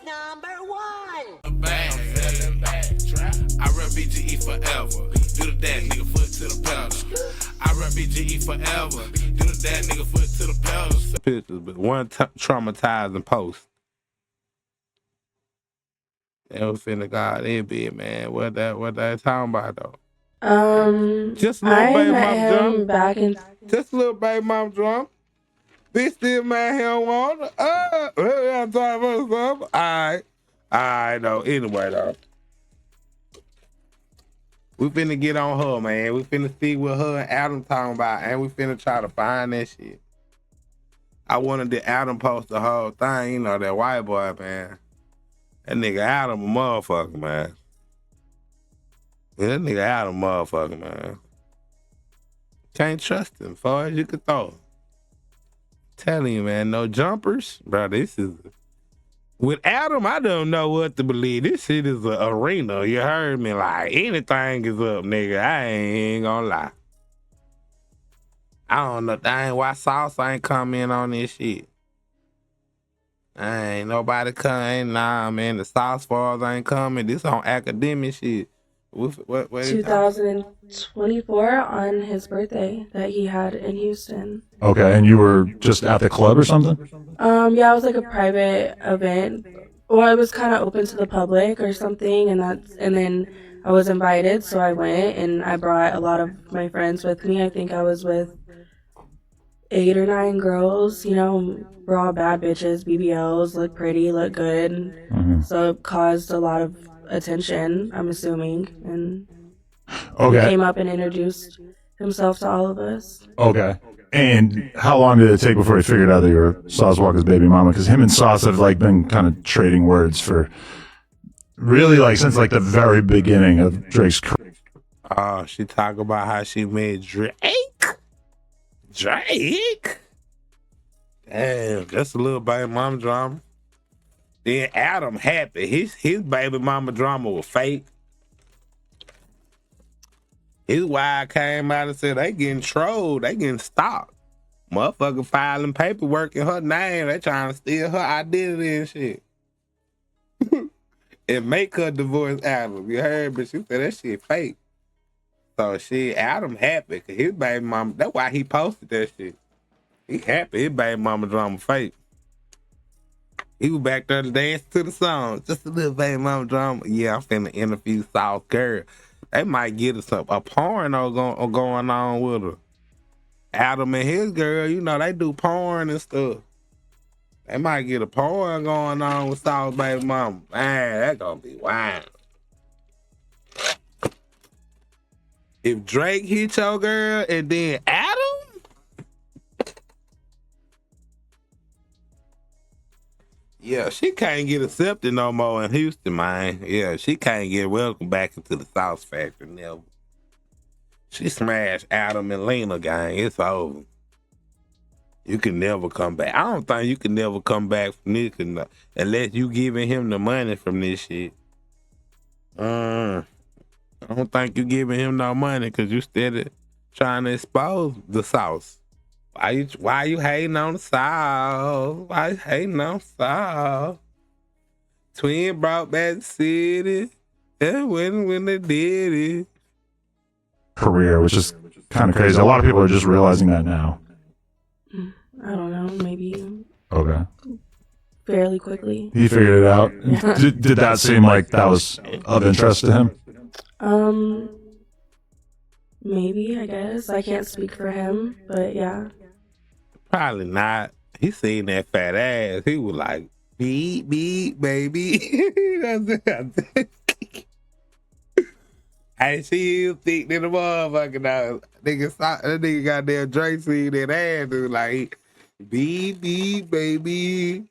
#1. I run BGE forever. Do the dad nigga foot to the pedal. I run BGE forever. Do the dad nigga foot to the pedal. Pictures, but one traumatizing post. They was finna God in bed, man. What that talking about though? Just a little I baby met mom him drunk. back in. Just a little baby mom drunk. Bitch still mad he don't want her. I'm talking about something. Alright, though. Anyway, though. We finna get on her, man. We finna see what her and Adam talking about, and we finna try to find that shit. I wanted the Adam post the whole thing, you know, that white boy, man. That nigga Adam a motherfucker, man. Yeah, that nigga Adam a motherfucker, man. Can't trust him, far as you can throw. Telling you, man, no jumpers. Bro, this is... With Adam, I don't know what to believe. This shit is an arena. You heard me? Like, anything is up, nigga. I ain't gonna lie. I don't know. Dang, why Sauce ain't come in on this shit. Ain't nobody coming. Nah, man. The Sauce Falls ain't coming. This on academic shit. What 2024 on his birthday that he had in Houston. Okay, and you were just at the club or something? Yeah, it was like a private event. Or it was kind of open to the public or something, and then I was invited, so I went, and I brought a lot of my friends with me. I think I was with 8 or 9 girls, you know, we're all bad bitches, BBLs, look pretty, look good. Mm-hmm. So it caused a lot of attention, I'm assuming, and he came up and introduced himself to all of us. Okay. And how long did it take before he figured out that you were Sauce Walka's baby mama? Because him and Sauce have like been kind of trading words for really like since like the very beginning of Drake's career. Oh, she talk about how she made Drake. Damn, that's a little baby mama drama. Then Adam happy. His baby mama drama was fake. His wife came out and said they getting trolled, they getting stalked. Motherfucker filing paperwork in her name. They trying to steal her identity and shit. And make her divorce Adam. You heard? But she said that shit fake. So Adam happy because his baby mama, that's why he posted that shit. He happy his baby mama drama fake. He was back there to dance to the song. Just a little baby mama drama. Yeah, I'm finna interview Sauce girl. They might get us a porno going on with her. Adam and his girl, you know, they do porn and stuff. They might get a porn going on with Sauce baby mama. Man, that gonna be wild. If Drake hit your girl and then Adam? Yeah, she can't get accepted no more in Houston, man. Yeah, she can't get welcomed back into the Sauce Factory, never. She smashed Adam and Lena, gang. It's over. You can never come back. I don't think you can never come back from this unless you giving him the money from this shit. I don't think you giving him no money because you steady trying to expose the Sauce. Why you hating on the Sauce? Why you hating on Sauce? Twin brought back the city. And when they did it. Career, which is kind of crazy. A lot of people are just realizing that now. I don't know, maybe. Okay. Fairly quickly. He figured it out. did that seem like that was of interest to him? Maybe, I guess. I can't speak for him, but yeah. Probably not. He seen that fat ass. He was like, beep, beep, baby. I see you thick than a motherfucker now. That nigga got that Drake seen that ass, dude. Like, beep, beep, baby.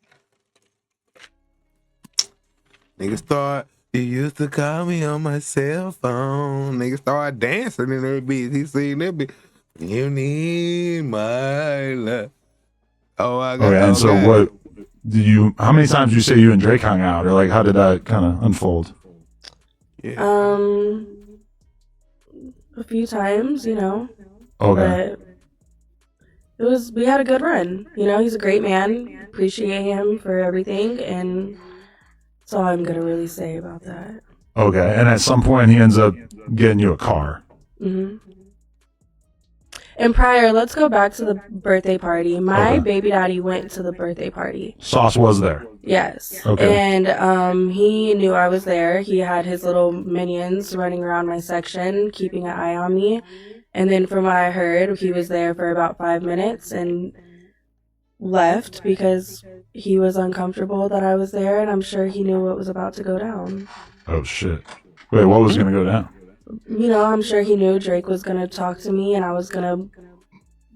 Nigga start, you used to call me on my cell phone. Nigga start dancing in that bitch. He seen that bitch. You need my love. Oh, I got. Okay, and so what? How many times did you say you and Drake hung out, or like how did that kind of unfold? Yeah. A few times, you know. Okay. But we had a good run. You know, he's a great man. Appreciate him for everything, and That's all I'm gonna really say about that. Okay, and at some point he ends up getting you a car. Hmm. And prior, let's go back to the birthday party. My baby daddy went to the birthday party. Sauce was there. Yes. Okay. And he knew I was there. He had his little minions running around my section, keeping an eye on me. And then from what I heard, he was there for about 5 minutes and left because he was uncomfortable that I was there, and I'm sure he knew what was about to go down. Oh, shit. Wait, what was going to go down? You know, I'm sure he knew Drake was going to talk to me and I was going to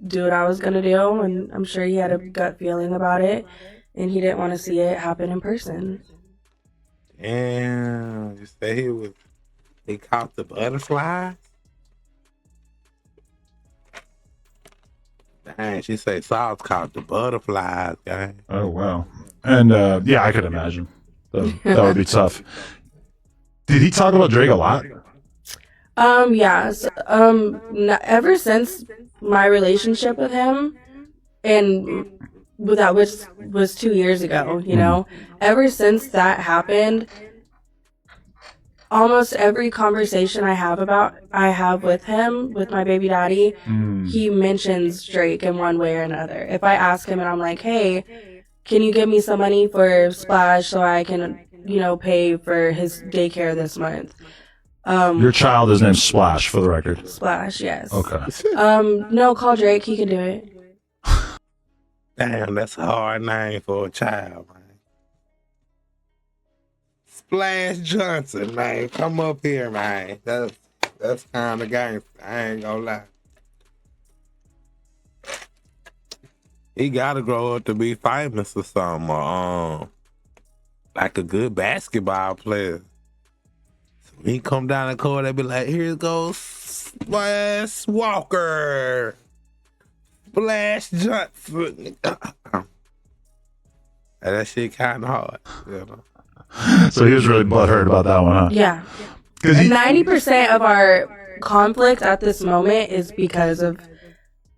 do what I was going to do, and I'm sure he had a gut feeling about it, and he didn't want to see it happen in person. And you say he caught the butterflies? Dang, she say Sauce caught the butterflies, guy. Oh, wow. And, yeah, I could imagine. That would be tough. Did he talk about Drake a lot? Yeah. So, ever since my relationship with him, and that was 2 years ago, you know, ever since that happened, almost every conversation I have with him, with my baby daddy, he mentions Drake in one way or another. If I ask him and I'm like, hey, can you give me some money for Splash so I can, you know, pay for his daycare this month? Your child is named Splash, for the record. Splash, yes. Okay. No, call Drake. He can do it. Damn, that's a hard name for a child, man. Splash Johnson, man. Come up here, man. That's kind of gangster. I ain't gonna lie. He gotta grow up to be famous or something, or, like a good basketball player. He come down the court, they be like, here goes Sauce Walker. Splash Johnson. That shit kind of hard. You know? So he was really butthurt about that one, huh? Yeah. 'Cause 90% of our conflict at this moment is because of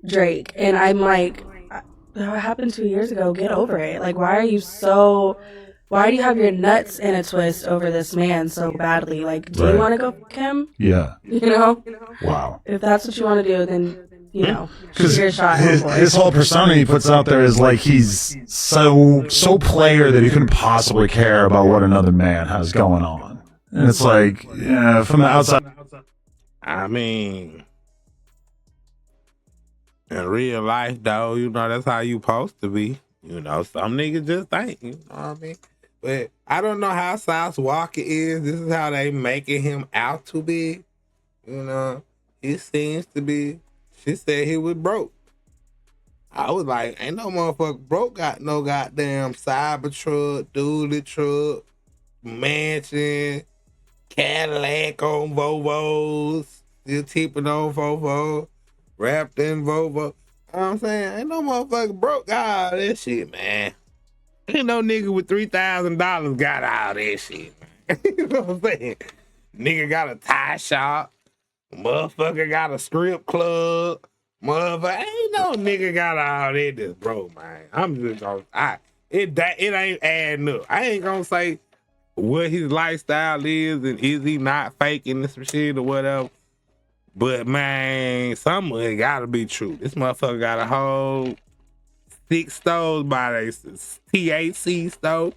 Drake. And I'm like, that happened 2 years ago. Get over it. Like, why do you have your nuts in a twist over this man so badly? Like, do you want to go fuck him? Yeah. You know? Wow. If that's what you want to do, then, you know, shoot your shot. His whole persona he puts out there is like he's so player that he couldn't possibly care about what another man has going on. And it's like, yeah, from the outside. I mean, in real life, though, you know, that's how you supposed to be. You know, some niggas just think, you know what I mean? But I don't know how Sauce Walka is. This is how they making him out to be. You know, he seems to be. She said he was broke. I was like, ain't no motherfucker broke got no goddamn Cybertruck, dually truck, mansion, Cadillac on Volvos, still tipping on Volvo, wrapped in Volvo. You know what I'm saying? Ain't no motherfucker broke got all this shit, man. Ain't no nigga with $3,000 got all this shit, man. You know what I'm saying? Nigga got a tie shop. Motherfucker got a strip club. Motherfucker, ain't no nigga got all that that's broke, man. I'm just gonna, it ain't adding up. I ain't gonna say what his lifestyle is and is he not faking this shit or whatever. But man, some of it gotta be true. This motherfucker got a whole 6 stores by their THC store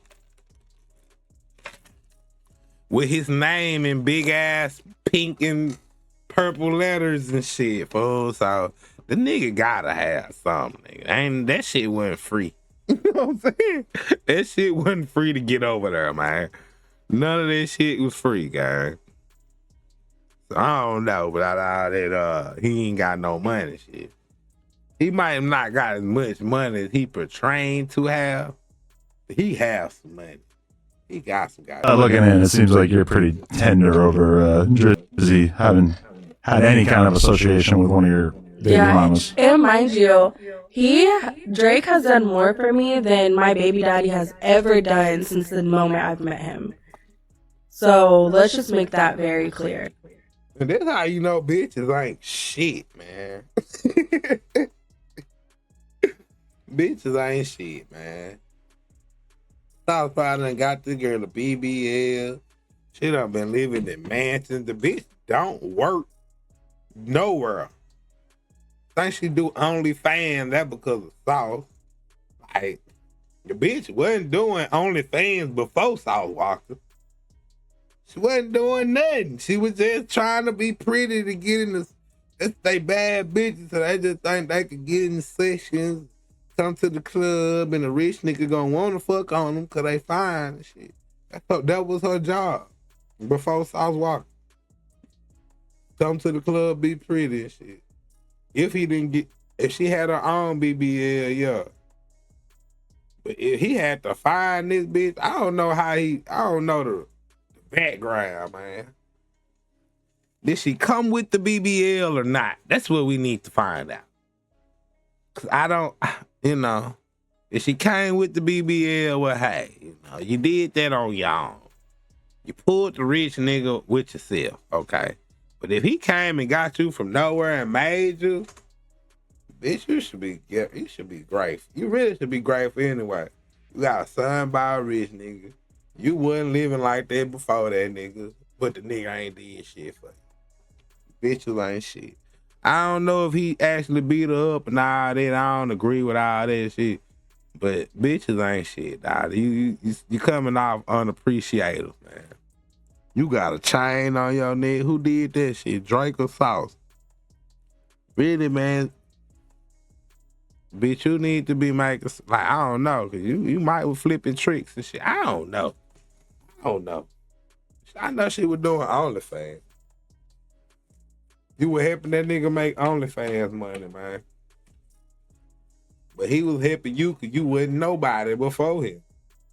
with his name in big ass pink and purple letters and shit, fool. So the nigga gotta have something, nigga. Ain't that shit wasn't free. You know what I'm saying? That shit wasn't free to get over there, man. None of that shit was free, guys. So I don't know, but all that he ain't got no money shit. He might have not got as much money as he portraying to have. But he has some money. He got some guys. Looking in, it seems like you're pretty tender over Drizzy having had any kind of association with one of your baby mamas. And mind you, Drake has done more for me than my baby daddy has ever done since the moment I've met him. So let's just make that very clear. And that's how you know bitches ain't shit, man. Bitches ain't shit, man. Sauce probably done got this girl a BBL. She done been living in mansions. The bitch don't work nowhere. Think she do OnlyFans, that because of Sauce. Like, the bitch wasn't doing OnlyFans before Sauce Walka. She wasn't doing nothing. She was just trying to be pretty to get in the... They bad bitches, so they just think they could get in the sessions, come to the club, and the rich nigga gonna want to fuck on them because they fine and shit. That was her job before Sauce Walka. Come to the club, be pretty and shit. If she had her own BBL, yeah. But if he had to find this bitch, I don't know the background, man. Did she come with the BBL or not? That's what we need to find out. Cause I don't, if she came with the BBL, well, hey, you did that on your own. You pulled the rich nigga with yourself, okay? But if he came and got you from nowhere and made you, bitch, you should be grateful. You really should be grateful anyway. You got a son by a rich nigga. You wasn't living like that before that nigga, but the nigga ain't did shit for you. Bitches ain't shit. I don't know if he actually beat her up and all that. I don't agree with all that shit. But bitches ain't shit, dog. You coming off unappreciated, man. You got a chain on your neck. Who did that shit? Drake or Sauce? Really, man? Bitch, you need to be making, like, I don't know, cause you might be flipping tricks and shit. I don't know. I know she was doing OnlyFans. You were helping that nigga make OnlyFans money, man. But he was helping you because you wasn't nobody before him.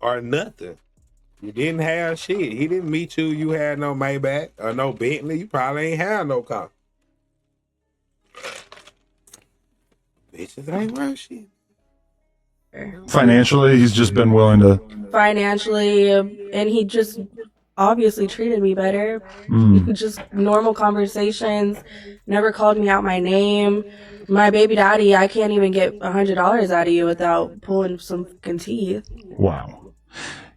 Or nothing. You didn't have shit. He didn't meet you. You had no Maybach or no Bentley. You probably ain't have no car. Bitches ain't worth shit. Financially, he's just been willing to... Financially, and he just obviously treated me better. Just normal conversations. Never called me out my name. My baby daddy, I can't even get $100 out of you without pulling some fucking teeth. Wow.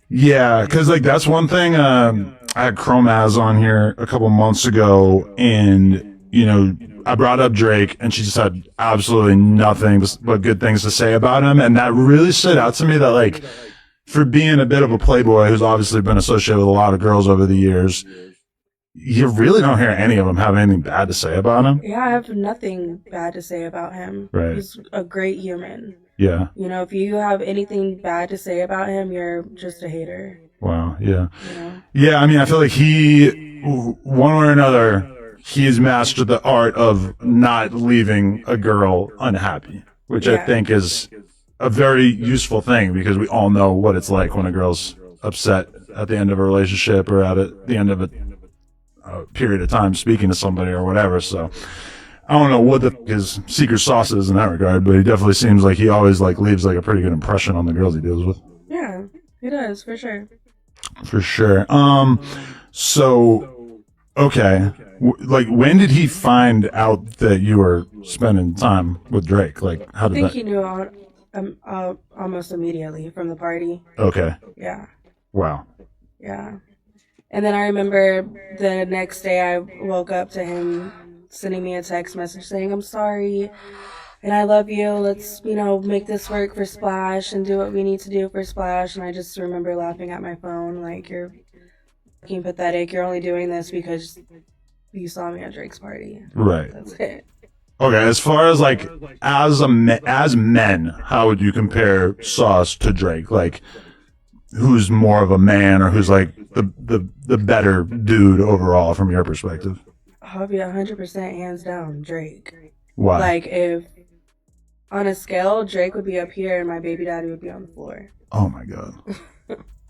Yeah, because like that's one thing. I had Chromaz on here a couple months ago, and I brought up Drake, and she just had absolutely nothing but good things to say about him, and that really stood out to me. That like, for being a bit of a playboy who's obviously been associated with a lot of girls over the years, you really don't hear any of them have anything bad to say about him. Yeah, I have nothing bad to say about him. Right. He's a great human. Yeah. If you have anything bad to say about him, you're just a hater. Wow. Yeah. Yeah. I mean, I feel like he, one way or another, he's mastered the art of not leaving a girl unhappy, which I think is a very useful thing, because we all know what it's like when a girl's upset at the end of a relationship or at the end of a period of time speaking to somebody or whatever. So I don't know what his secret sauce is in that regard, but he definitely seems like he always leaves a pretty good impression on the girls he deals with. Yeah, he does, for sure. For sure. So, okay. When did he find out that you were spending time with Drake? How did I think he knew almost immediately from the party. Okay. Yeah. Wow. Yeah. And then I remember the next day I woke up to him sending me a text message saying, "I'm sorry and I love you. Let's, make this work for Splash and do what we need to do for Splash." And I just remember laughing at my phone like, "You're fucking pathetic. You're only doing this because you saw me at Drake's party." Right. That's it. Okay, as far as as men, how would you compare Sauce to Drake? Who's more of a man, or who's the better dude overall from your perspective? I'll be 100% hands down Drake. Why? If on a scale, Drake would be up here and my baby daddy would be on the floor. Oh my God.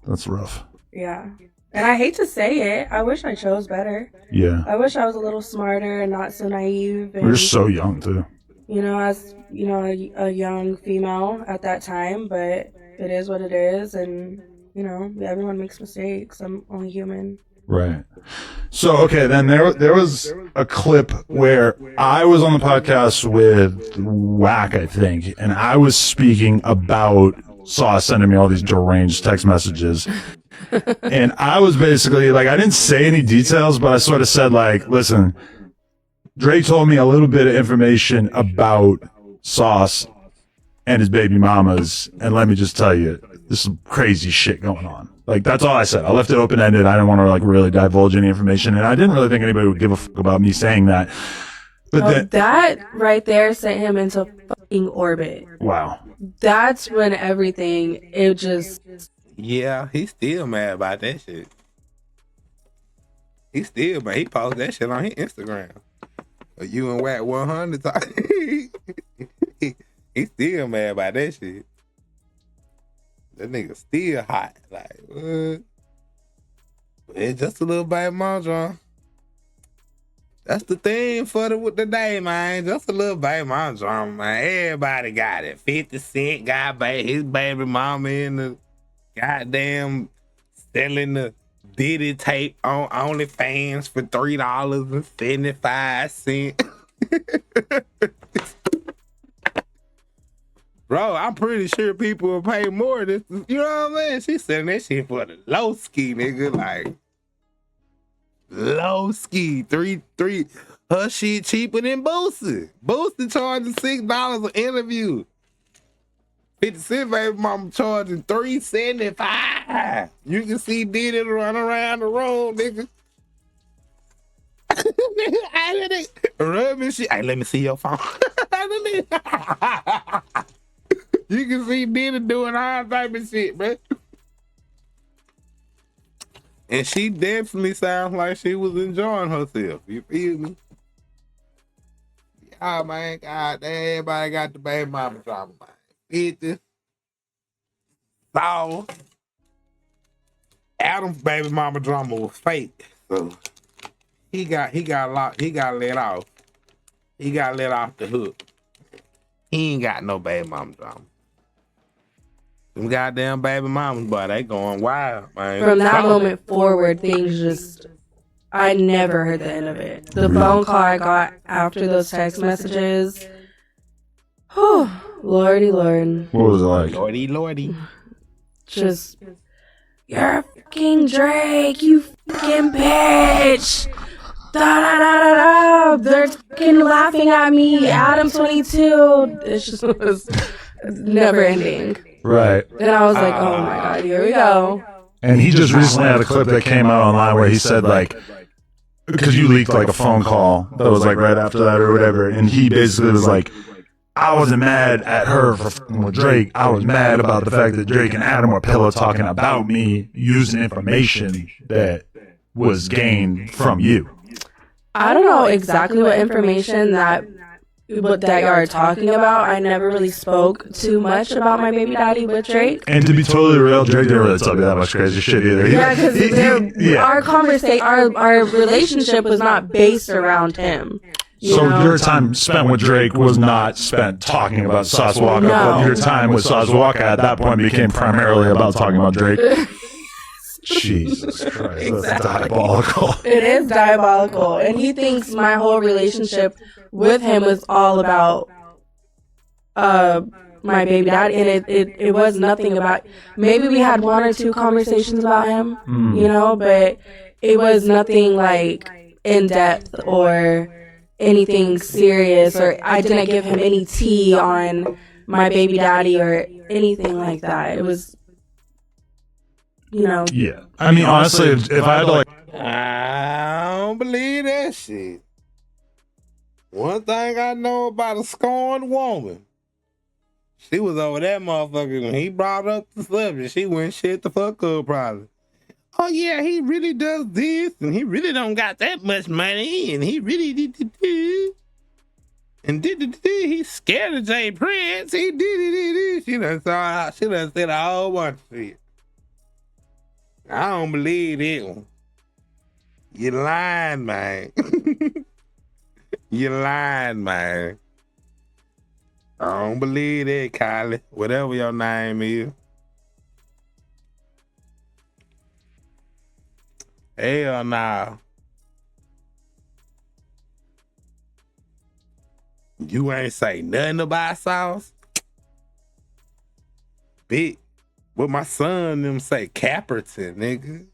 That's rough. Yeah. And I hate to say it, I wish I chose better. Yeah. I wish I was a little smarter and not so naive. And, we're so young too. As a young female at that time, but it is what it is, and everyone makes mistakes. I'm only human. Right. So, okay, then there was a clip where I was on the podcast with Whack, I think, and I was speaking about Sauce sending me all these deranged text messages. And I was basically like, I didn't say any details, but I sort of said like, listen, Drake told me a little bit of information about Sauce and his baby mamas, and let me just tell you, there's some crazy shit going on. Like, that's all I said. I left it open-ended. I didn't want to like really divulge any information, and I didn't really think anybody would give a fuck about me saying that. But that right there sent him into fucking orbit. Wow. That's when everything, it just... Yeah, he's still mad about that shit. He still, but he posted that shit on his Instagram. You and Wack 100 he still mad about that shit. That nigga still hot. Like, what? It's just a little baby mom drama. That's the thing for the day, man. Just a little baby mom drama, man. Everybody got it. 50 Cent got his baby mama in the goddamn selling the Diddy tape on OnlyFans for $3.75. Bro, I'm pretty sure people will pay more. You know what I mean? She selling that shit for the low ski, nigga. Like, low ski. Three. Her shit cheaper than Boosie. Boosie charging $6 an interview. 50 Cent baby mama charging $3.75. You can see Diddy run around the road, nigga. Rubbing shit. Hey, let me see your phone. You can see Diddy doing all type of shit, man. And she definitely sounds like she was enjoying herself. You feel me? Yeah, man. God damn, everybody got the baby mama drama, man. 50. Sauce. Adam's baby mama drama was fake. So he got let off. He got let off the hook. He ain't got no baby mama drama. Them goddamn baby mamas, boy, they going wild, man. From that moment forward, things just... I never heard the end of it. The phone call I got after those text messages... Whew, lordy lord. What was it like? Lordy. Just... You're fucking Drake, you fucking bitch! Da-da-da-da-da! They're fucking laughing at me, Adam 22! It just was never ending. Right. And I was like, oh my god, here we go. And he just recently had a clip that came out online where he said like, because you leaked like a phone call that was like right after that or whatever, and he basically was like, I wasn't mad at her for f***ing with Drake. I was mad about the fact that Drake and Adam were pillow talking about me using information that was gained from you. I don't know exactly what information that y'all are talking about. I never really spoke too much about my baby daddy with Drake. And to be totally real, Drake didn't really tell me that much crazy shit either. Yeah, because our relationship was not based around him. So your time spent with Drake was not spent talking about Sauce Walka, but your time with Sauce Walka at that point became primarily about talking about Drake. Jesus Christ, exactly. That's diabolical. It is diabolical. And he thinks my whole relationship with him was all about my baby dad, and it was nothing about... Maybe we had one or two conversations about him, you know, but it was nothing like in depth or anything serious, or I didn't give him any tea on my baby daddy or anything like that. It was... You know. Yeah. I mean, honestly, if I had to like... I don't believe that shit. One thing I know about a scorned woman, she was over that motherfucker when he brought up the subject. She went shit the fuck up probably. Oh yeah, he really does this, and he really don't got that much money, and he really did. He's scared of Jay Prince. He did. She done said a whole bunch of shit. I don't believe it one. You lying, man. You lying, man. I don't believe that, Kylie. Whatever your name is. Hell nah. You ain't say nothing about Sauce? Bitch. What my son them say, Caperton, nigga.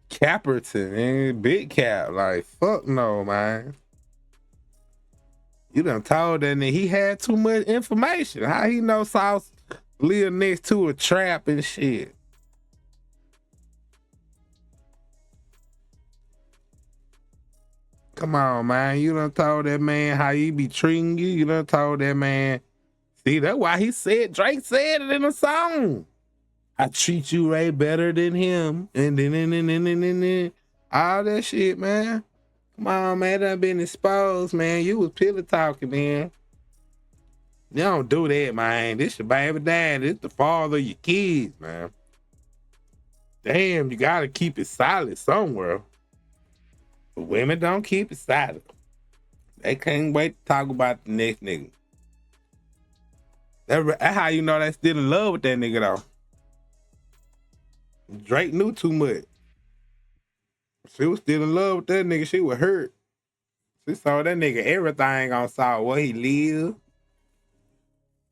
Caperton, man. Big cap. Like, fuck no, man. You done told that nigga he had too much information. How he know Sauce live next to a trap and shit? Come on, man. You done told that man how he be treating you. You done told that man. See, that's why he said, Drake said it in the song. I treat you way better than him. And then, all that shit, man. Come on, man. Done been exposed, man. You was pillow talking, man. You don't do that, man. This your baby dad. This the father of your kids, man. Damn, you gotta keep it silent somewhere. But women don't keep it silent. They can't wait to talk about the next nigga. That's how you know they still in love with that nigga, though. Drake knew too much. She was still in love with that nigga. She was hurt. She saw that nigga everything on Saw where he live.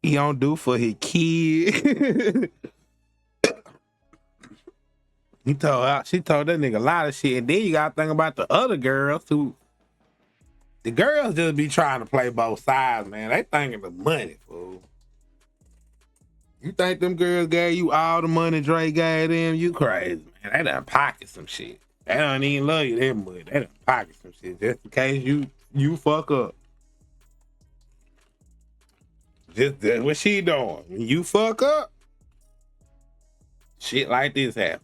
He don't do for his kid. She told that nigga a lot of shit. And then you gotta think about the other girls who, the girls just be trying to play both sides, man. They thinking the money, fool. You think them girls gave you all the money Drake gave them? You crazy, man. They done pocket some shit. They don't even love you that much. They done pocket some shit just in case you fuck up. Just that's what she doing. When you fuck up, shit like this happen.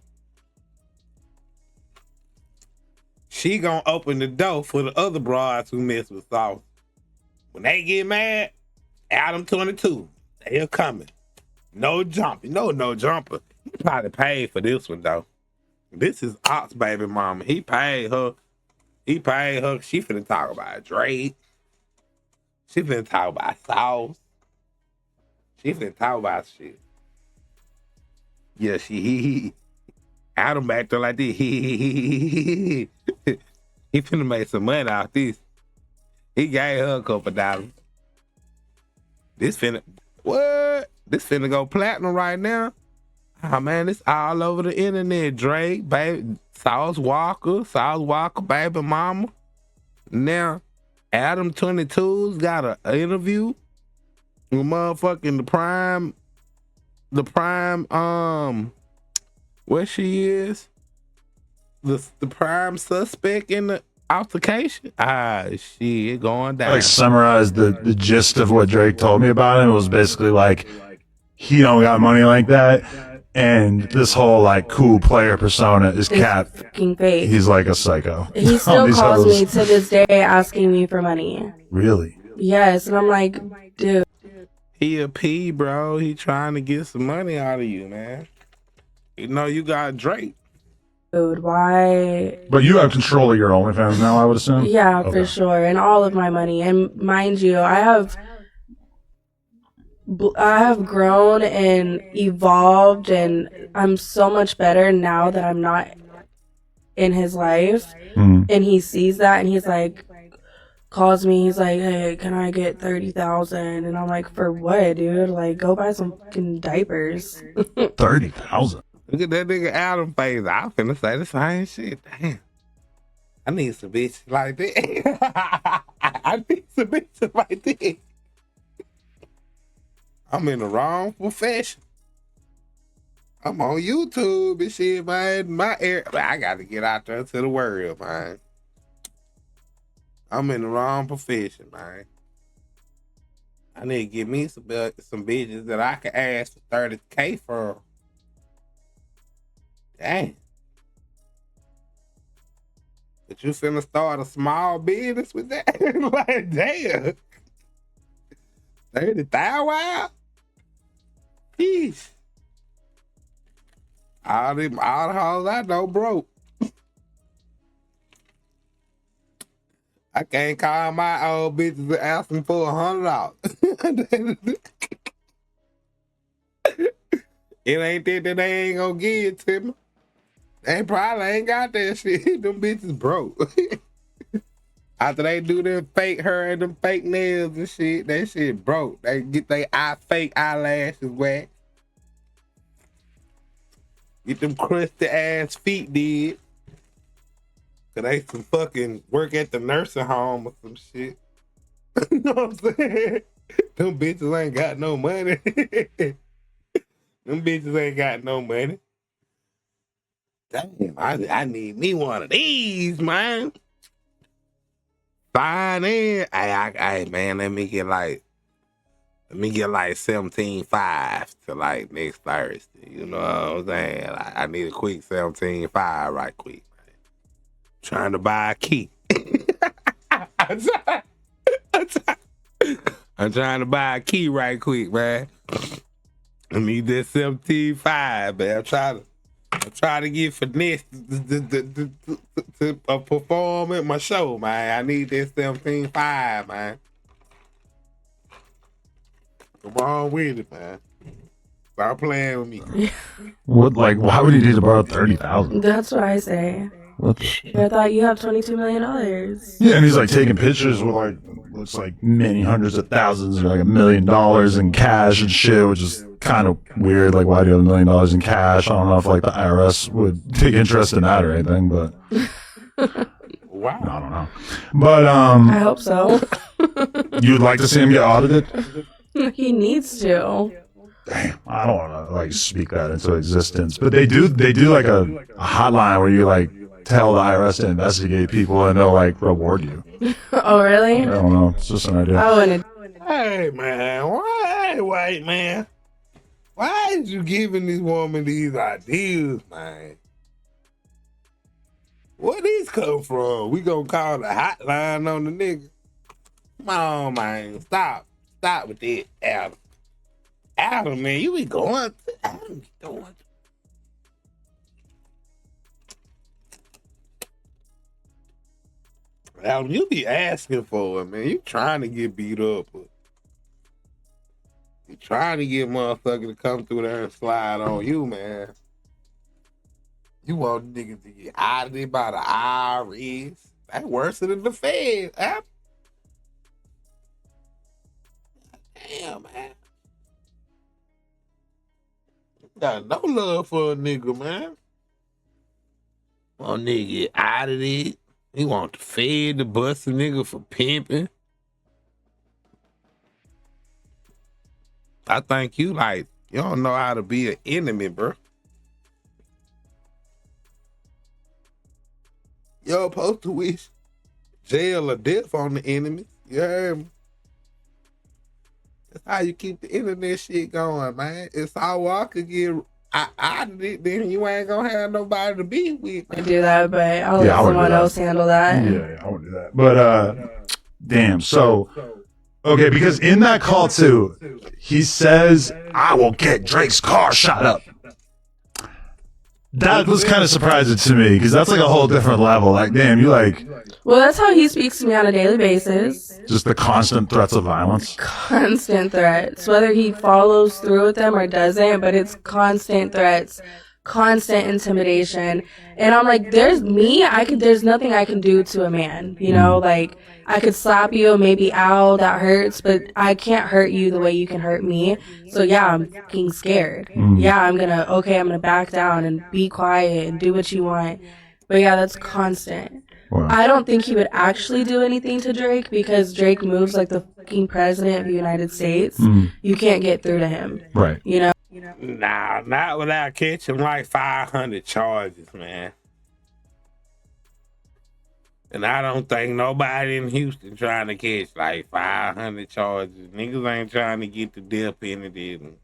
She gonna open the door for the other broads who mess with Sauce. When they get mad, Adam 22, they are coming. No jumper. No jumper. He probably paid for this one, though. This is Ox baby mama. He paid her. She finna talk about Drake. She finna talk about Sauce. She finna talk about shit. Yeah, he Adam back there like this. He finna make some money off this. He gave her a couple dollars. This finna go platinum right now. Oh man, it's all over the internet. Drake, baby, Sauce Walka Baby mama. Now, Adam 22's got an interview with motherfucking the prime, where she is, the prime suspect in the altercation. Shit, going down. Like summarize the gist of what Drake told me about him. It was basically like he don't got money like that, and this whole like cool player persona is cap. Fucking fake. He's like a psycho. He still calls me to this day asking me for money. Really? Yes, and I'm like, dude. He a P, bro. He trying to get some money out of you, man. You know you got Drake. Dude, why? But you have control of your OnlyFans now, I would assume? Yeah, okay. For sure. And all of my money. And mind you, I have grown and evolved, and I'm so much better now that I'm not in his life. And he sees that, and he's like, calls me, he's like, hey, can I get 30,000? And I'm like, for what, dude? Like, go buy some fucking diapers. 30,000? Look at that nigga Adam face. I finna say the same shit. Damn. I need some bitches like that. I need some bitches like that. I'm in the wrong profession. I'm on YouTube and shit, man. I gotta get out there to the world, man. I'm in the wrong profession, man. I need to get me some bitches that I can ask for 30K for. Dang. But you finna start a small business with that? Like, damn. 30,000 wow? Jeez. All the hoes I know broke. I can't call my old bitches and ask them for $100. It ain't that they ain't gonna give it to me. They probably ain't got that shit. Them bitches broke. After they do them fake hair and them fake nails and shit, that shit broke. They get their fake eyelashes wet. Get them crusty ass feet did. Cause they some fucking work at the nursing home or some shit. You know what I'm saying? Them bitches ain't got no money. Them bitches ain't got no money. Damn, I need me one of these, man. Fine in. Hey, man, let me get like 17.5 to like next Thursday. You know what I'm saying? Like, I need a quick 17.5 right quick. Man. Trying to buy a key. I'm trying to buy a key right quick, man. I need that 17.5, man. I'm trying to get finesse to perform at my show, man. I need that 17.5, man. Come on with it, man. Stop playing with me. What? Like, why would he need to borrow $30,000? That's what I say. What the? I thought you have $22 million. Yeah, and he's like taking pictures with like looks like many hundreds of thousands or like $1 million in cash and shit, which is kind of weird. Like, why do you have $1 million in cash? I don't know if like the IRS would take interest in that or anything, but Wow. I don't know. But I hope so. you'd like to see him get audited? He needs to. Damn, I don't want to like speak that into existence, but they do like a hotline where you like tell the IRS to investigate people and they'll like reward you. Oh, really? I don't know. It's just an idea. I wouldn't. Hey, man. Why, white man? Why is you giving this woman these ideas, man? Where these come from? We gonna call the hotline on the nigga? Come on, man. Stop with that, Adam. Adam, man, you be going. Adam be going. Adam, you be asking for it, man. You trying to get beat up. You trying to get motherfucker to come through there and slide on you, man. You want niggas to get audited by the IRS. That's worse than the Fed, Adam. Damn, man. Got no love for a nigga, man. Want nigga get audited. He want the Fed to bust a nigga for pimping. I think you don't know how to be an enemy, bro. You're supposed to wish jail or death on the enemy. You heard me? That's how you keep the internet shit going, man. If Sauce Walka get audited, then you ain't gonna have nobody to be with. I do that, but I'll let someone else handle that. Yeah, I wouldn't do that. But damn. So okay, because in that call too, he says, "I will get Drake's car shot up." That was kind of surprising to me because that's like a whole different level. Like, damn, you like. Well, that's how he speaks to me on a daily basis. Just the constant threats of violence. Constant threats. Whether he follows through with them or doesn't, but it's constant threats, constant intimidation. And I'm like, there's nothing I can do to a man, you know? Like, I could slap you, maybe, ow, that hurts, but I can't hurt you the way you can hurt me. So yeah, I'm fucking scared. Yeah, I'm gonna back down and be quiet and do what you want. But yeah, that's constant. Wow. I don't think he would actually do anything to Drake because Drake moves like the fucking president of the United States. You can't get through to him. Right. You know? Nah, not without catching like 500 charges, man. And I don't think nobody in Houston trying to catch like 500 charges. Niggas ain't trying to get the death penalty and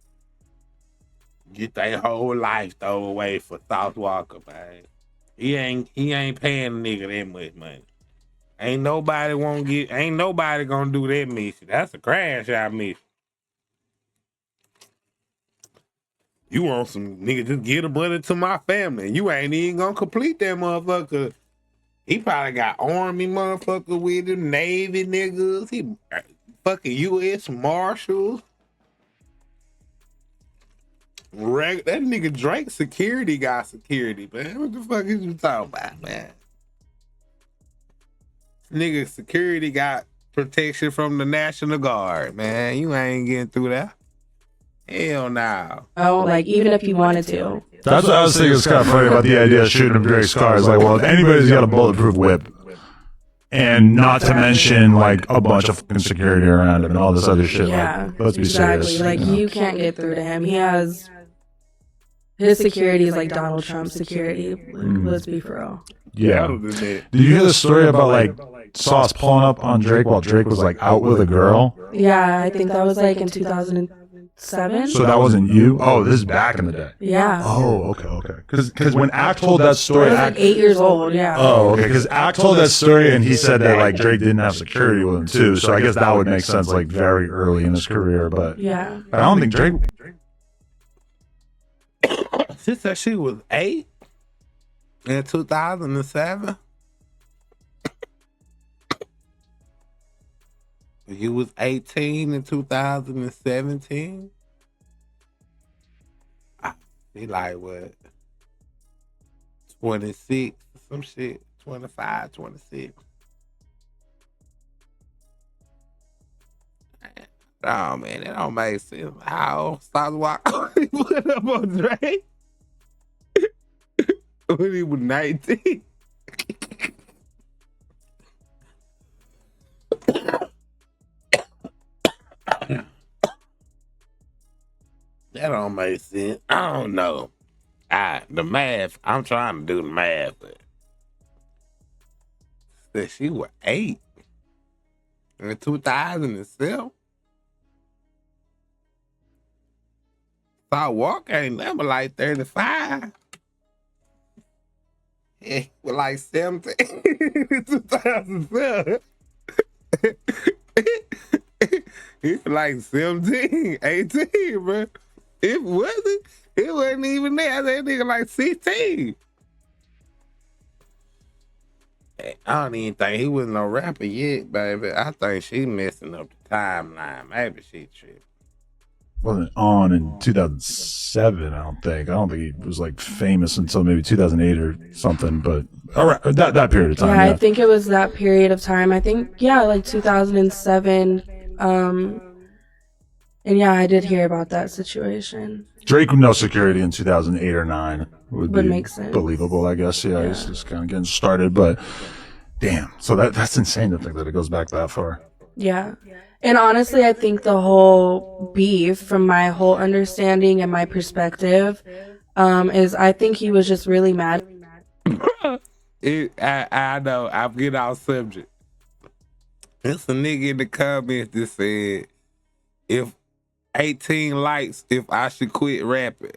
get their whole life thrown away for Sauce Walka, man. He ain't paying a nigga that much money. Ain't nobody gonna do that mission. That's a crash out mission. You want some nigga just get a money to my family. You ain't even gonna complete that motherfucker. He probably got army motherfucker with him, Navy niggas, he fucking U.S. Marshals. That nigga Drake security got security, man. What the fuck is you talking about, man? Nigga security got protection from the National Guard, man. You ain't getting through that. Hell no. Oh, like even if you wanted to. That's what I was thinking. It's kind of funny about the idea of shooting up Drake's car. It's like, well, if anybody's got a bulletproof whip, and not to mention like a bunch of fucking security around him and all this other shit. Yeah, like, let's be exactly. serious. Like you can't get through to him. He has his security is like Donald Trump's security. Like, let's be for real. Yeah. Did you hear the story about like Sauce pulling up on Drake while Drake was like out with a girl? Yeah, I think that was like in 2007. So that wasn't you? Oh, this is back in the day. Yeah. Oh, okay. Because when Ack told that story, I was like 8 years old. Yeah. Oh, okay. Because Ack told that story and he said that like Drake didn't have security with him too. So I guess that would make sense like very early in his career. But yeah, I don't think Drake. She said she was 8 in 2007. You was 18 in 2017. He like what? 26, some shit. 25, 26. Oh man, that don't make sense. How Sauce Walka put up on Drake when he was 19. That don't make sense. I don't know. The math, I'm trying to do the math, but that she was 8 in 2007. Sauce Walka ain't never like 35. He was like 17 in 2007. He was like 17, 18, bro. It wasn't even there. That nigga like 16. I don't even think he was no rapper yet, baby. I think she messing up the timeline. Maybe she tripped. Wasn't on in 2007, I don't think. I don't think he was like famous until maybe 2008 or something, but that period of time. Yeah, I think it was that period of time. I think, yeah, like 2007. And yeah, I did hear about that situation. Drake with no security in 2008 or 9 would be make sense. Believable, I guess. Yeah, he's just kind of getting started, but damn. So that's insane to think that it goes back that far. Yeah. And honestly, I think the whole beef, from my whole understanding and my perspective, is I think he was just really mad. I know, I'm getting off subject. There's a nigga in the comments that said, if 18 likes, if I should quit rapping.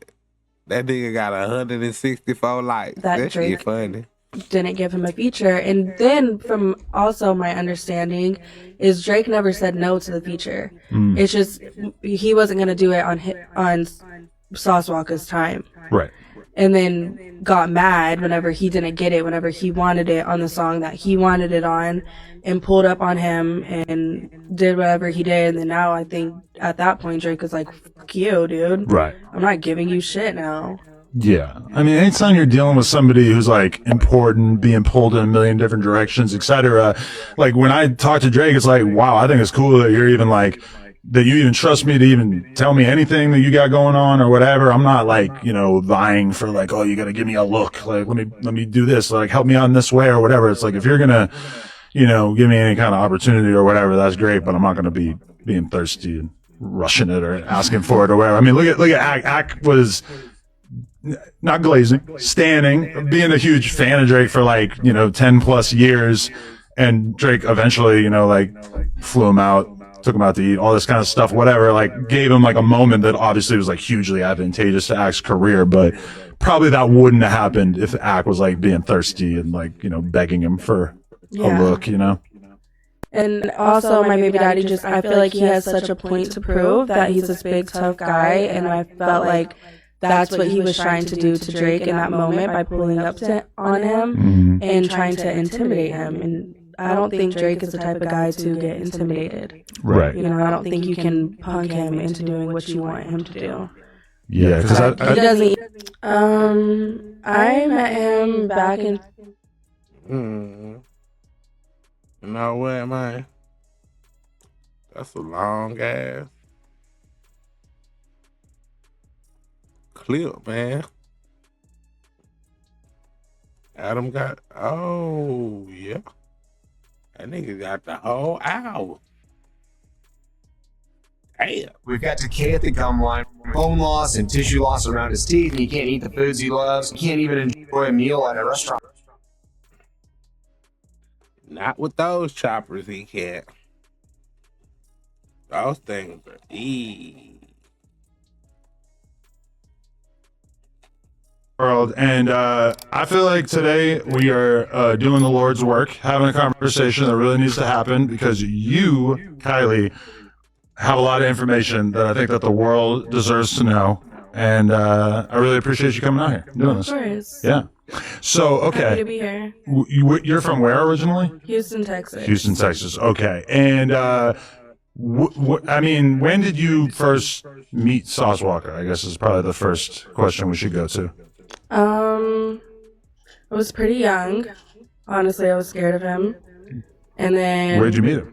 That nigga got 164 likes. That shit funny. Didn't give him a feature. And then from also my understanding is Drake never said no to the feature. It's just he wasn't going to do it on Sauce Walka's time. Right. And then got mad whenever he didn't get it, whenever he wanted it on the song that he wanted it on, and pulled up on him and did whatever he did. And then now I think at that point Drake was like, fuck you, dude. Right. I'm not giving you shit now. Yeah. I mean, anytime you're dealing with somebody who's like important, being pulled in a million different directions, etc. Like when I talk to Drake, it's like, wow, I think it's cool that you're even like, that you even trust me to even tell me anything that you got going on or whatever. I'm not like, vying for like, oh, you got to give me a look. Like, let me do this. Like, help me out in this way or whatever. It's like, if you're going to, give me any kind of opportunity or whatever, that's great, but I'm not going to be being thirsty and rushing it or asking for it or whatever. I mean, look at Ack was not glazing, standing, being a huge fan of Drake for like, 10 plus years. And Drake eventually, flew him out, took him out to eat, all this kind of stuff, whatever, like gave him like a moment that obviously was like hugely advantageous to Ack's career, but probably that wouldn't have happened if Ack was like being thirsty and like, begging him for a look, And also my baby daddy I feel like he has such a point to prove that he's this big tough guy, and I felt like that's what he was trying to do to Drake in that moment by pulling up on him and trying to intimidate him. And I don't think Drake is the type of guy to get intimidated. Right. I don't think you can punk him into doing what you want him to do. Yeah, because he doesn't. I met him back in. No way, man. That's a long ass clip, man. Adam got, oh, yeah. That nigga got the whole hour. Damn. We've got decay at the gum line, bone loss and tissue loss around his teeth, and he can't eat the foods he loves. He can't even enjoy a meal at a restaurant. Not with those choppers, he can't. Those things are World, and I feel like today we are doing the Lord's work, having a conversation that really needs to happen because you, Kylie, have a lot of information that I think that the world deserves to know, and I really appreciate you coming out here doing this. Of course. Yeah. So Happy to okay, be here. you're from where originally? Houston, Texas. Houston, Texas. Okay, and I mean, when did you first meet Sauce Walka? I guess is probably the first question we should go to. I was pretty young. Honestly, I was scared of him. And then Where'd you meet him?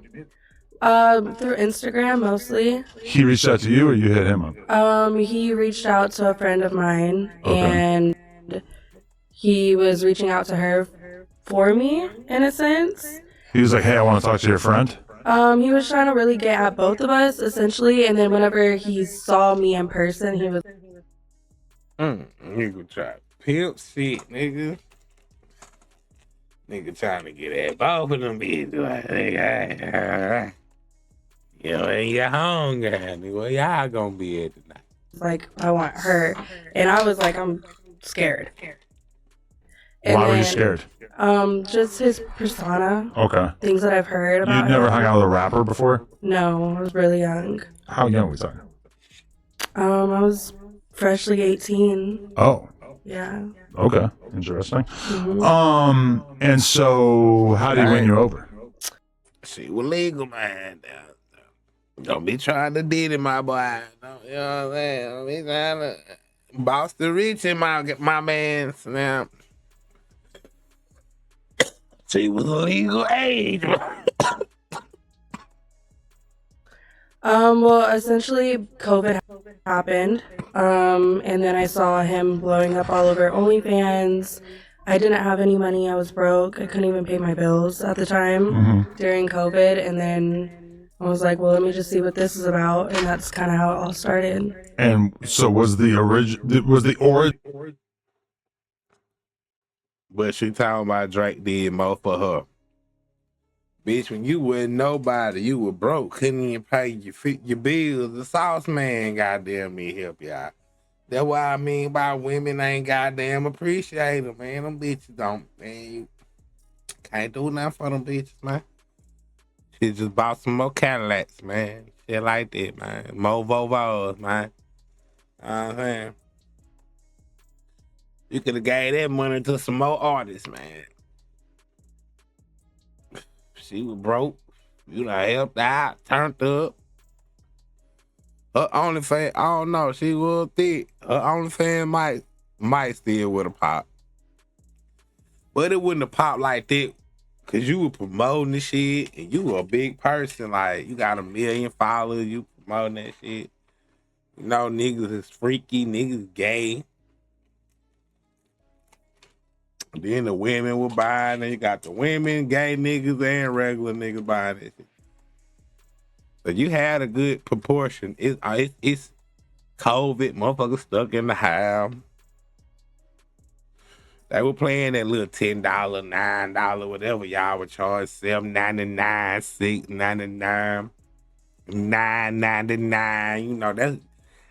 through Instagram mostly. He reached out to you, or you hit him up? He reached out to a friend of mine, Okay. and he was reaching out to her for me in a sense. He was like, "Hey, I want to talk to your friend." He was trying to really get at both of us essentially, and then whenever he saw me in person, he was nigga try pimp shit, nigga. Nigga trying to get at both of them bitches. Like, nigga, you know, ain't your home, girl. Nigga, where y'all gonna be at tonight? like, I want her, and I was like, I'm scared. And Why were you then, scared? Just his persona, Okay. things that I've heard about. You'd never him. hung out with a rapper before? No, I was really young. How young were we talking? I was freshly 18. Oh, Yeah. okay. Interesting. Mhm. And so how did he win you over? She was legal, man. Don't be trying to did it, my boy. Don't, you know what I'm saying? Don't be trying to boss the rich in my man's now. She was a legal age. Well, essentially, COVID happened, and then I saw him blowing up all over OnlyFans. I didn't have any money. I was broke. I couldn't even pay my bills at the time during COVID, and then I was like, well, let me just see what this is about, and that's kind of how it all started. And so was the origin? But she talking about Drake did more for her. Bitch, when you wasn't nobody, you were broke, couldn't even pay your bills. The sauce man goddamn me help you out. That's what I mean by women ain't goddamn appreciate them, man. Them bitches don't, man. You can't do nothing for them bitches, man. She just bought some more Cadillacs, man. Shit like that, man. More Volvos, man. You know what I'm saying? You could have gave that money to some more artists, man. She was broke. You done helped out, turned up. Her OnlyFans, I don't know, she was thick. Her OnlyFans might still would have popped. But it wouldn't have popped like that. Cause you were promoting the shit and you were a big person. Like you got 1 million followers, you promoting that shit. You know, niggas is freaky, niggas gay. Then the women were buying, and you got the women, gay niggas, and regular niggas buying it. So you had a good proportion. It's COVID, motherfuckers stuck in the house. They were playing that little $10, $9, whatever y'all would charge, $7.99, $6.99, $9.99. You know, that's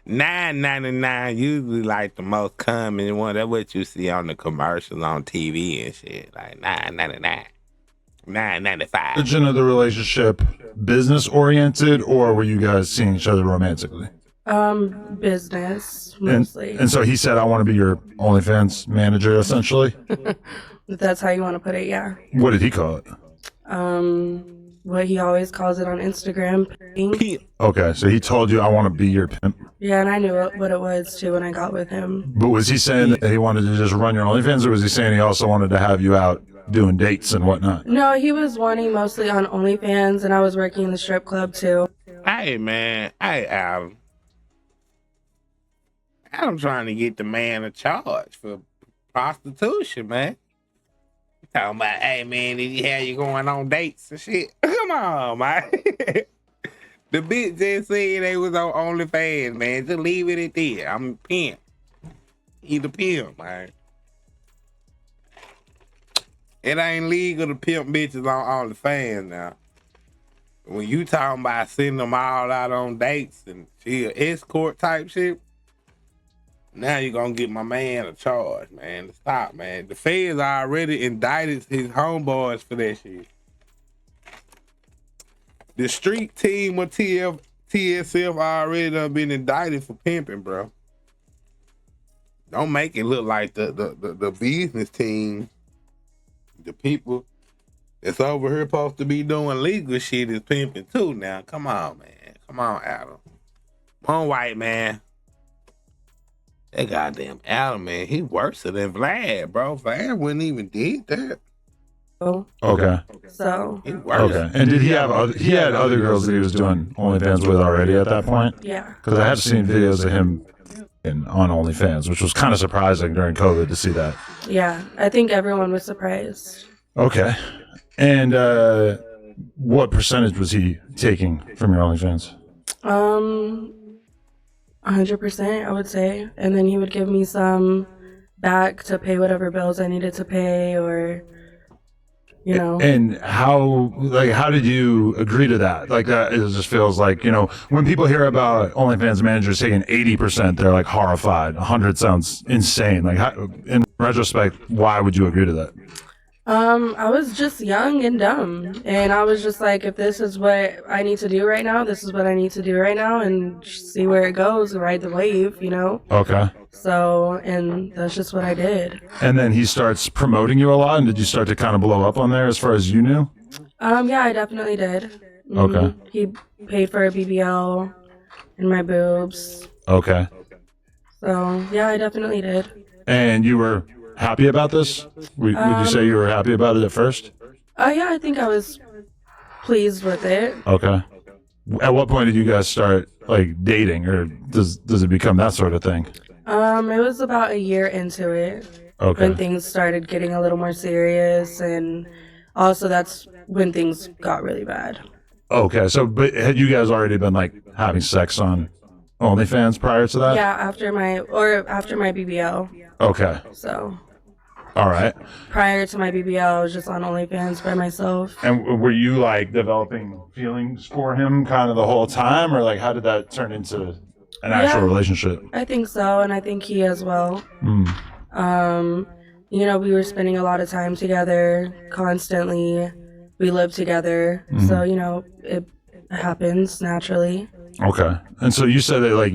$9.99 usually like the most common one. That's what you see on the commercials on TV and shit. Like $9.99, $9.95. Origin of the relationship business oriented, or were you guys seeing each other romantically? Business mostly. And so he said, "I want to be your OnlyFans manager," essentially. If that's how you want to put it, yeah. What did he call it? What he always calls it on Instagram. pimp. Okay, so he told you, "I want to be your pimp." Yeah, and I knew what it was too when I got with him. But was he saying that he wanted to just run your OnlyFans, or was he saying he also wanted to have you out doing dates and whatnot? No, he was wanting mostly on OnlyFans, and I was working in the strip club too. Hey, man. Hey, Adam. I'm trying to get the man a charge for prostitution, man. Talking about, hey man, did you have you going on dates and shit? Come on, man. The bitch just said they was on OnlyFans, man. Just leave it at that. I'm a pimp. He the pimp, man. It ain't legal to pimp bitches on OnlyFans now. When you talking about sending them all out on dates and shit, escort type shit, now you gonna get my man a charge, man. Stop, man. The feds already indicted his homeboys for that shit. The street team of TSF already done been indicted for pimping, bro. Don't make it look like the business team, the people that's over here supposed to be doing legal shit is pimping too now. Come on, man. Come on, Adam. One white man. That goddamn Adam, man, he worse than Vlad, bro. Vlad wouldn't even did that. Okay. So. He worse. Okay. And did he have he had other girls that he was doing OnlyFans with already at that point? Yeah. Because I have seen videos of him on OnlyFans, which was kind of surprising during COVID to see that. Yeah. I think everyone was surprised. Okay. And what percentage was he taking from your OnlyFans? 100%, I would say. And then he would give me some back to pay whatever bills I needed to pay, or, you know. And how did you agree to that? Like, that, it just feels like, you know, when people hear about OnlyFans managers taking 80%, they're like horrified. 100 sounds insane. Like, in retrospect, why would you agree to that? I was just young and dumb, and I was just like, if this is what I need to do right now, this is what I need to do right now, and see where it goes, ride the wave, you know? Okay. So, and that's just what I did. And then he starts promoting you a lot, and did you start to kind of blow up on there as far as you knew? Yeah, I definitely did. Okay. He paid for a BBL and my boobs. Okay. So, yeah, I definitely did. And you were happy about this? Would you say you were happy about it at first? Yeah, I think I was pleased with it. Okay. At what point did you guys start like dating, or does it become that sort of thing? It was about a year into it. Okay. When things started getting a little more serious, and also that's when things got really bad. Okay. So, but had you guys already been like having sex on OnlyFans prior to that? Yeah, after my BBL. Okay. So. All right. Prior to my BBL, I was just on OnlyFans by myself. And were you like developing feelings for him kind of the whole time, or like how did that turn into an actual relationship? I think so, and I think he as well. You know, we were spending a lot of time together constantly. We lived together, so you know it happens naturally. Okay. And so you said that like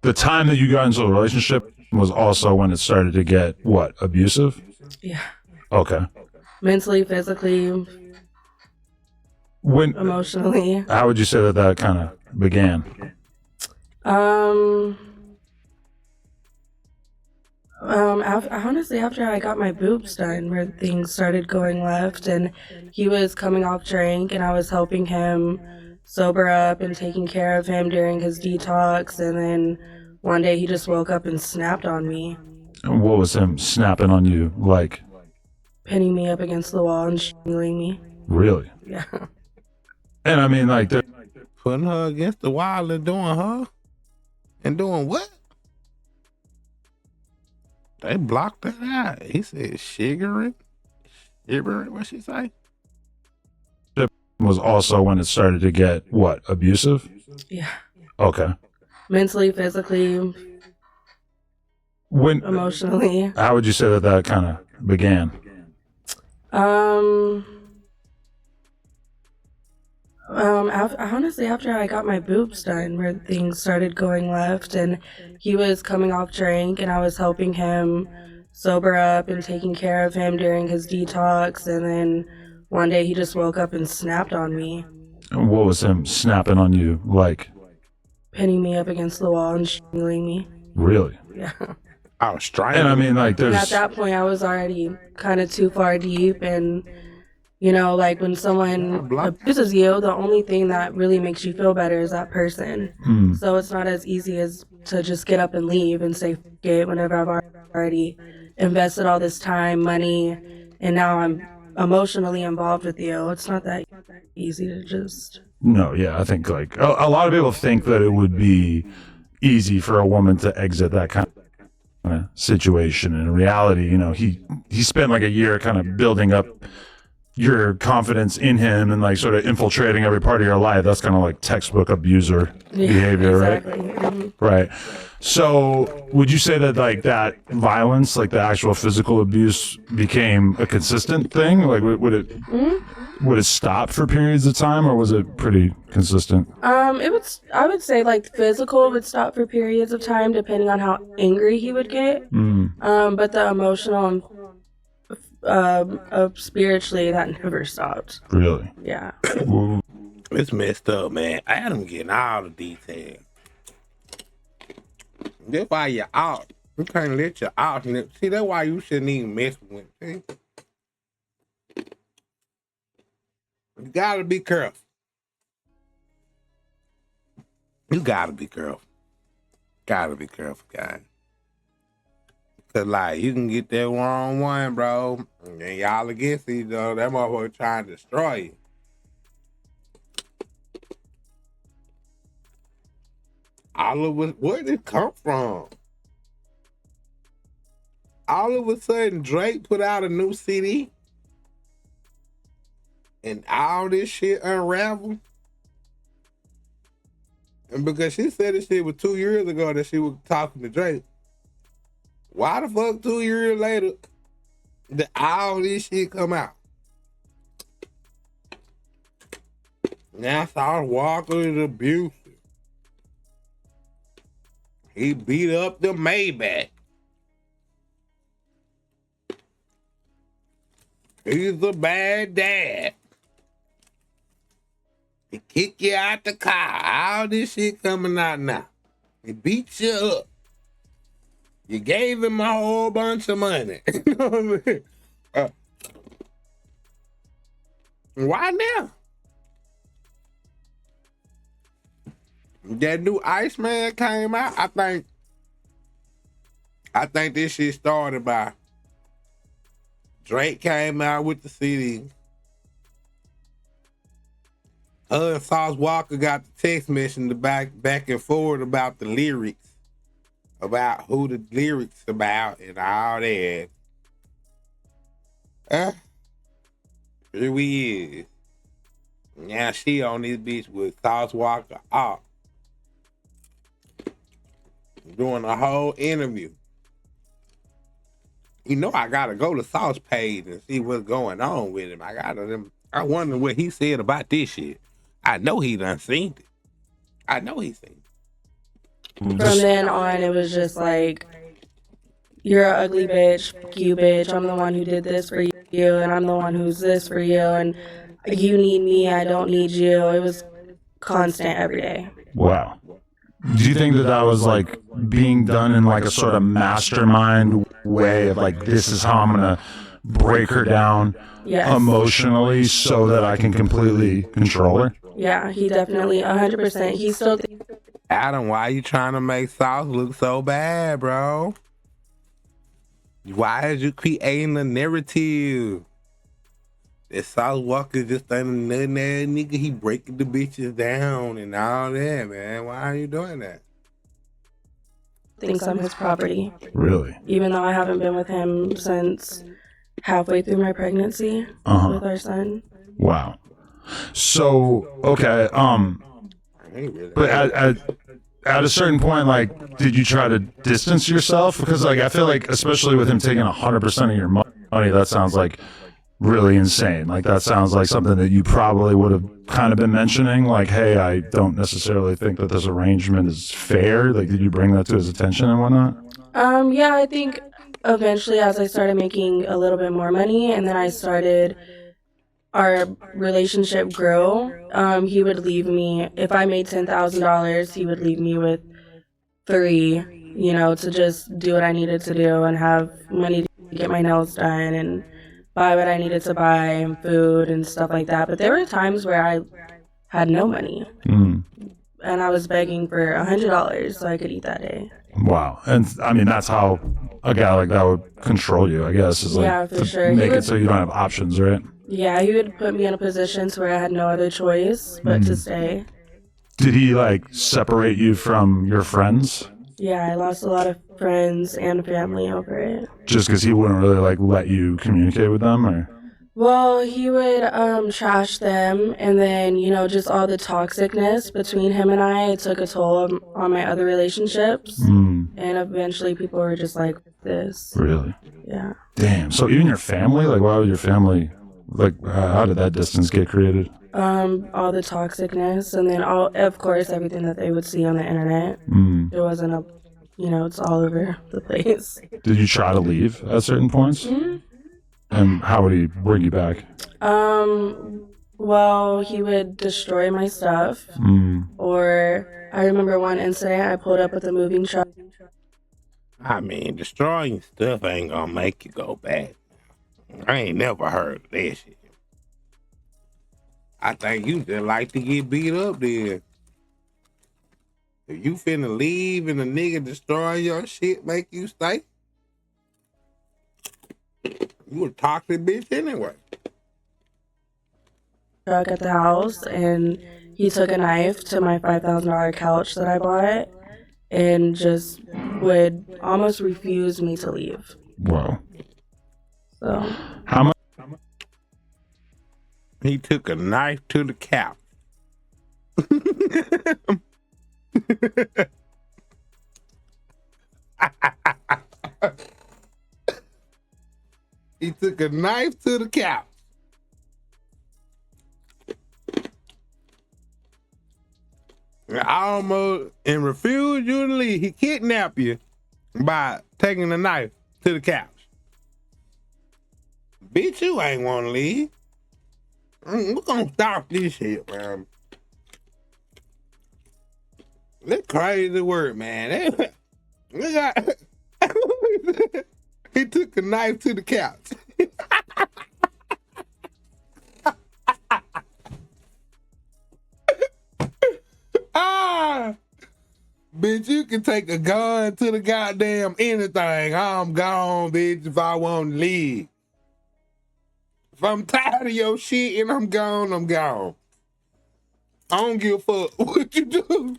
the time that you got into a relationship was also when it started to get what, abusive? Yeah. Okay. Mentally, physically, emotionally. How would you say that kind of began? Honestly, after I got my boobs done, where things started going left, and he was coming off drink, and I was helping him sober up and taking care of him during his detox, and then one day he just woke up and snapped on me. And what was him snapping on you like? Pinning me up against the wall and strangling me. Really? Yeah. And I mean, like, putting her against the wall and doing her? And doing what? They blocked that out. He said shiggering. Shiggering, what she say? Was also when it started to get what, abusive? Yeah. Okay. Mentally, physically, emotionally. How would you say that kind of began? Honestly, after I got my boobs done, where things started going left, and he was coming off drink, and I was helping him sober up and taking care of him during his detox, and then one day he just woke up and snapped on me. And what was him snapping on you like? Pinning me up against the wall and strangling me. Really? Yeah. I was strangling. And I mean, like, there's... And at that point, I was already kind of too far deep, and, you know, like, when someone abuses you, the only thing that really makes you feel better is that person. So it's not as easy as to just get up and leave and say, "F it," whenever I've already invested all this time, money, and now I'm emotionally involved with you. It's not that easy to just. No, yeah, I think like a lot of people think that it would be easy for a woman to exit that kind of situation. In reality, you know, he spent like a year kind of building up your confidence in him and like sort of infiltrating every part of your life. That's kind of like textbook abuser behavior, Exactly. right? Mm-hmm. Right. So would you say that like that violence, like the actual physical abuse, became a consistent thing? Like would it would it stop for periods of time, or was it pretty consistent? It would. I would say like physical would stop for periods of time, depending on how angry he would get. But the emotional and spiritually, that never stopped. Really? Yeah. It's messed up, man. Adam getting all the details. That's why you're out. You can't let you out. See, that's why you shouldn't even mess with him. You gotta be careful. You gotta be careful. Gotta be careful, guys. Cause like you can get that wrong one, bro, and then y'all against each other. That motherfucker trying to destroy you. All of us, where did it come from? All of a sudden, Drake put out a new CD, and all this shit unraveled. And because she said this shit was 2 years ago that she was talking to Drake, why the fuck 2 years later did all this shit come out? Now Sauce Walka is abusive. He beat up the Maybach. He's a bad dad. He kick you out the car. All this shit coming out now. He beat you up. You gave him a whole bunch of money. You know what I mean? Why now? That new Iceman came out. I think this shit started by Drake came out with the CD. Her and Sauce Walka got the text message back and forth about the lyrics, about who the lyrics about and all that. Here we is. Now she on this bitch with Sauce Walka out. Doing a whole interview. You know I gotta go to Sauce page and see what's going on with him. I wonder what he said about this shit. I know he done seen it. I know he seen it. From then on, it was just like, you're an ugly bitch, fuck you bitch, I'm the one who did this for you, and I'm the one who's this for you, and you need me, I don't need you. It was constant every day. Wow. Do you think that that was like being done in like a sort of mastermind way of like, this is how I'm gonna break her down emotionally so that I can completely control her? Yeah, he definitely 100%. He still Adam, why you trying to make Sauce look so bad, bro? Why is you creating a narrative? That Sauce Walka just ain't nothing that nigga. He breaking the bitches down and all that, man. Why are you doing that? thinks I'm his property. Really? Even though I haven't been with him since halfway through my pregnancy with our son. Wow. So, okay, but at a certain point, like, did you try to distance yourself? Because, like, I feel like, especially with him taking 100% of your money, that sounds like really insane. Like, that sounds like something that you probably would have kind of been mentioning, like, hey, I don't necessarily think that this arrangement is fair. Like, did you bring that to his attention and whatnot? Yeah, I think eventually as I started making a little bit more money and then I started, our relationship grew, he would leave me, if I made $10,000, he would leave me with $3,000, you know, to just do what I needed to do and have money to get my nails done and buy what I needed to buy and food and stuff like that. But there were times where I had no money and I was begging for $100 so I could eat that day. Wow. And I mean, that's how a guy like that would control you, I guess, is like Yeah, for to sure. make it so you don't have options, right? Yeah, he would put me in a position to where I had no other choice but to stay. Did he like separate you from your friends Yeah, I lost a lot of friends and family over it. just because he wouldn't really like let you communicate with them, or? Well, he would trash them, and then, you know, just all the toxicness between him and I, it took a toll on my other relationships. And eventually people were just like, this. Really? Yeah. Damn. So even your family, like, why would your family, like, how did that distance get created? All the toxicness, and then of course, everything that they would see on the internet. There wasn't it's all over the place. Did you try to leave at certain points? And how would he bring you back? Well, he would destroy my stuff. Or I remember one incident, I pulled up with a moving truck. I mean, destroying stuff ain't gonna make you go back. I ain't never heard of that shit. I think you just like to get beat up then. If you finna leave and a nigga destroy your shit make you stay, you a toxic bitch anyway. Truck at the house, and he took a knife to my $5,000 couch that I bought and just would almost refuse me to leave. Wow. So How much? He took a knife to the couch. He took a knife to the couch. And refused you to leave. He kidnapped you by taking a knife to the couch. Bitch, you ain't want to leave. We're gonna stop this shit, man. That's crazy word, man. He took a knife to the couch. Bitch, you can take a gun to the goddamn anything. I'm gone, bitch, if I want to leave. If I'm tired of your shit and I'm gone, I'm gone. I don't give a fuck what you do.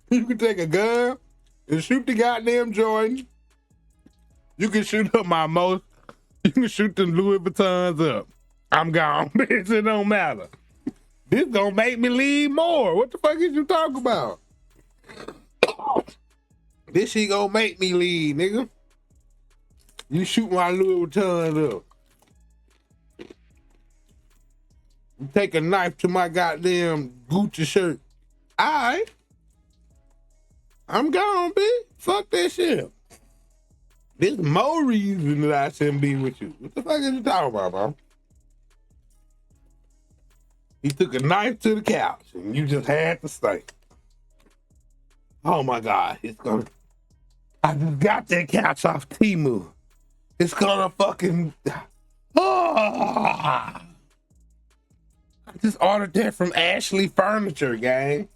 You can take a gun and shoot the goddamn Jordan. You can shoot up my most. You can shoot them Louis Vuittons up. I'm gone, bitch. It don't matter. This gonna make me leave more. What the fuck is you talking about? This shit gonna make me leave, nigga. You shoot my Louis Vuittons up. You take a knife to my goddamn Gucci shirt. Alright. I'm gone, bitch. Fuck that shit. There's more reason that I shouldn't be with you. What the fuck is you talking about, bro? He took a knife to the couch and you just had to stay. Oh my God, I just got that couch off Temu. It's gonna fucking, I just ordered that from Ashley Furniture, gang.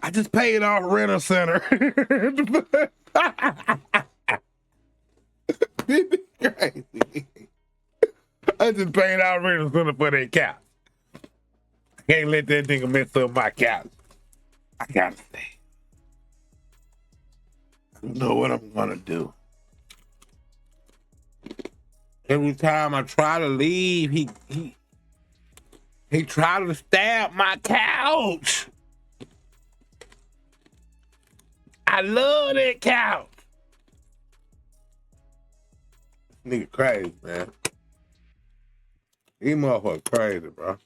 I just paid off Rent Center. This is crazy. I just paid off Rent Center for that couch. I can't let that nigga mess up my couch. I gotta stay. I don't know what I'm gonna do. Every time I try to leave, he tried to stab my couch. I love that couch. This nigga crazy, man. He motherfucker crazy, bro.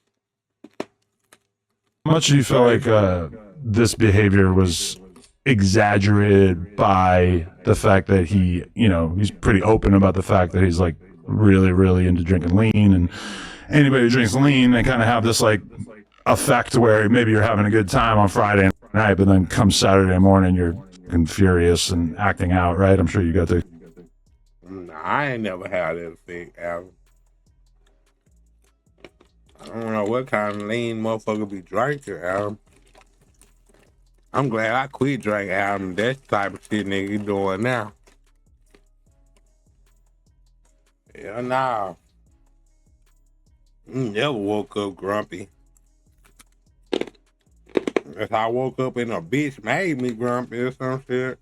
How much do you feel like this behavior was exaggerated by the fact that he, he's pretty open about the fact that he's like really, really into drinking lean, and anybody who drinks lean, they kind of have this like effect where maybe you're having a good time on Friday night, but then come Saturday morning, you're furious and acting out, right? I'm sure you got to. Nah, I ain't never had that effect, Adam. I don't know what kind of lean motherfucker be drinking, Adam. I'm glad I quit drinking Adam. That's the type of shit nigga doing now. Yeah, nah. Never woke up grumpy. If I woke up and a bitch made me grumpy or some shit,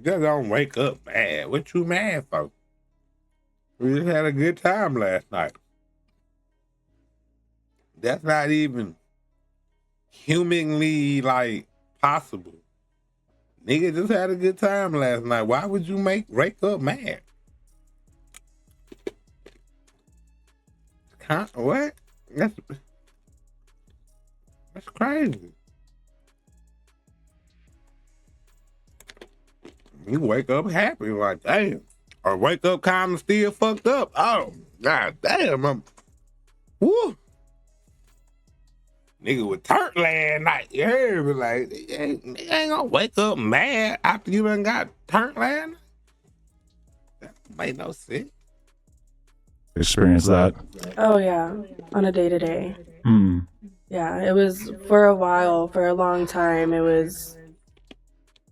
just don't wake up mad. What you mad for? We just had a good time last night. That's not even humanly like possible. Nigga just had a good time last night. Why would you wake up mad? What? That's crazy. You wake up happy, like damn, or wake up kind of still fucked up. Oh god damn, woo. Nigga was turned last night. You heard me? Like, nigga ain't gonna wake up mad after you done got turned last night. That made no sense. Experience that. Oh yeah, on a day to day. Mm. Yeah, it was for a while, for a long time. It was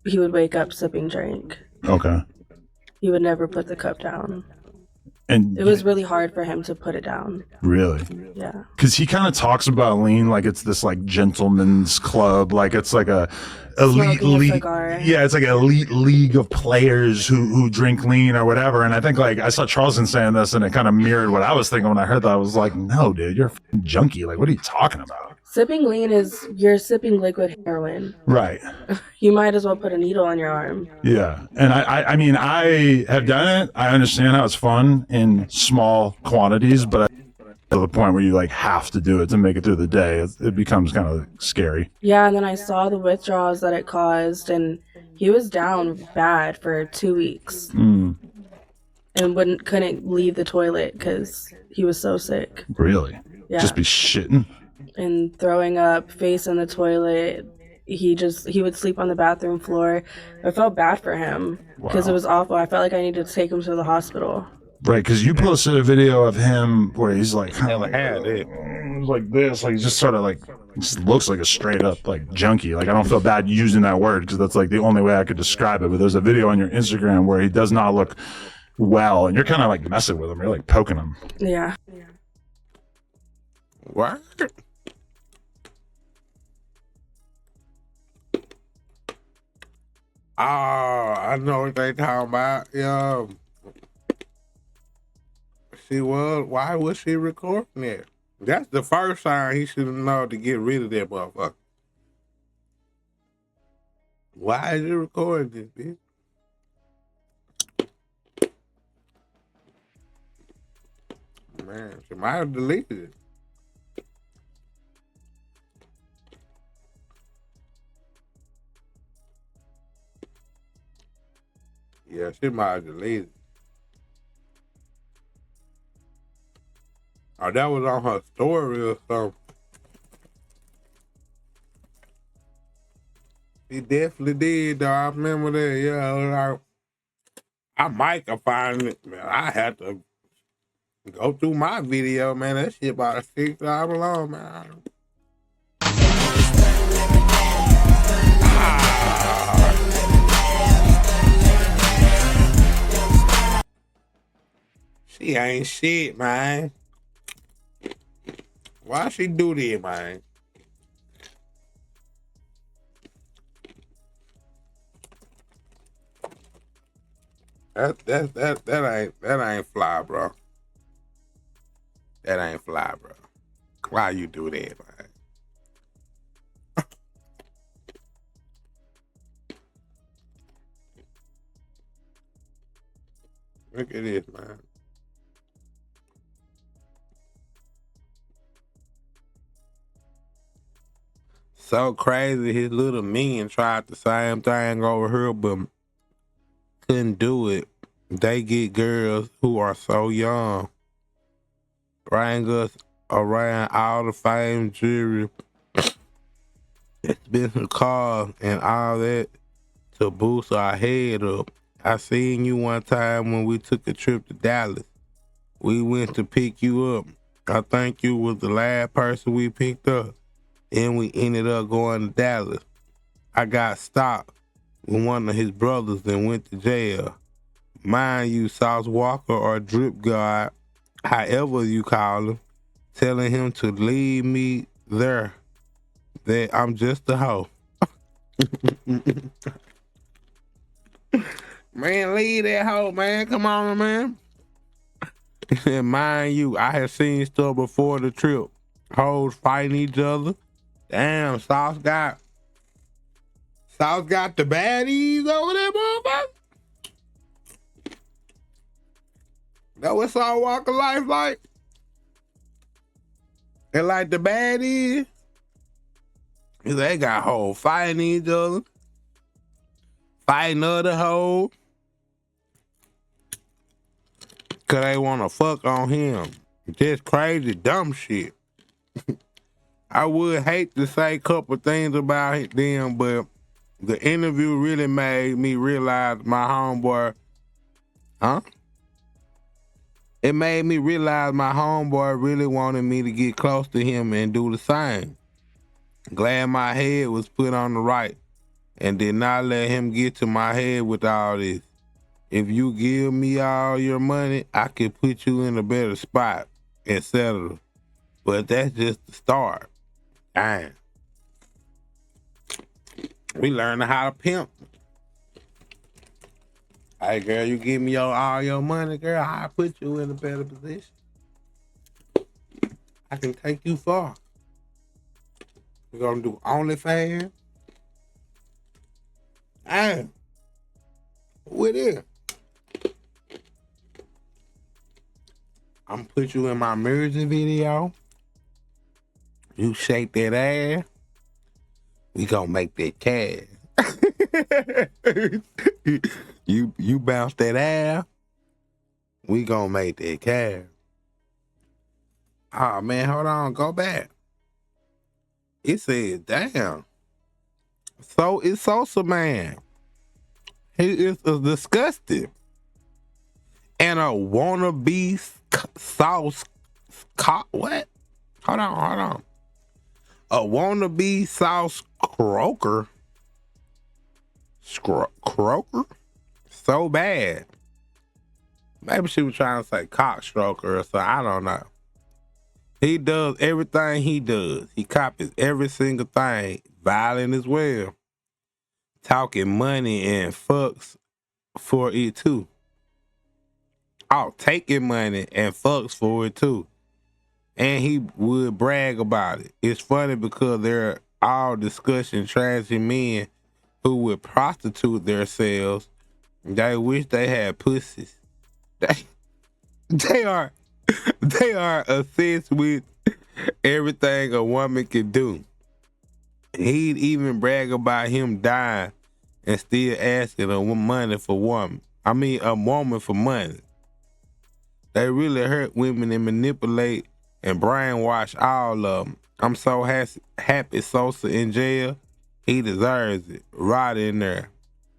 he would wake up sipping drink. Okay. He would never put the cup down. And it was really hard for him to put it down. Really? Yeah. Because he kind of talks about lean like it's this like gentleman's club, like it's like a elite league. Yeah, it's like an elite league of players who drink lean or whatever. And I think like I saw Charleston saying this, and it kind of mirrored what I was thinking when I heard that. I was like, no, dude, you're a junkie. Like, what are you talking about? Sipping lean is you're sipping liquid heroin. Right. You might as well put a needle on your arm. Yeah. And I mean, I have done it. I understand how it's fun in small quantities, but to the point where you like have to do it to make it through the day, it becomes kind of scary. Yeah. And then I saw the withdrawals that it caused, and he was down bad for 2 weeks. And couldn't leave the toilet because he was so sick. Really? Yeah. Just be shitting? And throwing up, face in the toilet. He would sleep on the bathroom floor. I felt bad for him because It was awful. I felt like I needed to take him to the hospital. Right, because you posted a video of him where he's like kind of like this, like he just sort of like just looks like a straight up like junkie. Like I don't feel bad using that word because that's like the only way I could describe it. But there's a video on your Instagram where he does not look well, and you're kind of like messing with him. You're like poking him. Yeah. What? Oh, I know what they talking about. Yeah. Why was she recording it? That's the first sign he should have known to get rid of that motherfucker. Why is you recording this, bitch? Man, she might have deleted it. Yeah, she might have deleted it. Oh, that was on her story or something. He definitely did, though. I remember that. Yeah, I might have find it. Man, I had to go through my video, man. That shit about 6 hours long, man. She ain't shit, man. Why she do this, man? That ain't fly, bro. That ain't fly, bro. Why you do that, man? Look at this, man. So crazy, his little minion tried the same thing over here, but couldn't do it. They get girls who are so young, bring us around all the fame jewelry, expensive cars, and all that to boost our head up. I seen you one time when we took a trip to Dallas. We went to pick you up. I think you was the last person we picked up. And we ended up going to Dallas. I got stopped with one of his brothers and went to jail. Mind you, Sauce Walka or Drip God, however you call him, telling him to leave me there, that I'm just a hoe. Man, leave that hoe, man. Come on, man. And mind you, I had seen stuff before the trip. Hoes fighting each other. Damn, Sauce got the baddies over there, motherfucker. That what Sauce Walka life like? And like the baddies, they got hoes fighting each other, fighting other hoes, cause they wanna fuck on him. Just crazy, dumb shit. I would hate to say a couple things about them, but the interview really made me realize my homeboy, It made me realize my homeboy really wanted me to get close to him and do the same. Glad my head was put on the right and did not let him get to my head with all this. If you give me all your money, I can put you in a better spot, etc. But that's just the start. Dang. We learning how to pimp. Hey girl, you give me all your money, girl, I'll put you in a better position. I can take you far. We're gonna do OnlyFans. Hey, with it. I'm put you in my music video. You shake that ass. We gonna make that cash. you bounce that ass. We gonna make that cash. Oh man, hold on, go back. It says, damn. So it's Sosa Man. He is disgusting. And a wannabe sauce what? Hold on. A wannabe sauce croaker. Croaker? So bad. Maybe she was trying to say cockstroker or something. I don't know. He does everything he does. He copies every single thing. Violent as well. Talking money and fucks for it too. Oh, taking money and fucks for it too. And he would brag about it. It's funny because they're all discussing trashy men who would prostitute themselves. They wish they had pussies. They are obsessed with everything a woman can do. He'd even brag about him dying and still asking a woman for money. They really hurt women and manipulate and brainwash all of them. I'm so happy Sosa in jail. He deserves it. Right in there.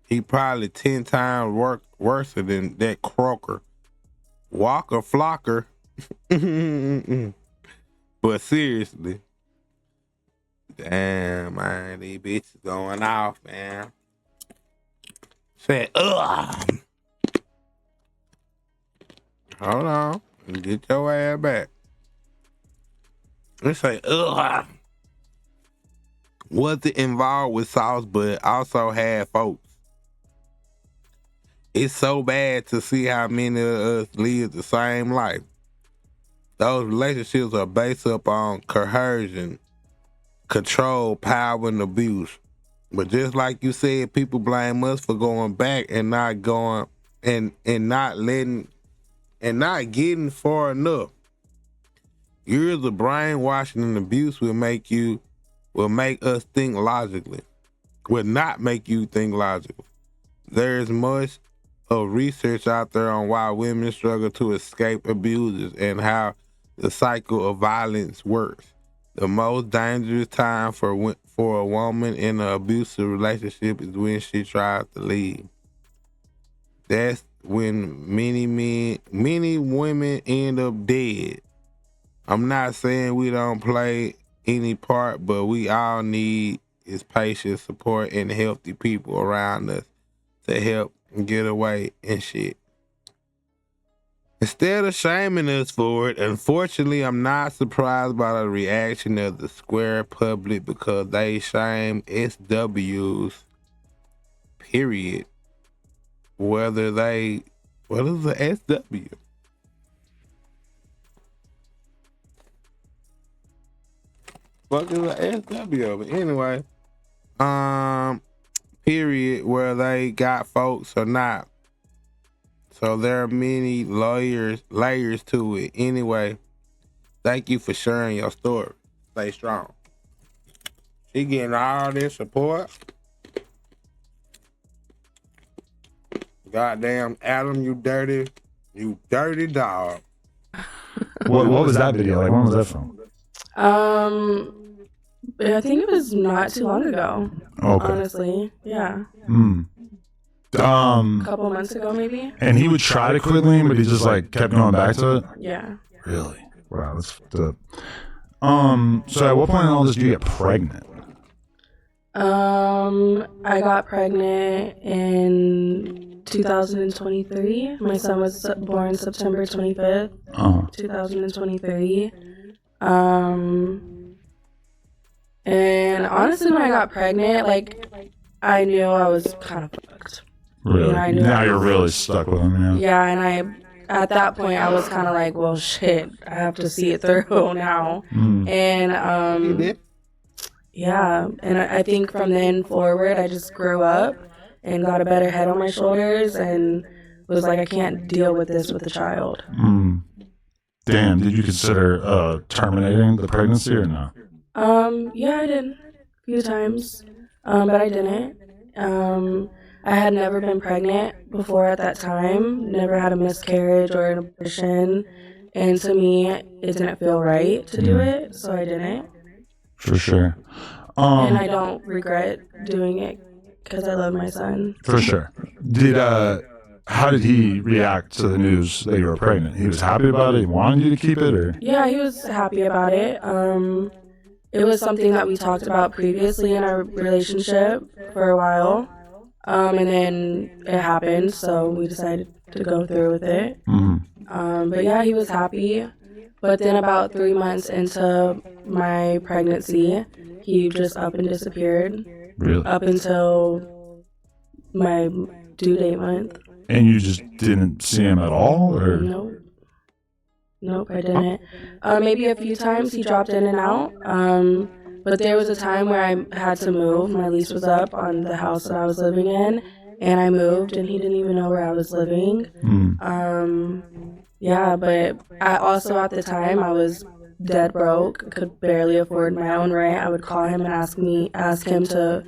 He probably 10 times worse than that croaker. Walker Flocker. But seriously. Damn, man, these bitches going off, man. Say, ugh. Hold on. Get your ass back. Let's say, ugh. Wasn't involved with Sauce, but also had folks. It's so bad to see how many of us live the same life. Those relationships are based upon coercion, control, power, and abuse. But just like you said, people blame us for going back and not going and not letting and not getting far enough. Years of brainwashing and abuse will make us think logically. Will not make you think logically. There is much of research out there on why women struggle to escape abusers and how the cycle of violence works. The most dangerous time for a woman in an abusive relationship is when she tries to leave. That's when many women end up dead. I'm not saying we don't play any part, but we all need is patience, support, and healthy people around us to help get away and shit. Instead of shaming us for it, unfortunately, I'm not surprised by the reaction of the square public because they shame SWs, period. What is a SW? What is a SW? But anyway, period, where they got folks or not. So there are many layers to it. Anyway, thank you for sharing your story. Stay strong. She getting all this support. Goddamn Adam, you dirty dog. What was that video? Like, when was that from? I think it was not too long ago. Okay. Honestly, yeah. A couple months ago, maybe. And he would try to quit lean, but he just like kept going back to it. Yeah. Really? Wow, that's fucked up. So at what point in all this do you get pregnant? I got pregnant in 2023. My son was born September 25th, 2023. And honestly, when I got pregnant, like, I knew I was kind of fucked. Really? You know, I knew now you're really stuck with him, yeah. And at that point, I was kind of like, well, shit, I have to see it through now. And, yeah. And I think from then forward, I just grew up and got a better head on my shoulders and was like, I can't deal with this with a child. Damn, did you consider terminating the pregnancy or not? Yeah, I did a few times, but I didn't. I had never been pregnant before at that time, never had a miscarriage or an abortion, and to me, it didn't feel right to do it, so I didn't. For sure. And I don't regret doing it because I love my son. For sure. How did he react to the news that you were pregnant? He was happy about it? He wanted you to keep it? Or? Yeah, he was happy about it. It was something that we talked about previously in our relationship for a while. And then it happened, so we decided to go through with it. But yeah, he was happy. But then about 3 months into my pregnancy, he just up and disappeared. Really? Up until my due date month. And you just didn't see him at all? Or? Nope, I didn't. Maybe a few times he dropped in and out. But there was a time where I had to move. My lease was up on the house that I was living in, and I moved, and he didn't even know where I was living. Yeah, but I also at the time I was dead broke, could barely afford my own rent. I would call him and ask him to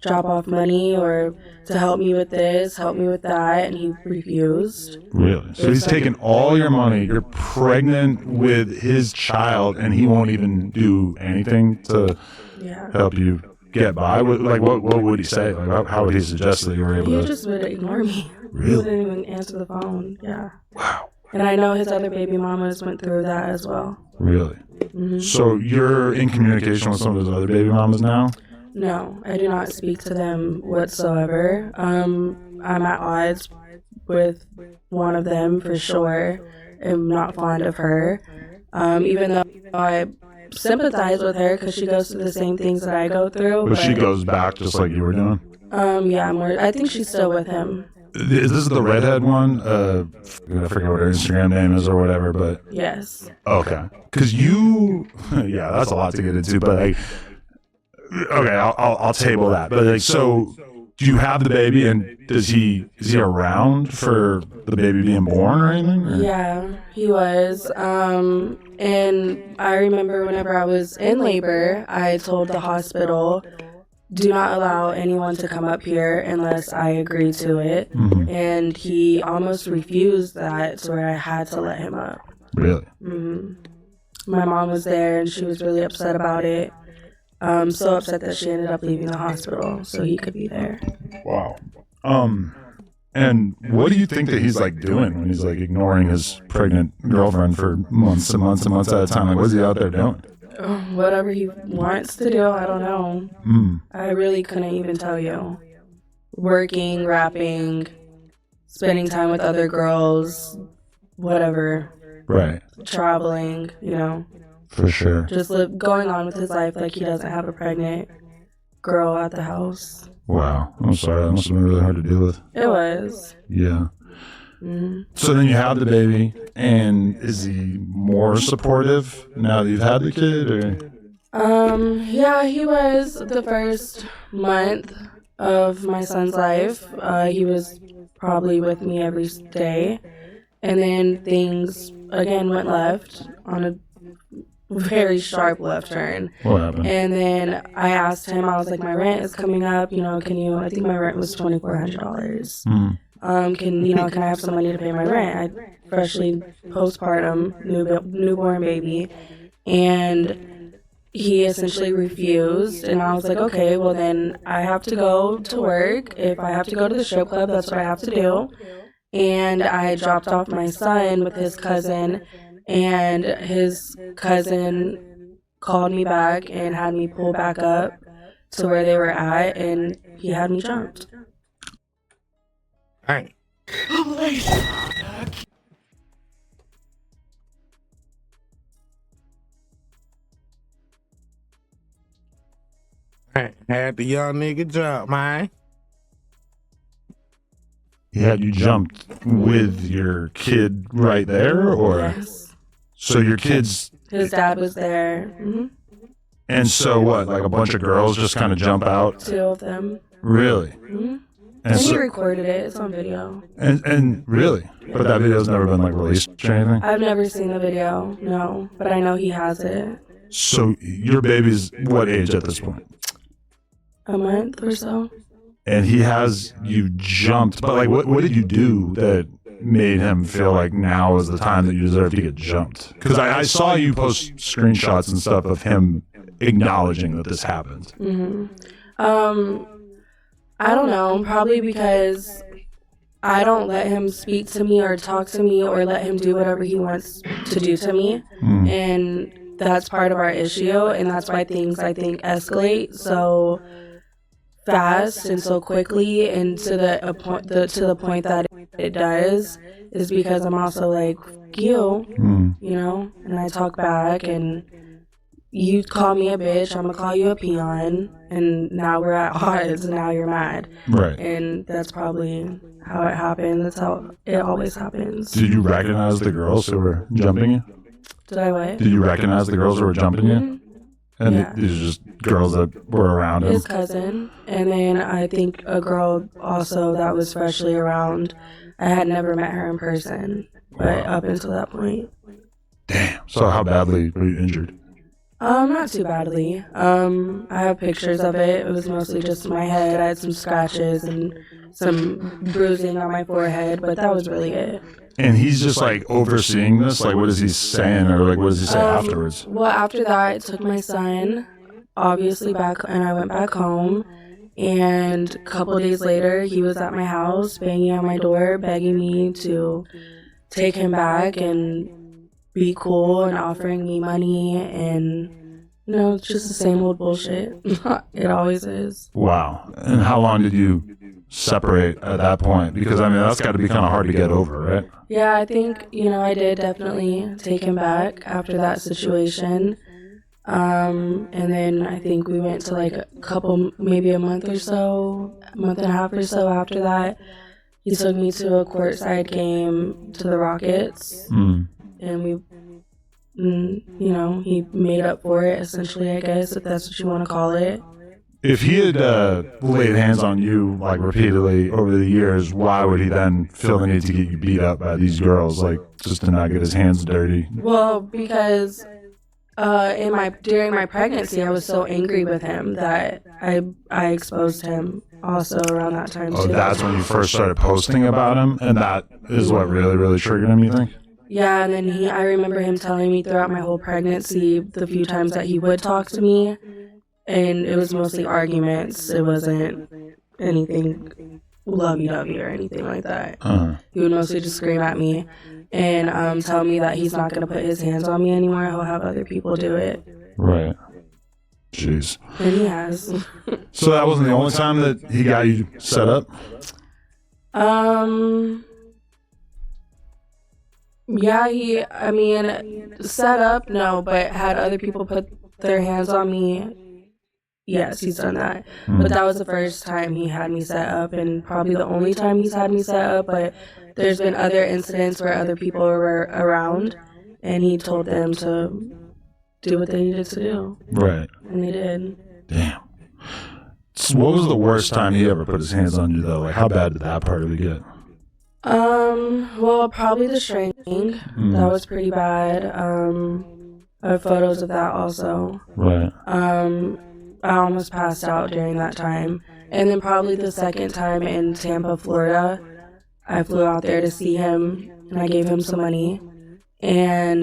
drop off money or to help me with this, help me with that, and he refused. Really? So he's taking all your money. You're pregnant with his child, and he won't even do anything to help you get by? What would he say? Like, how would he suggest that you were able to? He just would ignore me. Really? He wouldn't even answer the phone. Yeah. Wow. And I know his other baby mamas went through that as well. Really? So you're in communication with some of his other baby mamas now? No, I do not speak to them whatsoever. I'm at odds with one of them for sure. I'm not fond of her. Even though I sympathize with her because she goes through the same things that I go through. But she goes back just like you were doing? Yeah, I think she's still with him. Is this the redhead one? I forget what her Instagram name is or whatever, but... Yes. Okay. Because yeah, that's a lot to get into, but like... Okay, I'll table that. But like, so do you have the baby, and is he around for the baby being born or anything? Or? Yeah, he was. And I remember whenever I was in labor, I told the hospital, do not allow anyone to come up here unless I agree to it. And he almost refused that, to where I had to let him up. Really? My mom was there, and she was really upset about it. So upset that she ended up leaving the hospital so he could be there. Wow. And what do you think that he's like doing when he's like ignoring his pregnant girlfriend for months and months and months at a time? Like, what's he out there doing? whatever he wants to do. I don't know. I really couldn't even tell you. Working, rapping, spending time with other girls, whatever. Right. Traveling, you know. For sure. Just going on with his life like he doesn't have a pregnant girl at the house. Wow. I'm sorry. That must have been really hard to deal with. It was. Yeah. Mm-hmm. So then you have the baby, and is he more supportive now that you've had the kid, or? Yeah, he was the first month of my son's life. He was probably with me every day. And then things, again, went left on a very sharp left turn. What happened? And then I asked him, I was like, my rent is coming up, you know, I think my rent was $2,400. Can I have some money to pay my rent? I freshly postpartum, newborn baby. And he essentially refused. And I was like, okay, well then I have to go to work. If I have to go to the strip club, that's what I have to do. And I dropped off my son with his cousin, and his cousin called me back and had me pull back up to where they were at, and he had me jumped. Hey. Had the young nigga jump, man. He had you jumped with your kid right there, or? Yes. So your kid's... His dad was there. Mm-hmm. And so what, like a bunch of girls just kind of jump out? 2 of them. Really? Mm-hmm. And he so, recorded it. It's on video. and really? But that video's never been like released or anything? I've never seen the video, no. But I know he has it. So your baby's what age at this point? A month or so. And he has you jumped, but like what did you do that made him feel like now is the time that you deserve to get jumped? Because I saw you post screenshots and stuff of him acknowledging that this happened. Mm-hmm. I don't know, probably because I don't let him speak to me or talk to me or let him do whatever he wants to do to me. And that's part of our issue, and that's why things, I think, escalate so fast and so quickly, and to the point that it does, is because I'm also like, you know, and I talk back, and you call me a bitch, I'm gonna call you a peon, and now we're at odds, and now you're mad. Right. And that's probably how it happened. That's how it always happens. Did you recognize the girls who were jumping you? Did I what? Did you recognize the girls who were jumping you? And Yeah. these are just girls that were around him? His cousin, and then I think a girl also that was freshly around. I had never met her in person, but up until that point. Damn. So how badly were you injured? Not too badly. I have pictures of it. It was mostly just my head. I had some scratches and some bruising on my forehead, but that was really it. And he's just like overseeing this? Like what is he saying, or like what does he say afterwards? Well, after that, I took my son, obviously, back, and I went back home. And a couple of days later, he was at my house, banging on my door, begging me to take him back and be cool, and offering me money, and, you know, it's just the same old bullshit. It always is. Wow. And how long did you separate at that point? Because, I mean, that's got to be kind of hard to get over, right? Yeah, I think, you know, I did definitely take him back after that situation. And then I think we went to like a couple, maybe a month or so, a month and a half or so after that. He took me to a courtside game to the Rockets. And we, you know, he made up for it, essentially, I guess, if that's what you want to call it. If he had laid hands on you, like, repeatedly over the years, why would he then feel the need to get you beat up by these girls, like, just to not get his hands dirty? Well, because during my pregnancy, I was so angry with him that I exposed him also around that time, too. Oh, that's when you first started posting about him? And that is what really, really triggered him, you think? Yeah, and then I remember him telling me throughout my whole pregnancy, the few times that he would talk to me, and it was mostly arguments. It wasn't anything lovey-dovey or anything like that. He would mostly just scream at me and tell me that he's not going to put his hands on me anymore. He'll have other people do it. Right. Jeez. And he has. So that wasn't the only time that he got you set up? Yeah, set up, no, but had other people put their hands on me. Yes, he's done that. But that was the first time he had me set up, and probably the only time he's had me set up. But there's been other incidents where other people were around, and he told them to do what they needed to do. Right. And they did. Damn. So what was the worst time he ever put his hands on you, though? Like, how bad did that part of it get? Well, probably the strangling. That was pretty bad. I have photos of that also. Right. I almost passed out during that time. And then probably the second time in Tampa, Florida, I flew out there to see him, and I gave him some money. And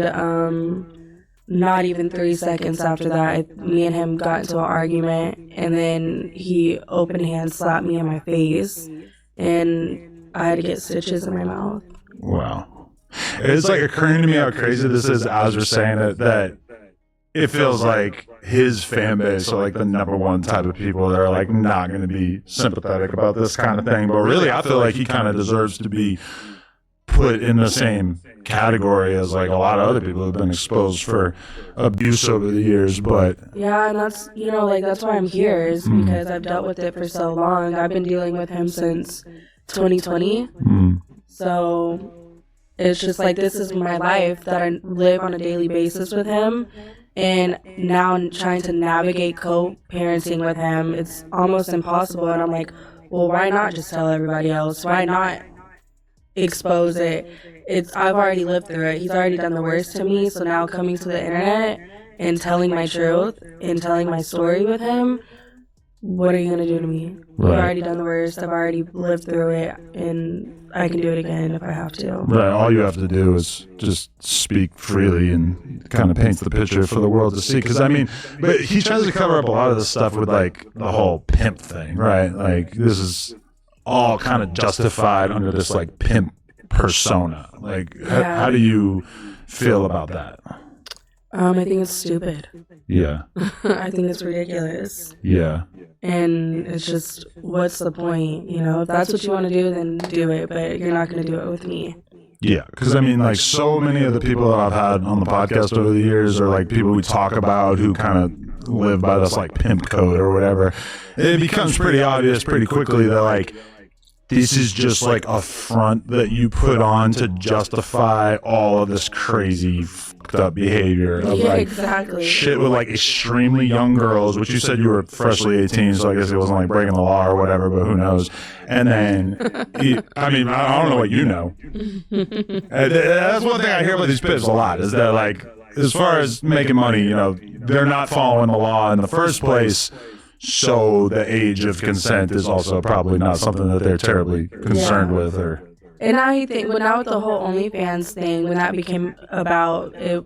not even 3 seconds after that, me and him got into an argument, and then he open hand slapped me in my face, and I had to get stitches in my mouth. Wow. It's like occurring to me how crazy this is as we're saying it, that it feels like his fan base are like the number one type of people that are like not going to be sympathetic about this kind of thing. But really, I feel like he kind of deserves to be put in the same category as like a lot of other people who've been exposed for abuse over the years. But yeah, and that's, that's why I'm here, is because I've dealt with it for so long. I've been dealing with him since 2020. So it's just like, this is my life that I live on a daily basis with him. And now I'm trying to navigate co-parenting with him. It's almost impossible. And I'm like, well, why not just tell everybody else? Why not expose it? I've already lived through it. He's already done the worst to me. So now coming to the internet and telling my truth and telling my story with him, what are you going to do to me? Right. I've already done the worst. I've already lived through it, and I can do it again if I have to. right, all you have to do is just speak freely and kind of paint the picture for the world to see. Because, but he tries to cover up a lot of this stuff with like the whole pimp thing, right? Like this is all kind of justified under this like pimp persona. Like, how do you feel about that? I think it's stupid. Yeah. I think it's ridiculous. Yeah. And it's just, what's the point? If that's what you want to do, then do it. But you're not going to do it with me. Yeah, because like so many of the people that I've had on the podcast over the years are like people we talk about who kind of live by this like pimp code or whatever. It becomes pretty obvious pretty quickly that like this is just like a front that you put on to justify all of this crazy fucked up behavior of like exactly. shit with like extremely young girls, which you said you were freshly 18, so I guess it wasn't like breaking the law or whatever, but who knows. And then I don't know what you know. That's one thing I hear about these pips a lot, is that like as far as making money, they're not following the law in the first place. So the age of consent is also probably not something that they're terribly concerned with. And now now with the whole OnlyFans thing, when that became about it,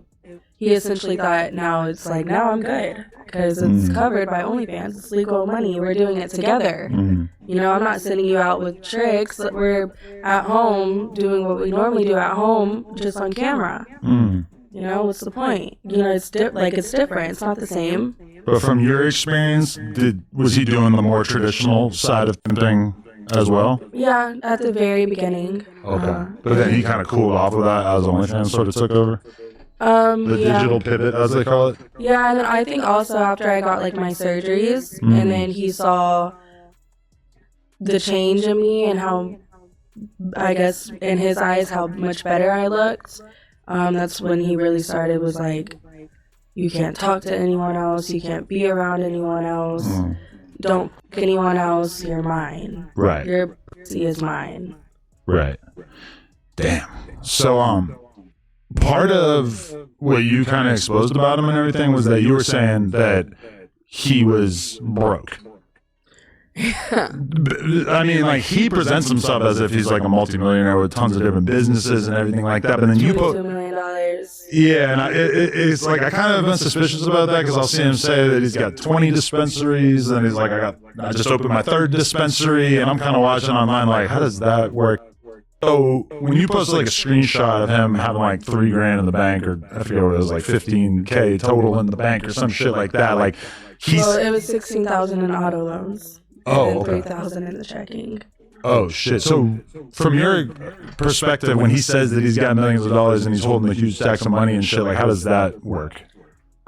he essentially thought now I'm good because it's covered by OnlyFans. It's legal money. We're doing it together. I'm not sending you out with tricks. We're at home doing what we normally do at home, just on camera. What's the point? It's different. It's not the same. But from your experience, was he doing the more traditional side of pimping as well? Yeah, at the very beginning. Okay. But then he kind of cooled off with that as OnlyFans sort of took over? The digital pivot, as they call it? Yeah, and then I think also after I got like my surgeries, and then he saw the change in me and how, I guess, in his eyes, how much better I looked. That's when he really started, was like, you can't talk to anyone else. You can't be around anyone else. Don't fuck anyone else. You're mine. Right. Your pussy is mine. Right. Damn. So, part of what you kind of exposed about him and everything was that you were saying that he was broke. Like he presents himself as if he's like a multimillionaire with tons of different businesses and everything like that. But then you put $2 million. Yeah, and it's like I kind of have been suspicious about that because I'll see him say that he's got 20 dispensaries, and he's like, I just opened my 3rd dispensary, and I'm kind of watching online like, how does that work So when you posted like a screenshot of him having like $3,000 in the bank, or I forget what it was, like 15K total in the bank or some shit like that, like well, it was 16,000 in auto loans. Oh, and okay. 3,000 in the checking. Oh shit! So from your perspective, when he says that he's got millions of dollars and he's holding a huge stacks of money and shit, like how does that work?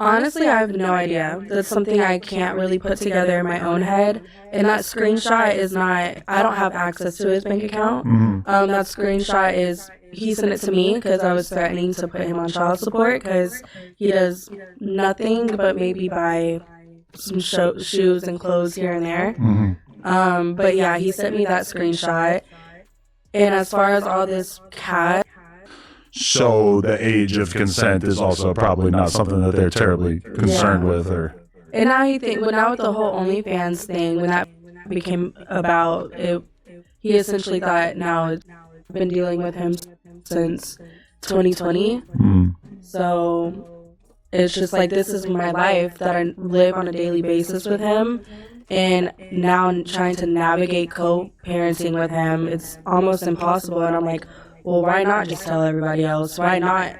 Honestly, I have no idea. That's something I can't really put together in my own head. And that screenshot is not, I don't have access to his bank account. That screenshot is, he sent it to me because I was threatening to put him on child support because he does nothing but maybe buy some shoes and clothes here and there. But yeah, he sent me that screenshot. And as far as all this cash, So the age of consent is also probably not something that they're terribly concerned with, or. and now now with the whole OnlyFans thing, when that became about it, he essentially thought now I've been dealing with him since 2020. So it's just like, this is my life that I live on a daily basis with him. And now I'm trying to navigate co-parenting with him. It's almost impossible. And I'm like, well, why not just tell everybody else? Why not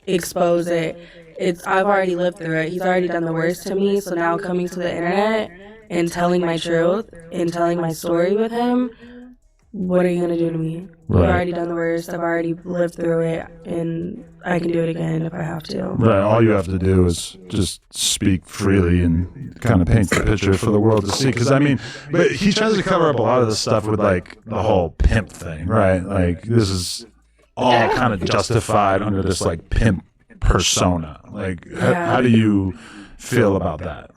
expose it? I've already lived through it. He's already done the worst to me. So now coming to the internet and telling my truth and telling my story with him, what are you going to do to me? Right. I've already done the worst. I've already lived through it, and I can do it again if I have to. Right. All you have to do is just speak freely and kind of paint the picture for the world to see. Because, I mean, but he tries to cover up a lot of this stuff with, like, the whole pimp thing, right? Like, this is all kind of justified under this, like, pimp persona. Like, how do you feel about that?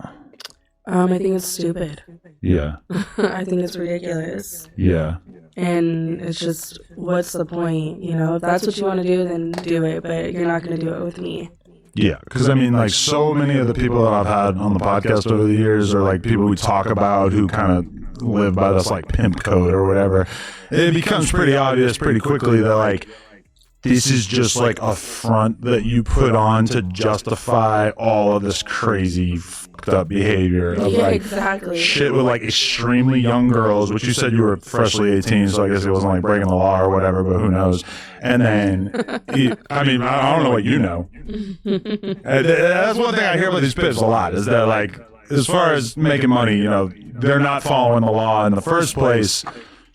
I think it's stupid. Yeah. I think it's ridiculous. Yeah. And it's just, what's the point? You know, if that's what you want to do, then do it. But you're not going to do it with me. Yeah, because I mean, like, so many of the people that I've had on the podcast over the years are like people we talk about who kind of live by this like pimp code or whatever. It becomes pretty obvious pretty quickly that like this is just like a front that you put on to justify all of this crazy fucked up behavior of like exactly. shit with like extremely young girls, which you said you were freshly 18, so I guess it wasn't like breaking the law or whatever, but who knows. And then, I mean, I don't know what you know. That's one thing I hear about these pips a lot, is that like, as far as making money, you know, they're not following the law in the first place.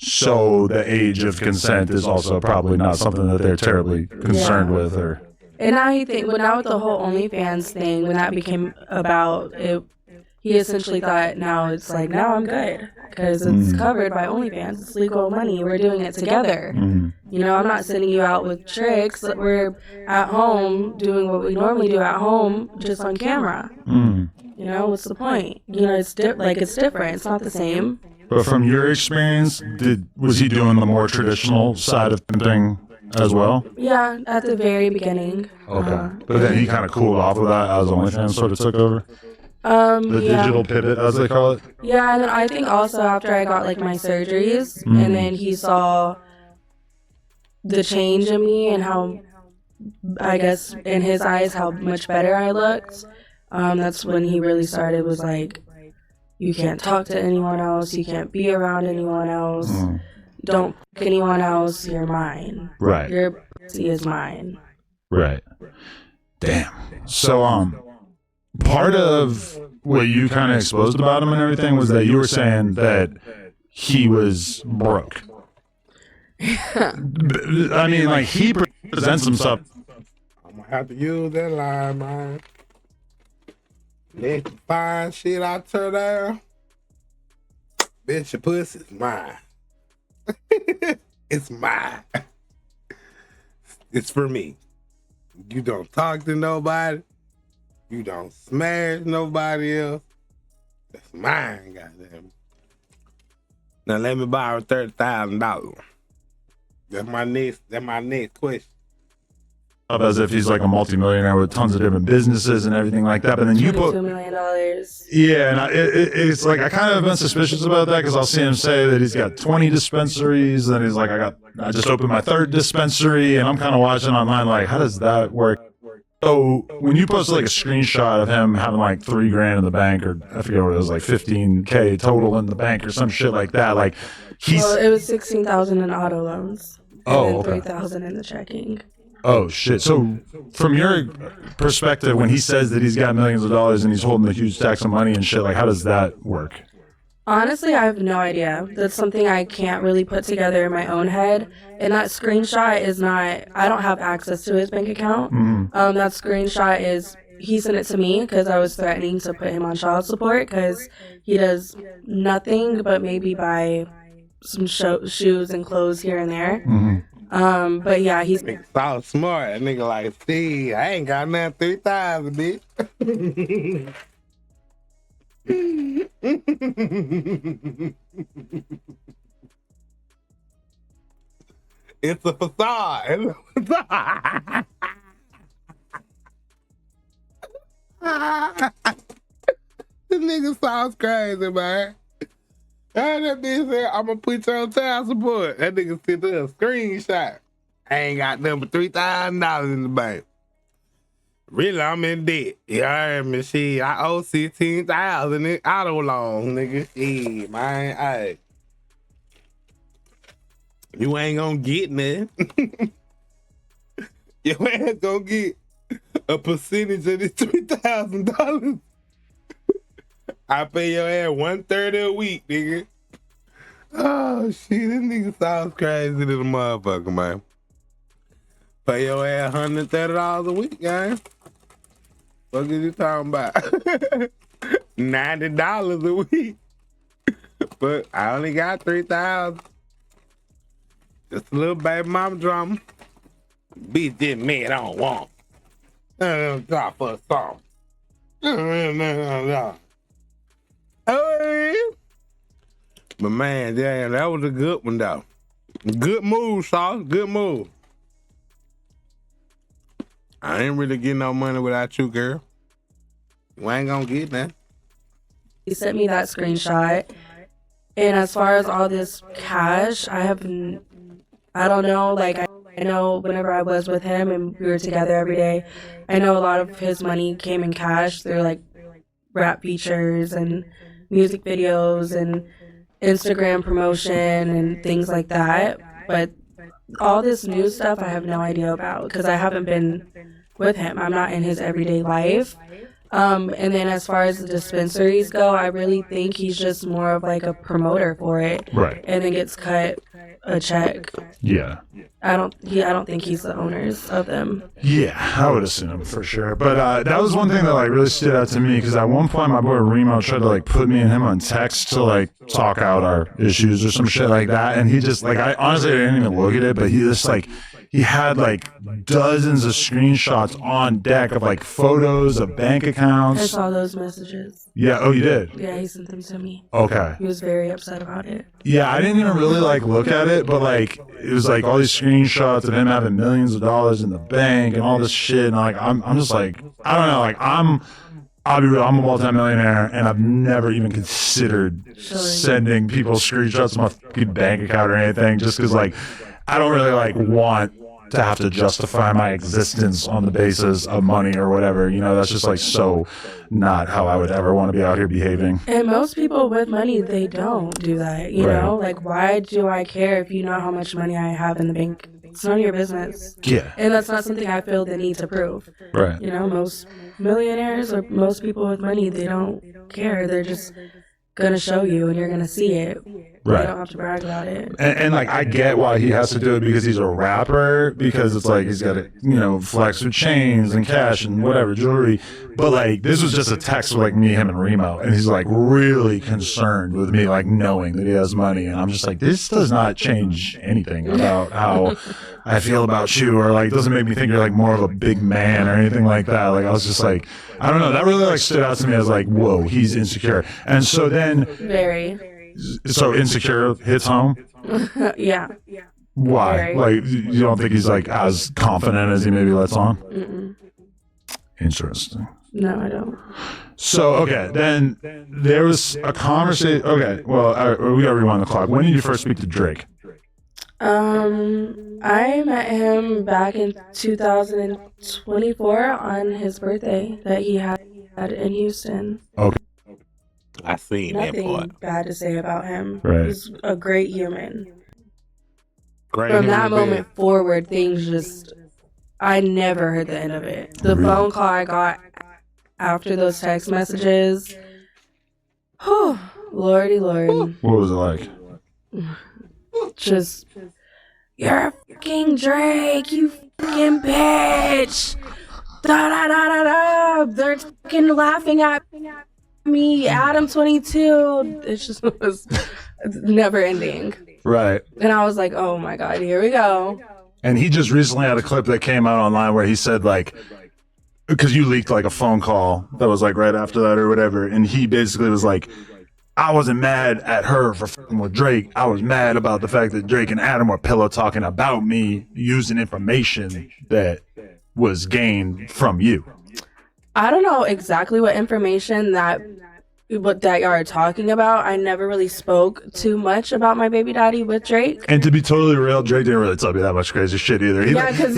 So the age of consent is also probably not something that they're terribly concerned with, or. And now now with the whole OnlyFans thing, when that became about it, he essentially thought now I'm good because it's covered by OnlyFans. It's legal money. We're doing it together. You know, I'm not sending you out with tricks. We're at home doing what we normally do at home, just on camera. You know, what's the point? You know, it's different. It's not the same. But from your experience, was he doing the more traditional side of pimping as well? Yeah, at the very beginning. Okay. But then he kind of cooled off of that as OnlyFans sort of took over? The digital pivot, as they call it? Yeah, and then I think also after I got like my surgeries, and then he saw the change in me and how, I guess, in his eyes, how much better I looked. That's when he really started, was like, you can't talk to anyone else. You can't be around anyone else. Don't fuck anyone else. You're mine. Right. Your pussy is mine. Right. Damn. So, part of what you kind of exposed about him and everything was that you were saying that he was broke. I mean, like, he presents himself. I'm gonna have to use that line, man. Let you find shit out her there. Bitch, your pussy's mine. It's mine. It's for me. You don't talk to nobody. You don't smash nobody else. That's mine, goddamn. Now let me borrow $30,000. That's my next question. As if he's like a multimillionaire with tons of different businesses and everything like that. But then you put $2 million. Yeah, and it's like I kind of have been suspicious about that because I'll see him say that he's got 20 dispensaries, and he's like, I just opened my 3rd dispensary, and I'm kind of watching online like, how does that work? So when you post like a screenshot of him having like $3,000 in the bank, or I forget what it was, like 15K total in the bank or some shit like that, like Well, it was 16,000 in auto loans. Oh, and okay. 3,000 in the checking. Oh shit! So, from your perspective, when he says that he's got millions of dollars and he's holding a huge stacks of money and shit, like how does that work? Honestly, I have no idea. That's something I can't really put together in my own head. And that screenshot is not, I don't have access to his bank account. That screenshot is, he sent it to me because I was threatening to put him on child support because he does nothing but maybe buy some shoes and clothes here and there. But yeah, he's So smart. That nigga like, see, I ain't got nothing 3,000, bitch. It's a facade. It's a facade. This nigga sounds crazy, man. And that bitch said, I'm gonna put you on child support. That nigga sent her a screenshot. I ain't got nothing but $3,000 in the bank. Really, I'm in debt. You heard me? Shit, I owe 16,000 in auto loan, nigga. Shit, man. Hey. You ain't gonna get nothing. You ain't gonna get a percentage of this $3,000. I pay your ass 1/3 a week, nigga. Oh shit, this nigga sounds crazy to the motherfucker, man. Pay your ass $130 a week, gang. What is you talking about? $90 a week. But I only got 3,000. Just a little baby mama drama. Bitch, this man I don't want. Drop for a song. Hey. But man, damn, that was a good one though. Good move, Sauce. Good move. I ain't really getting no money without you, girl. You ain't gonna get that. he sent me that screenshot. And as far as all this cash, I don't know, like I know whenever I was with him and we were together every day, I know a lot of his money came in cash through like rap features and music videos and Instagram promotion and things like that. But all this new stuff I have no idea about because I haven't been with him. I'm not in his everyday life. And then as far as the dispensaries go, I really think he's just more of like a promoter for it. Right. And then gets cut a check. Yeah. I don't think he's the owners of them. Yeah, I would assume for sure. But that was one thing that like really stood out to me because at one point my boy Remo tried to like put me and him on text to like talk out our issues or some shit like that, and he just like I honestly didn't even look at it, but he just like he had like dozens of screenshots on deck of like photos of bank I accounts. saw those messages. Yeah. Oh, you did? Yeah, he sent them to me. Okay. He was very upset about it. Yeah, I didn't even really like look at it, but like it was like all these screenshots of him having millions of dollars in the bank and all this shit, and like I'm just like I don't know, like I'll be real, I'm a multimillionaire and I've never even considered sending people screenshots of my fucking bank account or anything just because like I don't really like want to have to justify my existence on the basis of money or whatever, you know. That's just like so not how I would ever want to be out here behaving. And most people with money, they don't do that, you know? Like, why do I care if you know how much money I have in the bank? It's none of your business. Yeah. And that's not something I feel the need to prove. Right. You know, most millionaires or most people with money, they don't care. They're just going to show you and you're going to see it. Right. You don't have to brag about it. And like I get why he has to do it because he's a rapper, because it's like he's got to, you know, flex with chains and cash and whatever, jewelry. But like this was just a text with like me, him, and Remo, and he's like really concerned with me, like knowing that he has money, and I'm just like, this does not change anything about how I feel about you, or like doesn't make me think you're like more of a big man or anything like that. Like I was just like, I don't know, that really like stood out to me as like, whoa, he's insecure. And so then so insecure hits home. Yeah. Why? Very. Like you don't think he's like as confident as he maybe lets on? Mm-mm. Interesting. No, I don't. So okay, then there was a conversation. Okay, well we gotta rewind the clock. When did you first speak to Drake? I met him back in 2024 on his birthday that he had in Houston. Okay. I seen that Nothing part. bad to say about him. Right. He's a great human. Great From him that in bed. moment forward, things just, I never heard the end of it. The phone call I got after those text messages, whew, lordy lord. What was it like? Just, you're a fucking Drake, you fucking bitch. Da da da da da. They're fucking laughing at me, Adam 22. It just was never ending. Right. And I was like, oh my God, here we go. And he just recently had a clip that came out online where he said, like, because you leaked like a phone call that was like right after that or whatever. And he basically was like, I wasn't mad at her for fucking with Drake. I was mad about the fact that Drake and Adam were pillow talking about me using information that was gained from you. I don't know exactly what information that y'all are talking about. I never really spoke too much about my baby daddy with Drake. And to be totally real, Drake didn't really tell me that much crazy shit either. Yeah, because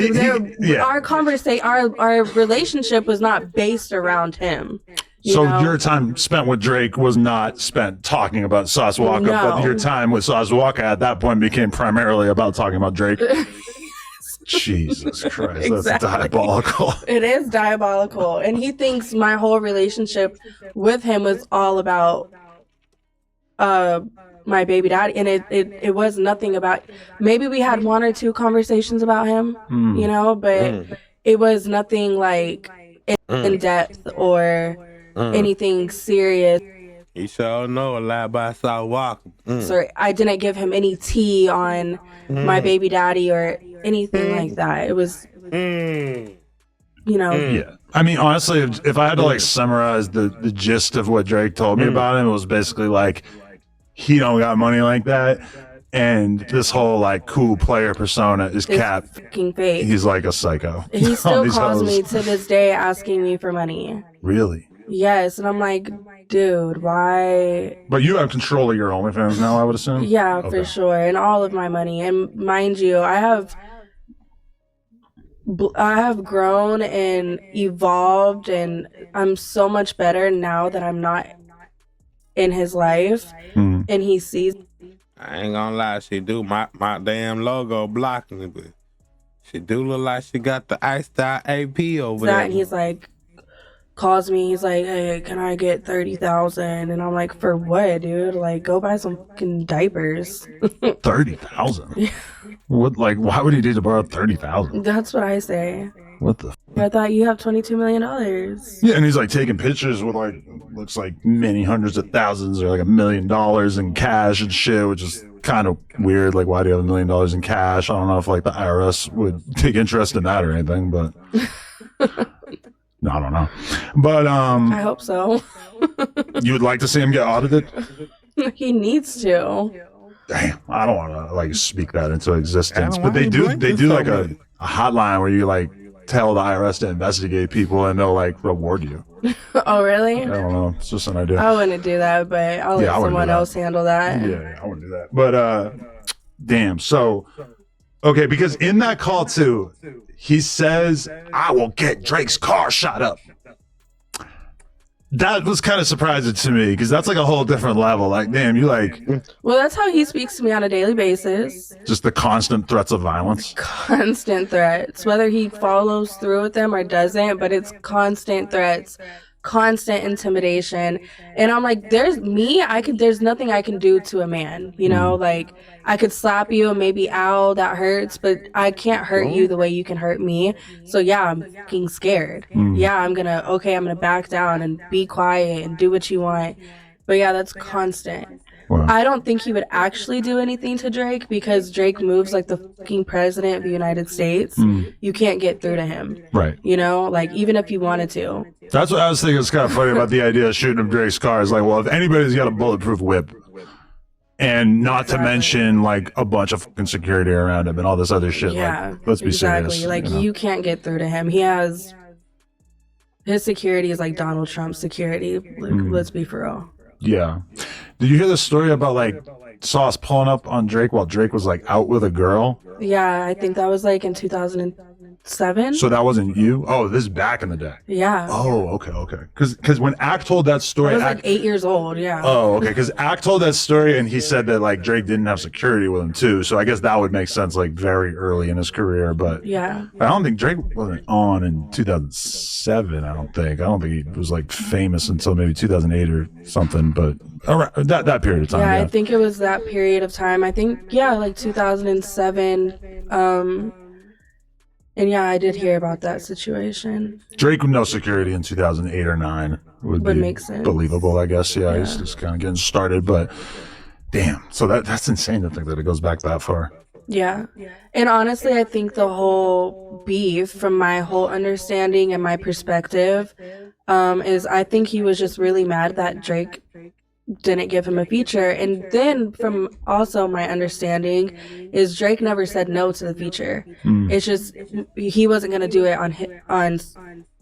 our relationship was not based around him. So know? your time spent with Drake was not spent talking about Sauce Walka, No. but your time with Sauce Walka at that point became primarily about talking about Drake. Jesus Christ, that's Exactly. diabolical. It is diabolical. And he thinks my whole relationship with him was all about my baby daddy. And it was nothing about, maybe we had one or two conversations about him, you know, but it was nothing like in depth or anything serious. You sure know a lot about Sauce Walka. So I didn't give him any tea on my baby daddy or anything like that. It was, you know. Yeah. I mean, honestly, if I had to like summarize the gist of what Drake told me about him, it was basically like, he don't got money like that. And this whole like cool player persona is cap. Fucking fake. He's like a psycho. He still These calls hoes. me to this day asking me for money. Really? Yes, and I'm like, dude, why? But you have control of your OnlyFans now, I would assume? Yeah, Okay. for sure, and all of my money. And mind you, I have grown and evolved, and I'm so much better now that I'm not in his life, and he sees. I ain't gonna lie, she do my damn logo blocking it, but she do look like she got the iced out AP over there. And he's like, calls me, he's like, hey, can I get 30,000? And I'm like, for what, dude? Like, go buy some fucking diapers. 30,000? What, like, why would he need to borrow 30,000? That's what I say. What the? I thought you have $22 million. Yeah, and he's like taking pictures with like, looks like many hundreds of thousands or like $1 million in cash and shit, which is kind of weird. Like, why do you have $1 million in cash? I don't know if like the IRS would take interest in that or anything, but no, I don't know. But I hope so. you would like to see him get audited? He needs to. Damn, I don't want to like speak that into existence, Adam, but why they you do. blinking They do so like much? a hotline where you like tell the IRS to investigate people and they'll like reward you. Oh, really? I don't know. It's just an idea. I wouldn't do that, but I'll let Yeah, I wouldn't do someone that. else handle that. Yeah, I wouldn't do that. But damn. So okay, because in that call too, he says, "I will get Drake's car shot up." That was kind of surprising to me because that's like a whole different level. Like, damn, you like Well, that's how he speaks to me on a daily basis. just the constant threats of violence. Constant threats, whether he follows through with them or doesn't, but it's constant threats, constant intimidation. And I'm like, there's nothing I can do to a man, you know, like I could slap you and maybe, ow, that hurts, but I can't hurt you the way you can hurt me. So yeah, I'm fucking scared. Yeah, I'm gonna back down and be quiet and do what you want. But yeah, that's constant. Wow. I don't think he would actually do anything to Drake because Drake moves like the fucking president of the United States. You can't get through to him. Right. You know, like even if you wanted to. That's what I was thinking. It's kind of funny about the idea of shooting up Drake's car. Is like, well, if anybody's got a bulletproof whip, and not to mention like a bunch of fucking security around him and all this other shit. Yeah, Like, let's be exactly. serious. Like you know? you can't get through to him. His security is like Donald Trump's security. Like, let's be for real. Yeah. Did you hear the story about like Sauce pulling up on Drake while Drake was like out with a girl? Yeah, I think that was like in 2000. 2007. So that wasn't you? Oh, this is back in the day. Yeah. Oh, okay. Because when Ack told that story, I was like 8 years old. Yeah. Oh, okay. Because Ack told that story, and he said that like Drake didn't have security with him too. So I guess that would make sense, like very early in his career. But Yeah. I don't think Drake wasn't on in 2007. I don't think he was like famous until maybe 2008 or something. But around that period of time. Yeah, Yeah. I think it was that period of time. I think like 2007. And yeah, I did hear about that situation. Drake with no security in 2008 or 9 would be make sense. Believable, I guess. Yeah, he's just kind of getting started. But damn, so that's insane to think that it goes back that far. Yeah. And honestly, I think the whole beef, from my whole understanding and my perspective, is I think he was just really mad that Drake didn't give him a feature. And then from also my understanding is Drake never said no to the feature. It's just he wasn't going to do it on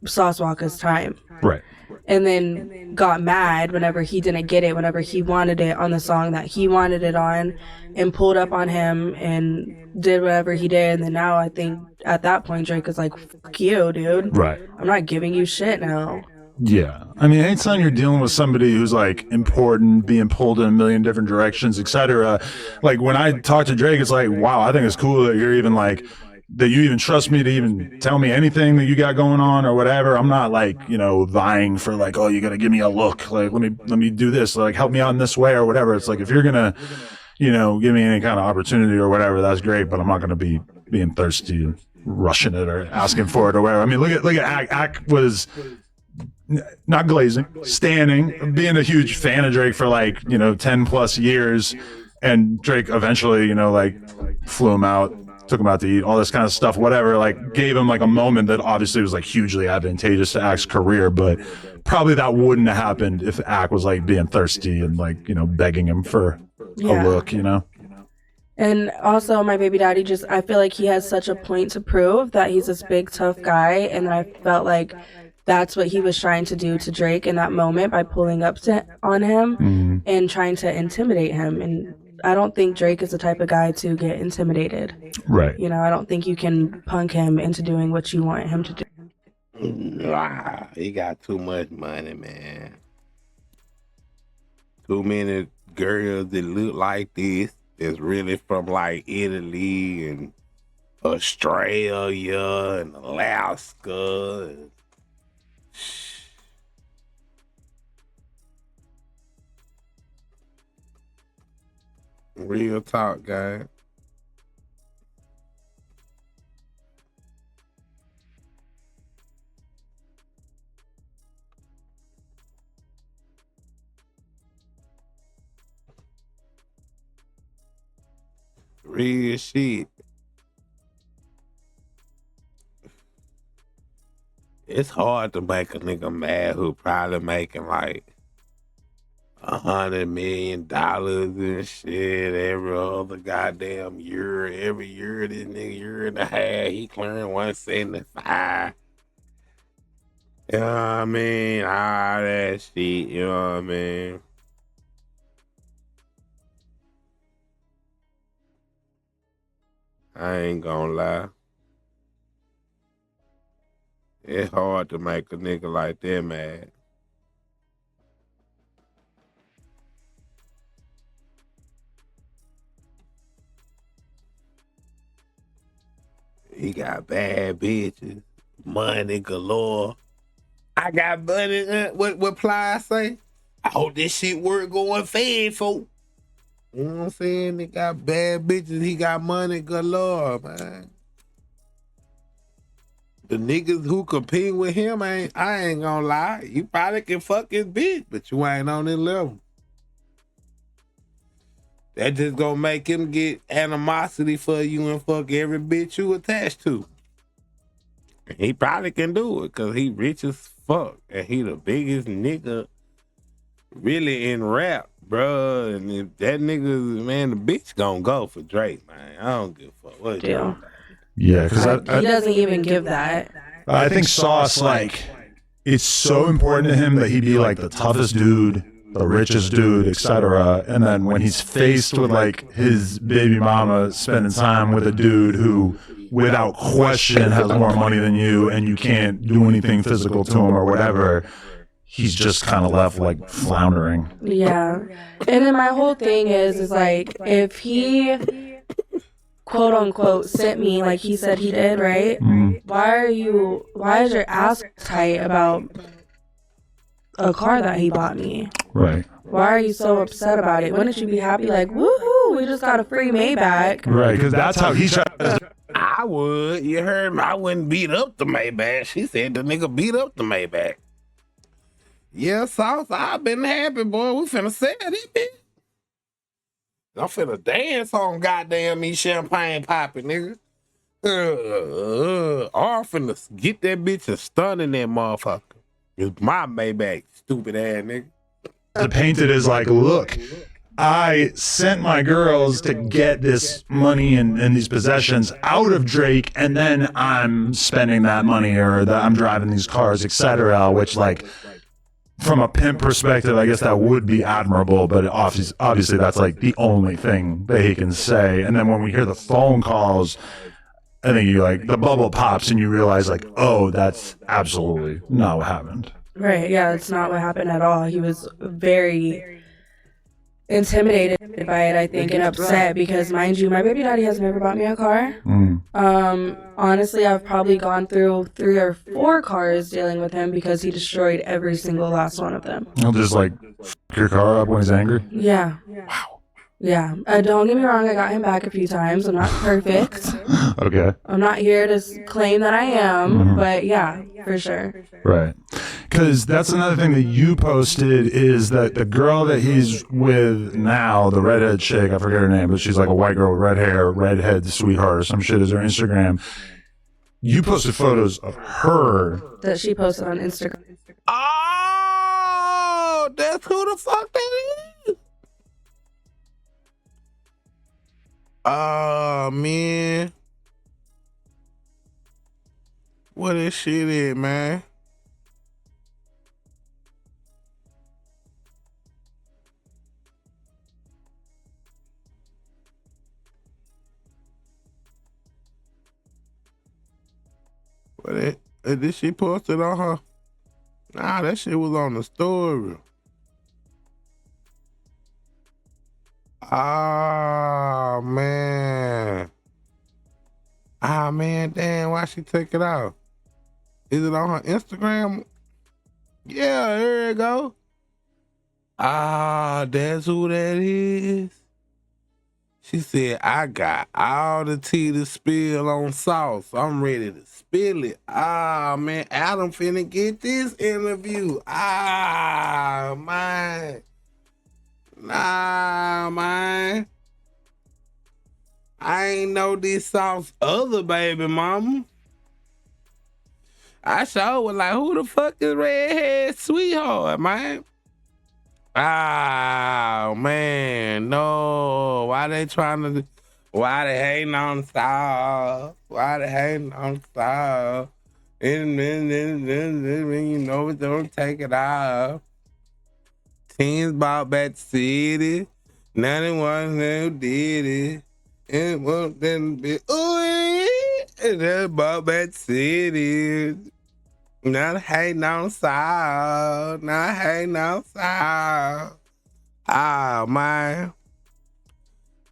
Sauce Walka's time. Right. And then got mad whenever he didn't get it, whenever he wanted it on the song that he wanted it on, and pulled up on him and did whatever he did. And then now I think at that point Drake is like, fuck you, dude. Right. I'm not giving you shit now. Yeah. I mean, anytime you're dealing with somebody who's like important, being pulled in a million different directions, etc. Like when I talk to Drake, it's like, wow, I think it's cool that you're even like, that you even trust me to even tell me anything that you got going on or whatever. I'm not like, vying for like, oh, you got to give me a look. Like, let me do this. Like, help me out in this way or whatever. It's like, if you're going to, give me any kind of opportunity or whatever, that's great. But I'm not going to be being thirsty and rushing it or asking for it or whatever. I mean, look at Ack was not glazing, standing, being a huge fan of Drake for like, 10 plus years. And Drake eventually, flew him out, took him out to eat, all this kind of stuff, whatever, like gave him like a moment that obviously was like hugely advantageous to Ack's career, but probably that wouldn't have happened if Ack was like being thirsty and like, begging him for a look, And also my baby daddy I feel like he has such a point to prove that he's this big tough guy, and I felt like that's what he was trying to do to Drake in that moment by pulling up on him and trying to intimidate him. And I don't think Drake is the type of guy to get intimidated. Right. I don't think you can punk him into doing what you want him to do. Nah, he got too much money, man. Too many girls that look like this that's really from like Italy and Australia and Alaska. Real talk, guy. Real shit. It's hard to make a nigga mad who probably making like $100 million and shit every other goddamn year. Every year, this nigga year and a half, he clearing 175. You know what I mean? All that shit, you know what I mean? I ain't gonna lie. It's hard to make a nigga like that mad. He got bad bitches, money galore. I got money. What Ply say? I hope this shit work going fed, folk. You know what I'm saying? They got bad bitches. He got money galore, man. The niggas who compete with him, I ain't gonna lie. You probably can fuck his bitch, but you ain't on his level. That just gonna make him get animosity for you and fuck every bitch you attached to. He probably can do it because he rich as fuck. And he the biggest nigga really in rap, bruh. And if that nigga, man, the bitch gonna go for Drake, man. I don't give a fuck what you Deal. Yeah, because He doesn't even give that. I think Sauce, like, it's so important to him that he be like the toughest dude the richest dude, etc. And then when he's faced with like his baby mama spending time with a dude who, without question, has more money than you, and you can't do anything physical to him or whatever, he's just kind of left like floundering. Yeah. And then my whole thing is like, if he quote unquote sent me like he said he did, right? Why is your ass tight about a car that he bought me? Right. Why are you so upset about it? Wouldn't you be happy like, woohoo, we just got a free Maybach? Right, because that's how he tries. I would. You heard me. I wouldn't beat up the Maybach. She said the nigga beat up the Maybach. Yeah, Sauce, I've been happy, boy. We finna sell this bitch. I'm finna dance on goddamn me champagne popping, nigga. Or I'm finna get that bitch and stun in that motherfucker. It's my Maybach, stupid ass nigga. To paint it as like, look, I sent my girls to get this money and these possessions out of Drake, and then I'm spending that money, or that I'm driving these cars, etc. Which, like, from a pimp perspective, I guess that would be admirable, but obviously that's like the only thing that he can say. And then when we hear the phone calls, I think you like the bubble pops and you realize like, oh, that's absolutely not what happened. Right, yeah, that's not what happened at all. He was very intimidated by it, I think, and upset because, mind you, my baby daddy has never bought me a car. Honestly, I've probably gone through 3 or 4 cars dealing with him because he destroyed every single last one of them. He'll just like f your car up when he's angry. Yeah. Wow. Yeah. Don't get me wrong, I got him back a few times. I'm not perfect. Okay. I'm not here to claim that I am, but yeah, for sure. Right. Because that's another thing that you posted is that the girl that he's with now, the redhead chick, I forget her name, but she's like a white girl with red hair, redhead sweetheart or some shit is her Instagram. You posted photos of her. That she posted on Instagram. Oh, that's who the fuck that is. Oh, man. What this shit is, man? What did she post it on her? Nah, that shit was on the story. Oh, man. Ah, man, damn, why she take it out? Is it on her Instagram? Yeah, there you go. Ah, that's who that is. She said, I got all the tea to spill on Sauce. I'm ready to spill it. Ah, man, Adam finna get this interview. Ah, man. Nah, man. I ain't know this Sauce other baby mama. I sure was like, who the fuck is redhead sweetheart, man? Ah, man, no. Why they hating on Sauce? Why they hating on Sauce? And you know it, don't take it off. Teens bought back the city. 91 who did it. And won't then be, ooh, and then bought back the city. Not hating on Sauce. Not hating on Sauce. Oh, man.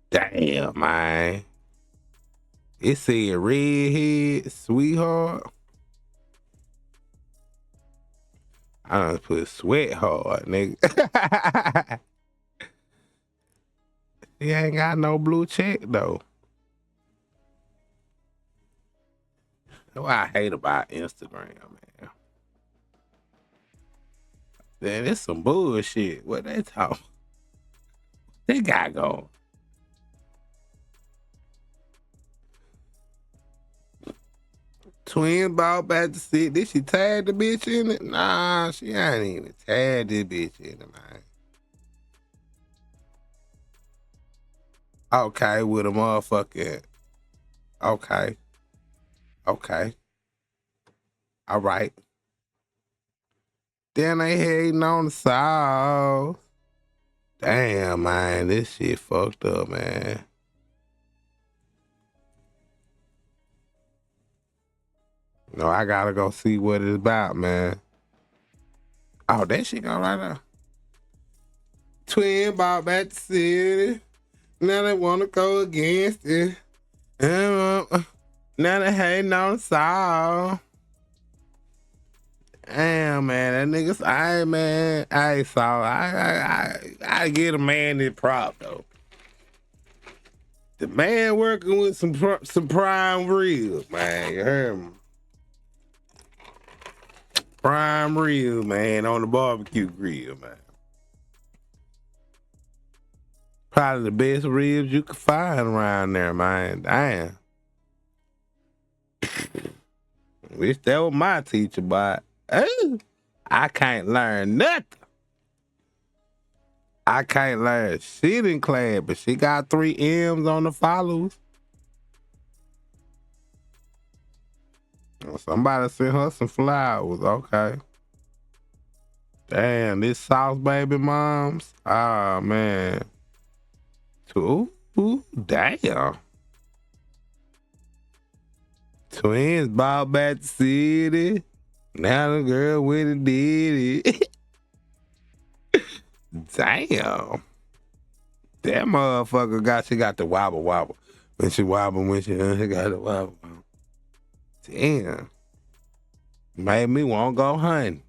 Damn, man. It said redhead sweetheart. I done put sweat hard, nigga. He ain't got no blue check, though. That's what I hate about Instagram, man. Man, it's some bullshit. What they talking? They got going. Twin ball back to sit. Did she tag the bitch in it? Nah, she ain't even tag this bitch in it, man. Okay, with a motherfucker. Okay. All right. Then they hating on the Sauce. Damn, man, this shit fucked up, man. No, I gotta go see what it's about, man. Oh, that shit go right now. Twin bought back the city. Now they wanna go against it. Now they hating on the song. Damn, man, that nigga, I saw, I get a man this prop though. The man working with some prime ribs, man. You heard me? Prime ribs, man, on the barbecue grill, man. Probably the best ribs you could find around there, man. Damn. Wish that was my teacher, but I can't learn nothing. I can't learn shit in class, but she got 3 M's on the follows. Somebody sent her some flowers, okay. Damn, this Sauce Baby moms. Oh, man. Ooh, damn. Twins bought back the city. Now the girl with it did it. Damn. That motherfucker she got the wobble. When she got the wobble. Damn. Made me want to go hunting.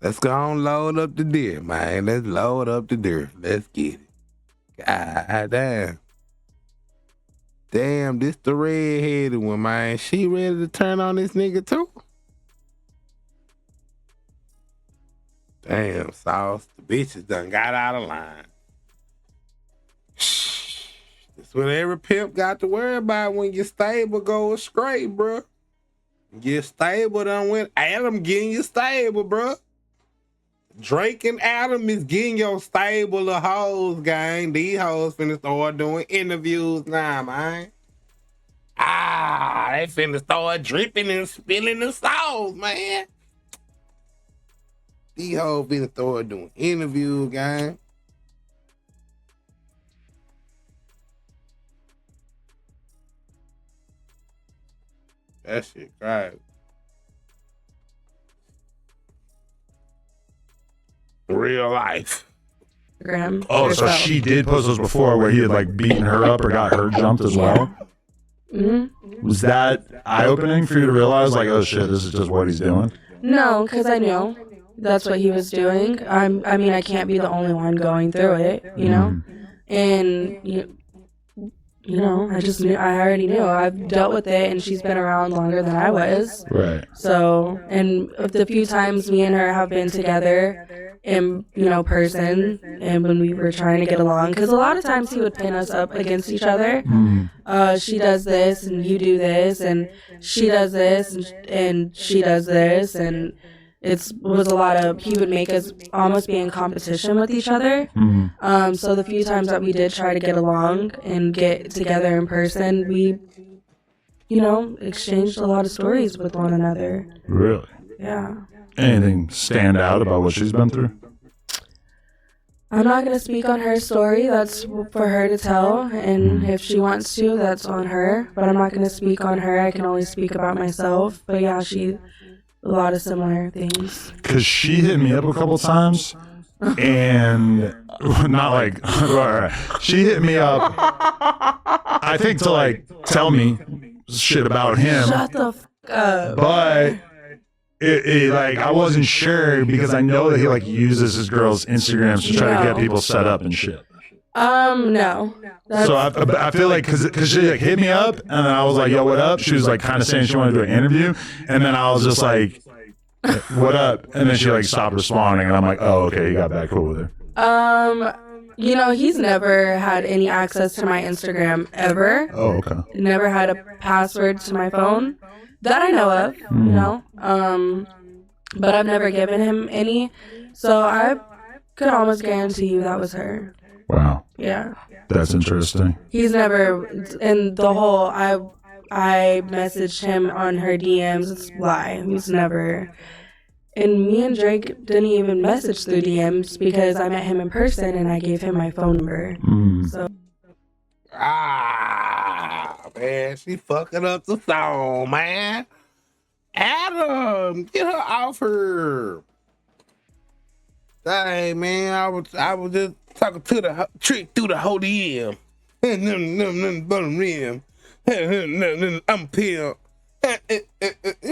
Let's go and load up the deer, man. Let's load up the deer. Let's get it. God damn. Damn, this the red-headed one, man. She ready to turn on this nigga too? Damn, Sauce. The bitches done got out of line. That's what every pimp got to worry about when your stable goes straight, bro. Your stable done went Adam getting your stable, bro. Drake and Adam is getting your stable of hoes, gang. These hoes finna start doing interviews now, man. They finna start dripping and spilling the sauce, man. These hoes finna start doing interviews, gang. That shit crazy. Real life. Oh, so she did post those before where he had like beaten her up or got her jumped as well? Mm-hmm. Was that eye-opening for you to realize like, oh shit, this is just what he's doing? No, because I knew that's what he was doing. I mean, I can't be the only one going through it, you know? And, you know, I just knew, I already knew. I've dealt with it, and she's been around longer than I was. Right. So, and the few times me and her have been together in, you know, person, and when we were trying to get along, because a lot of times he would pin us up against each other. She does this, and you do this, and she does this, and she does this, and it was a lot of, he would make us almost be in competition with each other. So the few times that we did try to get along and get together in person, we, you know, exchanged a lot of stories with one another. Really? Yeah. Anything stand out about what she's been through? I'm not going to speak on her story. That's for her to tell. And if she wants to, that's on her. But I'm not going to speak on her. I can only speak about myself. But yeah, a lot of similar things. Because she hit me up a couple times, and not like, she hit me up, I think to like tell me shit about him. Shut the f up. But it like, I wasn't sure because I know that he like uses his girls' Instagrams to try to get people set up and shit. No. So I feel like because she like hit me up and then I was like, yo, what up? She was like kind of saying she wanted to do an interview, and then I was just like, what up? And then she like stopped responding, and I'm like, oh, okay, you got back cool with her. You know, he's never had any access to my Instagram ever. Oh, okay. Never had a password to my phone that I know of, you know. But I've never given him any, so I could almost guarantee you that was her. Wow. Yeah. That's interesting. He's never, and the whole, I messaged him on her DMs, it's a lie. He's never And me and Drake didn't even message through DMs because I met him in person and I gave him my phone number. So Man, she fucking up the song, man. Adam, get her off her. Dang, man, I was just talking to the trick through the whole DM. Nothing but a rim. I'm pimp. You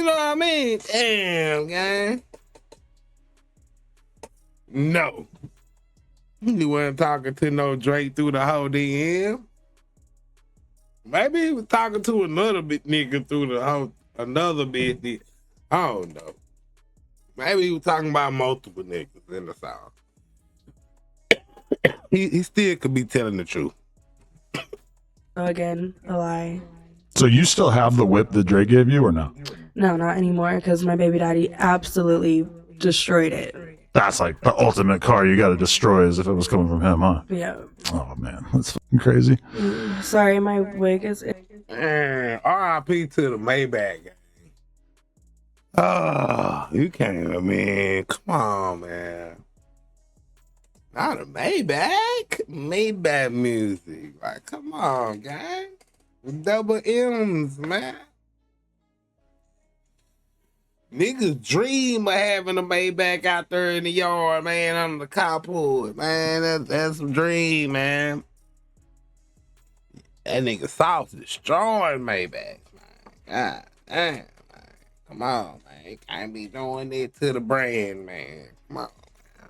know what I mean? Damn, gang. No. You wasn't talking to no Drake through the whole DM. Maybe he was talking to another bit nigga through the whole, another bit. I don't know. Maybe he was talking about multiple niggas in the South. He still could be telling the truth. again, a lie. So you still have the whip that Drake gave you or no? No, not anymore because my baby daddy absolutely destroyed it. That's like the ultimate car you got to destroy as if it was coming from him, huh? Yeah. Oh, man. That's fucking crazy. Sorry, my wig is... Man, R.I.P. to the Maybach gang. Oh, you can't, man. Come on, man. Not a Maybach. Maybach music. Like, come on, gang. Double M's, man. Niggas dream of having a Maybach out there in the yard, man, under the carport. Man, that's some dream, man. That nigga Sauce destroying Maybach, man. God damn, man. Come on, man. You can't be doing that to the brand, man. Come on, man.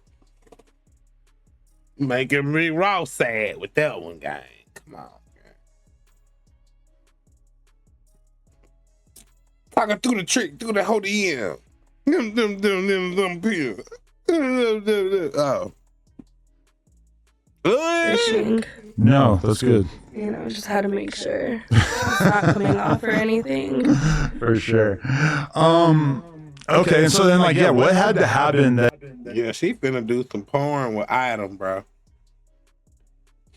Making me raw sad with that one, gang. Come on, gang. Talking through the trick, through the whole DM. Them pills. Oh. Fishing. No, that's good. You know, just had to make sure it's not coming off or anything. For sure. Okay, so then, like, yeah, what had to happen that... Yeah, she finna do some porn with Adam, bro.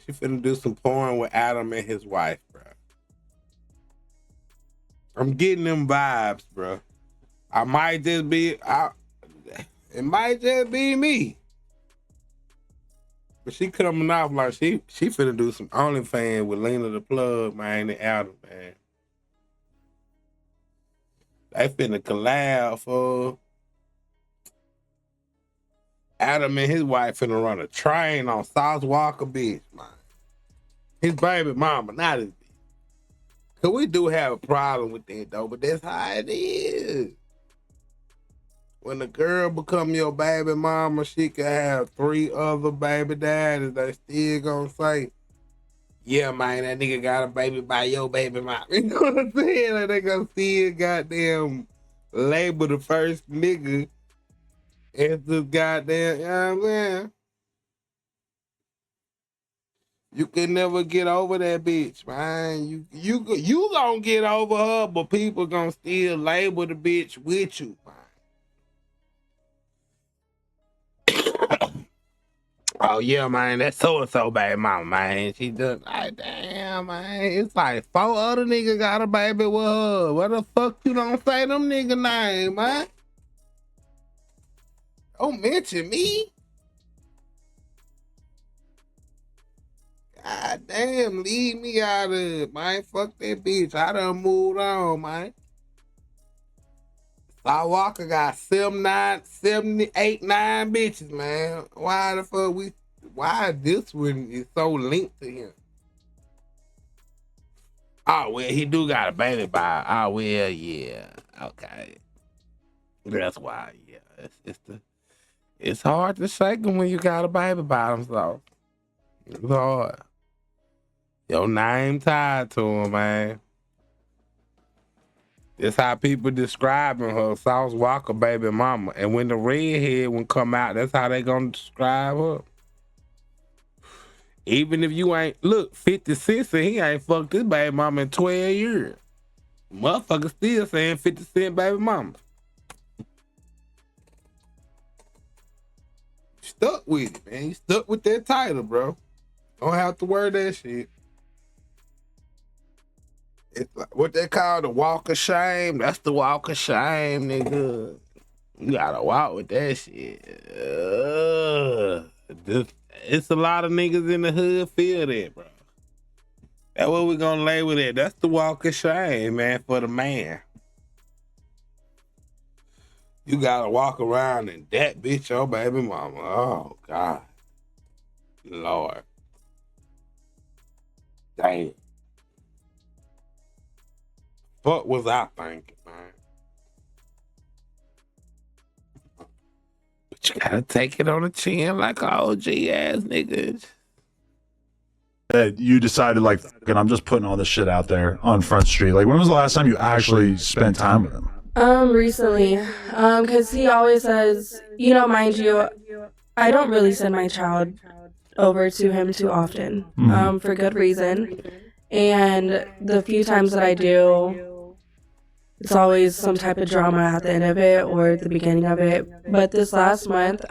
She finna do some porn with Adam and his wife, bro. I'm getting them vibes, bro. It might just be me. But she coming off like she finna do some OnlyFans with Lena the Plug, man, and Adam, man. They finna collab for Adam and his wife finna run a train on Sauce Walka Baby, man. His baby mama, not his bitch. Cause we do have a problem with that though, but that's how it is. When a girl become your baby mama, she can have 3 other baby daddies. They still gonna say, yeah, man, that nigga got a baby by your baby mama. You know what I'm saying? Like, they gonna still goddamn label the first nigga as the goddamn, you know what I'm saying? You can never get over that bitch, man. You gonna get over her, but people gonna still label the bitch with you, man. Oh yeah, man, that's so and so baby mama, man. She just like, damn, man. It's like 4 other niggas got a baby with her. What the fuck you don't say them nigga name, man? Don't mention me. God damn, leave me out of it, man. Fuck that bitch. I done moved on, man. Sauce Walka got 78, 9 bitches, man. Why the fuck why this one is so linked to him? Oh, well, he do got a baby by. Oh, well, yeah. Okay. That's why, yeah. It's hard to shake him when you got a baby by him, so. It's hard. Your name tied to him, man. That's how people describing her, Sauce Walka Baby mama. And when the redhead one come out, that's how they gonna describe her. Even if you ain't, look, 50 Cent said he ain't fucked this baby mama in 12 years. Motherfucker still saying 50 Cent baby mama. Stuck with it, man. You stuck with that title, bro. Don't have to worry that shit. It's like what they call the walk of shame. That's the walk of shame, nigga. You gotta walk with that shit. It's a lot of niggas in the hood feel that, bro. That's what we gonna label it. That's the walk of shame, man, for the man. You gotta walk around and that bitch your baby mama. Oh, God. Lord. Damn. What was I thinking, man? But you gotta take it on the chin like a OG ass niggas. That you decided, like, and I'm just putting all this shit out there on Front Street. Like, when was the last time you actually spent time with him? Recently. Cause he always says, mind you, I don't really send my child over to him too often, for good reason. And the few times that I do, it's always some type of drama at the end of it or the beginning of it. But this last month,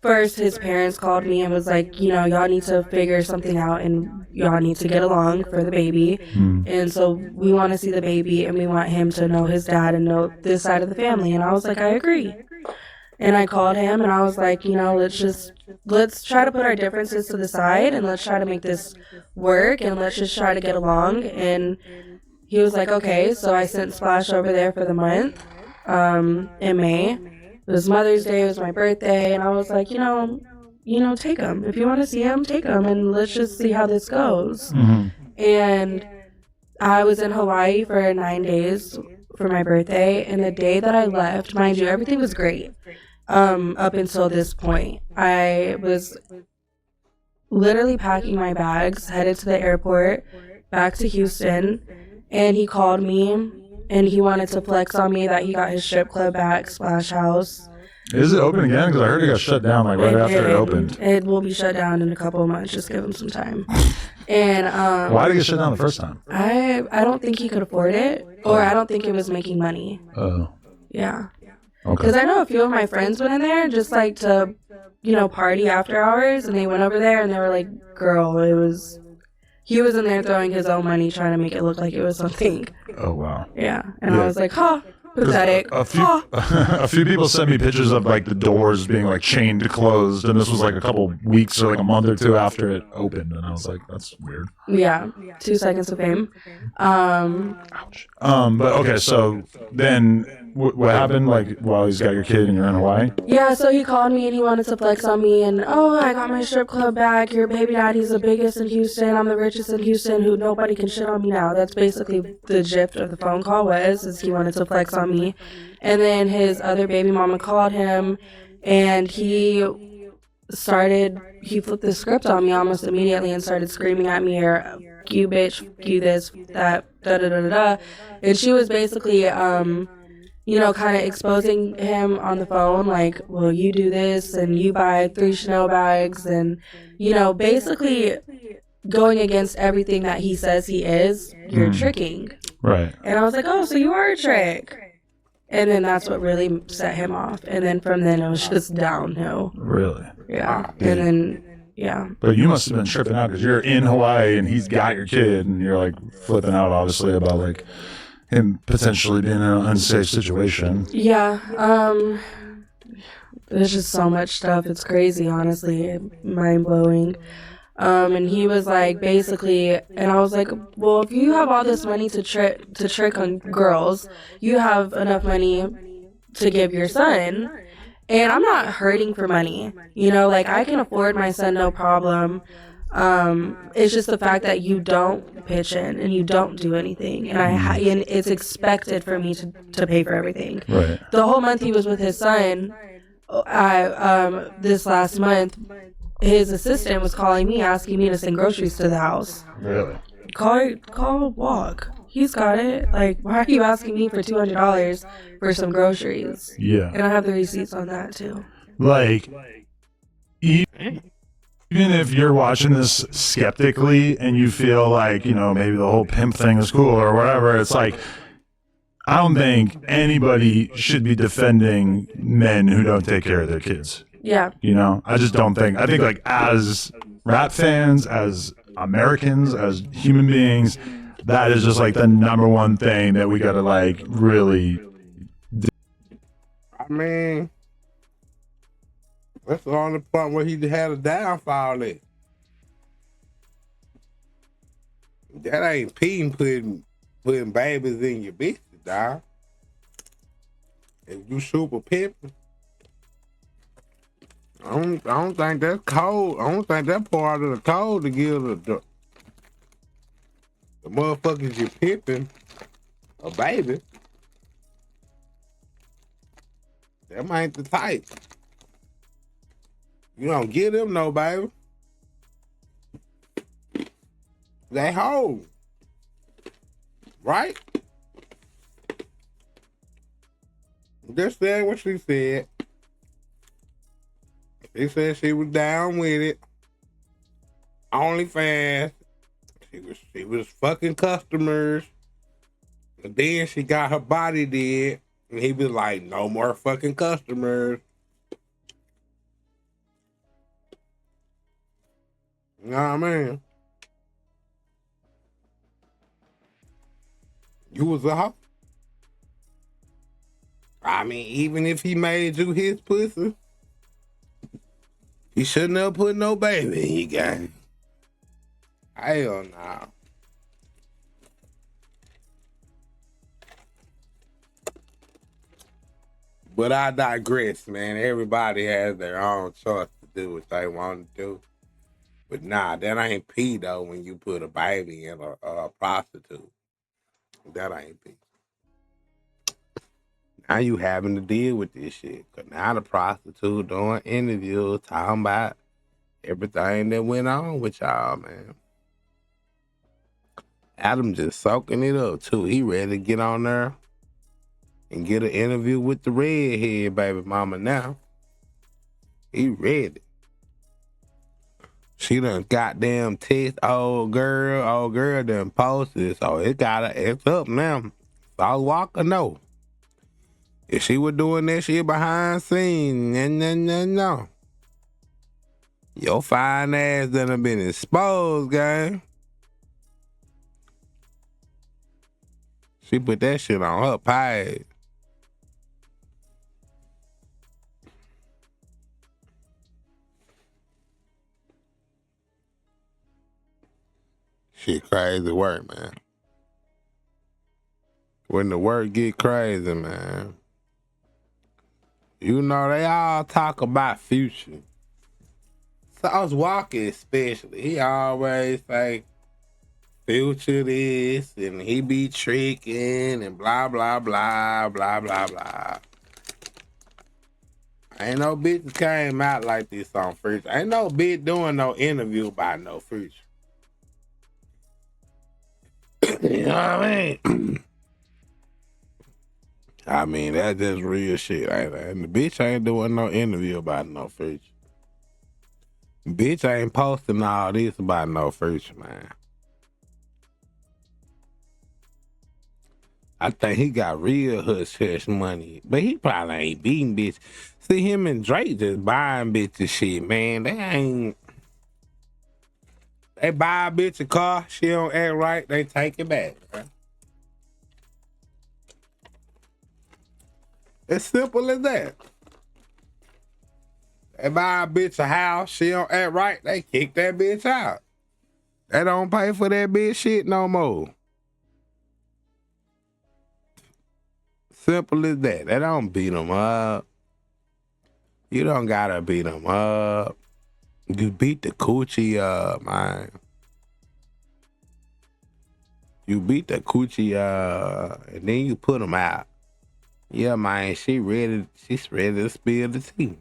first his parents called me and was like, y'all need to figure something out and y'all need to get along for the baby. And so we want to see the baby and we want him to know his dad and know this side of the family. And I was like, I agree. And I called him and I was like, let's try to put our differences to the side and let's try to make this work and let's just try to get along. And he was like, okay. So I sent Splash over there for the month in May. It was Mother's Day, it was my birthday, and I was like, take him. If you want to see him, take him, and let's just see how this goes. And I was in Hawaii for 9 days for my birthday, and the day that I left, mind you, everything was great up until this point. I was literally packing my bags, headed to the airport, back to Houston, and he called me. And he wanted to flex on me that he got his strip club back, Splash House. Is it open again? Because I heard it got shut down right after it opened. It will be shut down in a couple of months. Just give him some time. And why did it get shut down the first time? I don't think he could afford it, or I don't think it was making money. Oh. Yeah. Okay. Because I know a few of my friends went in there just like to, party after hours, and they went over there and they were like, "Girl, he was in there throwing his own money trying to make it look like it was something." Oh, wow. Yeah. And I was like, pathetic. A few people sent me pictures of, like, the doors being, like, chained closed, and this was, like, a couple weeks or, like, a month or two after it opened, and I was like, that's weird. Yeah. 2 seconds of fame. Ouch. But, okay, so then what happened, like, while he's got your kid and you're in Hawaii? Yeah, so he called me and he wanted to flex on me and, I got my strip club back. Your baby daddy's the biggest in Houston. I'm the richest in Houston. Who nobody can shit on me now. That's basically the gist of the phone call is he wanted to flex on me. And then his other baby mama called him and he flipped the script on me almost immediately and started screaming at me, or you bitch, you this, that, da-da-da-da-da. And she was basically, kind of exposing him on the phone, like, well, you do this and you buy 3 Chanel bags and, basically going against everything that he says he is, you're tricking. Right. And I was like, oh, so you are a trick. And then that's what really set him off. And then from then it was just downhill. Really? Yeah. And then, yeah. But you must have been tripping out because you're in Hawaii and he's got your kid and you're like flipping out obviously about like him potentially being in an unsafe situation. Yeah. There's just so much stuff. It's crazy, honestly. Mind blowing. And he was like, basically, and I was like, well, if you have all this money to trick on girls, you have enough money to give your son. And I'm not hurting for money. Like, I can afford my son, no problem. It's just the fact that you don't pitch in and you don't do anything. And and it's expected for me to pay for everything. Right. The whole month he was with his son, this last month, his assistant was calling me, asking me to send groceries to the house. Really? Call Walk. He's got it. Like, why are you asking me for $200 for some groceries? Yeah. And I have the receipts on that too. Like, even if you're watching this skeptically and you feel like, maybe the whole pimp thing is cool or whatever, it's like, I don't think anybody should be defending men who don't take care of their kids. Yeah. I just don't think. I think, like, as rap fans, as Americans, as human beings, that is just, like, the number one thing that we got to, like, really I mean, that's the only point where he had a downfall at. That ain't Pete putting babies in your bitches, dog. If you super pimping, I don't think that's code. I don't think that's part of the code to give the motherfuckers you pimping a baby. Them ain't the type. You don't give them no baby. They hold. Right? Just saying what she said. She said she was down with it. OnlyFans. She was fucking customers. And then she got her body did. And he was like, no more fucking customers. You know what I mean? You was a hoe. I mean, even if he made you his pussy, he shouldn't have put no baby in your game. Hell no. But I digress, man. Everybody has their own choice to do what they want to do. But nah, that ain't P though when you put a baby in a prostitute. That ain't P. Now you having to deal with this shit. Cause now the prostitute doing interviews talking about everything that went on with y'all, man. Adam just soaking it up too. He ready to get on there and get an interview with the redhead baby mama now. He ready. She done goddamn text old girl done posted. So it's up now. Sauce Walka know. If she was doing that shit behind scenes, no. Your fine ass done have been exposed, gang. She put that shit on her page. Shit crazy work, man. When the work get crazy, man. You know, they all talk about Future. Sauce Walka especially. He always say Future this and he be tricking and blah, blah, blah, blah, blah, blah. Ain't no bitch came out like this on Future. Ain't no bitch doing no interview about no Future. You know what I mean? I mean, that's just real shit. And the bitch ain't doing no interview about no Future. Bitch ain't posting all this about no Future, man. I think he got real hush money, but he probably ain't beating bitch. See him and Drake just buying bitches shit, man. They buy a bitch a car, she don't act right, they take it back, man. It's simple as that. They buy a bitch a house, she don't act right, they kick that bitch out. They don't pay for that bitch shit no more. Simple as that. They don't beat them up. You don't gotta beat them up. You beat the coochie up, man. You beat the coochie up, and then you put them out. Yeah, man, she's ready to spill the tea.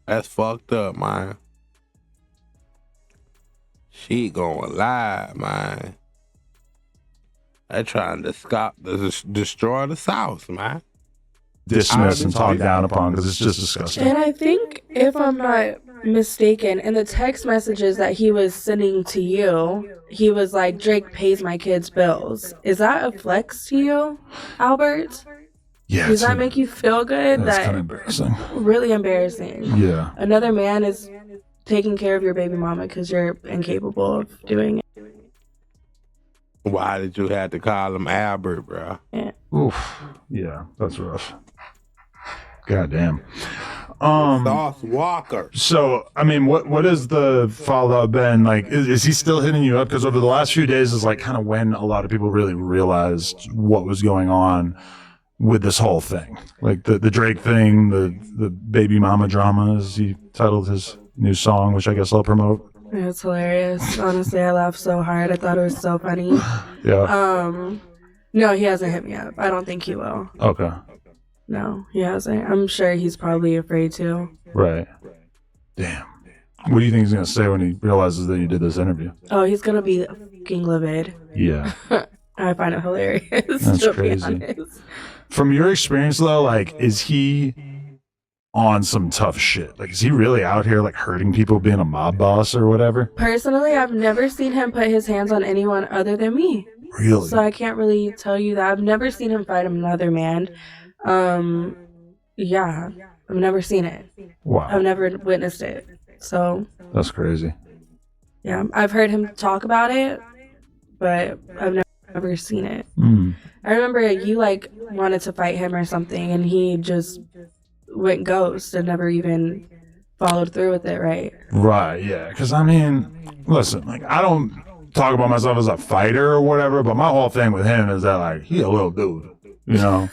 That's fucked up, man. She going live, man. They trying to destroy the South, man. Dismiss and talk down upon because it's just disgusting. And I think, if I'm not mistaken, in the text messages that he was sending to you, he was like, Drake pays my kids' bills. Is that a flex to you, Albert? Yeah. Does that make you feel good? That's kind of embarrassing. Really embarrassing. Yeah. Another man is taking care of your baby mama because you're incapable of doing it. Why did you have to call him Albert, bro? Yeah. Oof. Yeah, that's rough. God damn. Sauce Walker. So, I mean, what is the follow-up been? Like, is he still hitting you up? Because over the last few days is like kind of when a lot of people really realized what was going on with this whole thing. Like the Drake thing, the baby mama drama, as he titled his new song, which I guess I'll promote. It's hilarious. Honestly, I laughed so hard. I thought it was so funny. Yeah. No, he hasn't hit me up. I don't think he will. Okay. No, he hasn't. I'm sure he's probably afraid to. Right. Damn. What do you think he's going to say when he realizes that you did this interview? Oh, he's gonna be fucking livid. Yeah. I find it hilarious. That's to crazy. Be honest. From your experience, though, like, is he on some tough shit? Like, is he really out here, like, hurting people, being a mob boss or whatever? Personally, I've never seen him put his hands on anyone other than me. Really? So I can't really tell you that. I've never seen him fight another man. Yeah, I've never seen it. Wow. I've never witnessed it. So That's crazy. yeah, I've heard him talk about it, but I've never seen it. Mm. I remember you like wanted to fight him or something, and he just went ghost and never even followed through with it, right? Right, yeah. Because, I mean, listen, like, I don't talk about myself as a fighter or whatever, but my whole thing with him is that, like, he a little dude. You know,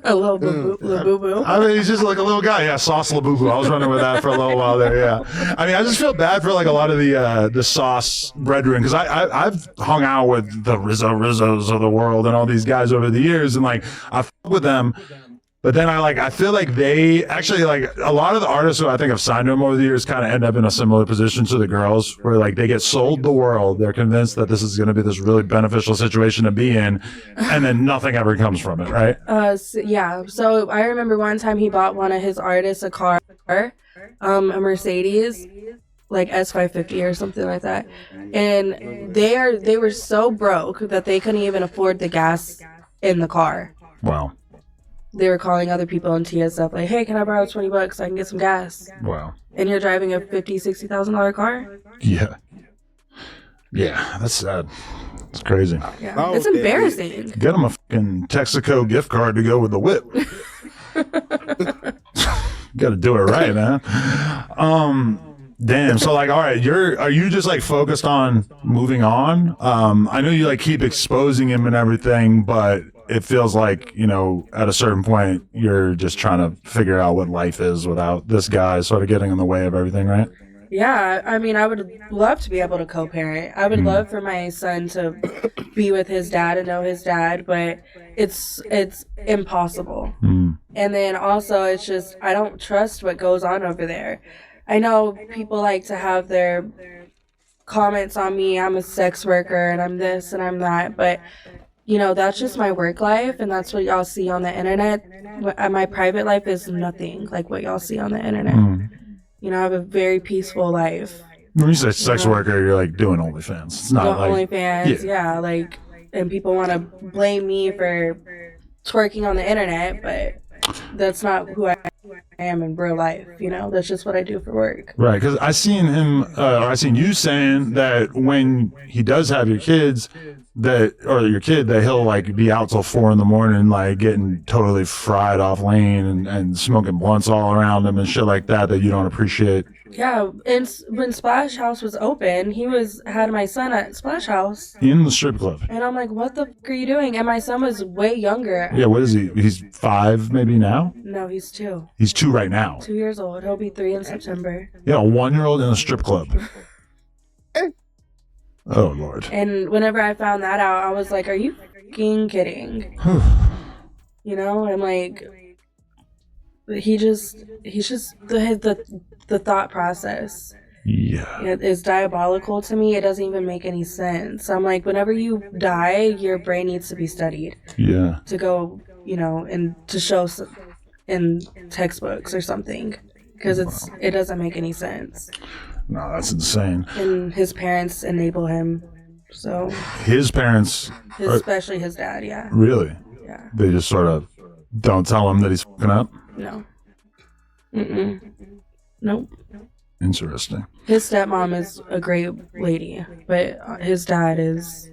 A little boo boo. I mean, he's just like a little guy. Yeah, Sauce Boo. I was running with that for a little while there. Yeah, I mean, I just feel bad for like a lot of the Sauce brethren because I've hung out with the Rizzos of the world and all these guys over the years, and like I fuck with them. But then I feel like they actually, like, a lot of the artists who I think have signed to them over the years kind of end up in a similar position to the girls where, like, they get sold the world. They're convinced that this is going to be this really beneficial situation to be in, and then nothing ever comes from it, right? Yeah. So I remember one time he bought one of his artists a car, a Mercedes, like S550 or something like that. And they were so broke that they couldn't even afford the gas in the car. Wow. They were calling other people in TSF like, hey, can I borrow $20 so I can get some gas? Wow. And you're driving a $50,000-$60,000 car? Yeah. Yeah, that's sad. It's crazy. Yeah. Oh, It's embarrassing. Get them a fucking Texaco gift card to go with the whip. Got to do it right, man. Damn. So, like, all right, are you just like focused on moving on? I know you like keep exposing him and everything, but it feels like, you know, at a certain point, you're just trying to figure out what life is without this guy sort of getting in the way of everything, right? Yeah, I mean, I would love to be able to co-parent. I would love for my son to be with his dad and know his dad, but it's impossible. Mm. And then also, it's just, I don't trust what goes on over there. I know people like to have their comments on me. I'm a sex worker and I'm this and I'm that, but you know, that's just my work life, and that's what y'all see on the internet. My private life is nothing like what y'all see on the internet. Mm. You know, I have a very peaceful life. When you say sex worker, you're like doing OnlyFans. It's not Doing like OnlyFans, yeah, like, and people want to blame me for twerking on the internet, but that's not who I am in real life. You know, that's just what I do for work. right. Because I seen you saying that when he does have your kids, your kid, that he'll like be out till 4 a.m, like getting totally fried off lane and smoking blunts all around him and shit like that you don't appreciate. Yeah, and when Splash House was open, he had my son at Splash House. In the strip club. And I'm like, what the fuck are you doing? And my son was way younger. Yeah, what is he? He's 5 maybe now? No, he's 2. He's 2 right now. 2 years old. He'll be 3 in September. Yeah, a 1-year-old in a strip club. Oh, Lord. And whenever I found that out, I was like, are you fucking kidding? You know, I'm like, he's just the thought process. Yeah. It is diabolical to me. It doesn't even make any sense. I'm like, whenever you die, your brain needs to be studied. Yeah. To go, you know, and to show in textbooks or something. Because it doesn't make any sense. No, that's insane. And his parents enable him. So. His parents. Especially his dad, yeah. Really? Yeah. They just sort of don't tell him that he's fucking up? No. Mm-mm. Nope. Interesting. His stepmom is a great lady, but his dad is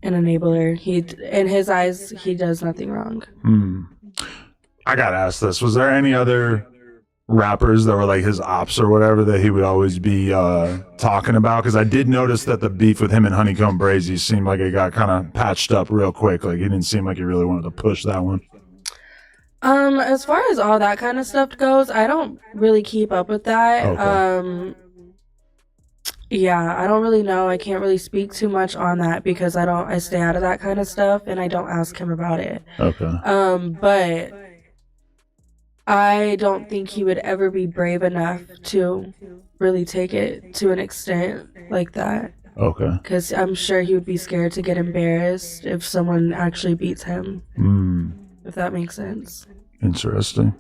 an enabler. In his eyes, he does nothing wrong. I gotta ask this: was there any other rappers that were like his ops or whatever that he would always be talking about? Because I did notice that the beef with him and Honeycomb Brazy seemed like it got kind of patched up real quick. Like he didn't seem like he really wanted to push that one. As far as all that kind of stuff goes, I don't really keep up with that. Okay. Yeah, I don't really know. I can't really speak too much on that because I stay out of that kind of stuff and I don't ask him about it. Okay. But I don't think he would ever be brave enough to really take it to an extent like that. Okay. Because I'm sure he would be scared to get embarrassed if someone actually beats him. If that makes sense. Interesting.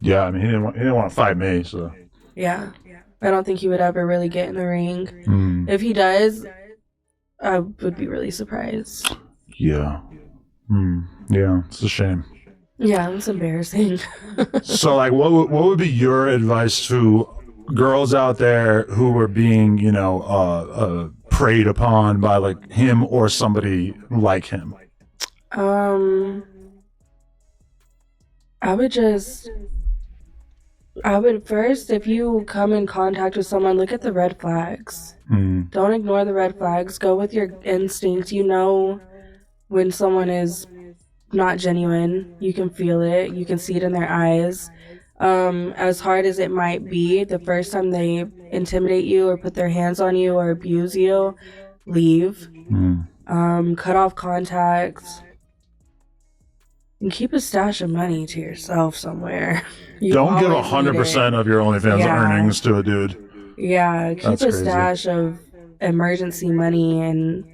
Yeah, I mean, he didn't want to fight me, so. Yeah. I don't think he would ever really get in the ring. If he does, I would be really surprised. Yeah. Yeah, it's a shame. Yeah, it's embarrassing. So, like, what would be your advice to girls out there who were being, preyed upon by, like, him or somebody like him? I would first, if you come in contact with someone, look at the red flags. Don't ignore the red flags. Go with your instinct. You know when someone is not genuine. You can feel it. You can see it in their eyes. As hard as it might be, the first time they intimidate you or put their hands on you or abuse you, leave. Cut off contacts. And keep a stash of money to yourself somewhere. Don't give 100% of your OnlyFans earnings to a dude. Yeah, keep a stash of emergency money, and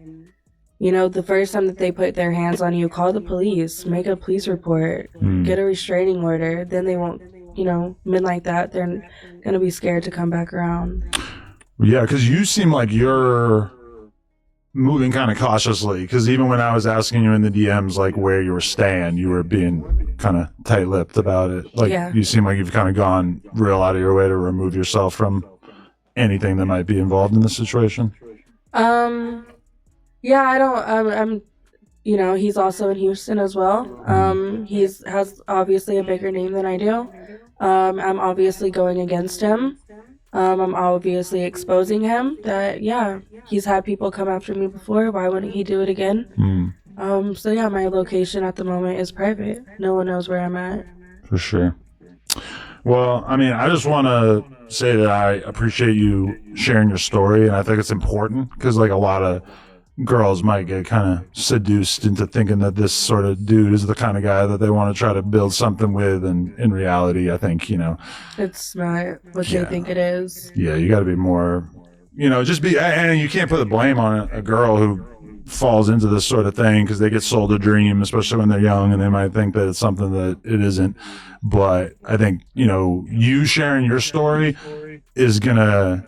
the first time that they put their hands on you, call the police, make a police report, get a restraining order. Then they won't, men like that, they're gonna be scared to come back around. Yeah, because you seem like you're moving kind of cautiously, because even when I was asking you in the DMs like where you were staying, you were being kind of tight-lipped about it. Like you seem like you've kind of gone real out of your way to remove yourself from anything that might be involved in the situation. Yeah, I don't. He's also in Houston as well. Has obviously a bigger name than I do. I'm obviously going against him. I'm obviously exposing him that, he's had people come after me before. Why wouldn't he do it again? So yeah, my location at the moment is private. No one knows where I'm at. For sure. Well, I mean, I just want to say that I appreciate you sharing your story, and I think it's important because, like, a lot of girls might get kind of seduced into thinking that this sort of dude is the kind of guy that they want to try to build something with, and in reality, I think, it's not what they think it is. Yeah, you got to be more, just be, and you can't put the blame on a girl who falls into this sort of thing because they get sold a dream, especially when they're young, and they might think that it's something that it isn't. But I think, you sharing your story is going to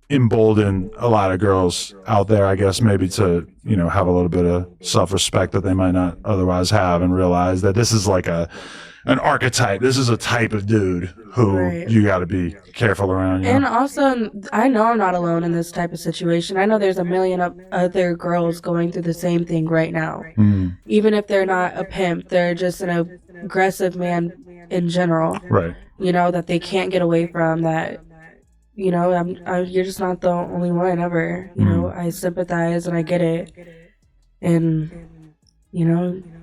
embolden a lot of girls out there, I guess, maybe to, have a little bit of self-respect that they might not otherwise have, and realize that this is like an archetype. This is a type of dude who you got to be careful around. And also, I know I'm not alone in this type of situation. I know there's a million other girls going through the same thing right now. Even if they're not a pimp, they're just an aggressive man in general. Right. That they can't get away from, that you're just not the only one ever. I sympathize and I get it. And,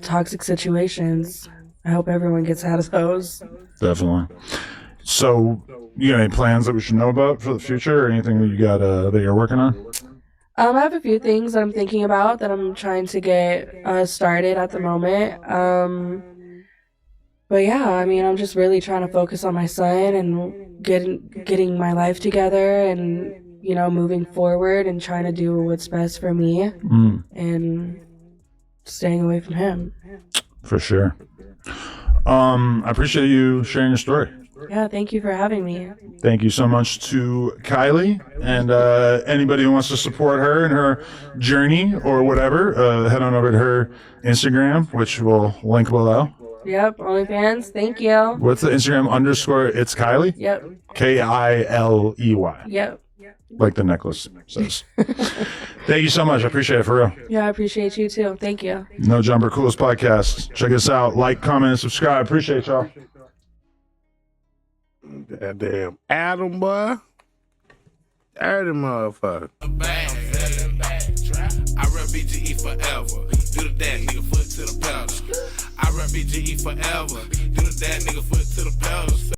toxic situations, I hope everyone gets out of those. Definitely. So, you got any plans that we should know about for the future, or anything that you got that you're working on? I have a few things that I'm thinking about that I'm trying to get started at the moment. But yeah, I mean, I'm just really trying to focus on my son and getting my life together, and moving forward and trying to do what's best for me, and staying away from him. For sure. I appreciate you sharing your story. Yeah, thank you for having me. Thank you so much to Kylie, and anybody who wants to support her in her journey or whatever, head on over to her Instagram, which we'll link below. Yep, OnlyFans. Thank you. What's the Instagram _? It's Kylie? Yep. Kiley. Yep. like the necklace says. Thank you so much. I appreciate it, for real. Yeah, I appreciate you too. Thank you. No Jumper, coolest podcast. Check us out. Like, comment, and subscribe. Appreciate y'all. Goddamn Adam, boy. Dirty motherfucker. I rap BGE forever. Do the that nigga foot to the pedal. I rap BGE forever. Do the that nigga foot to the pedal.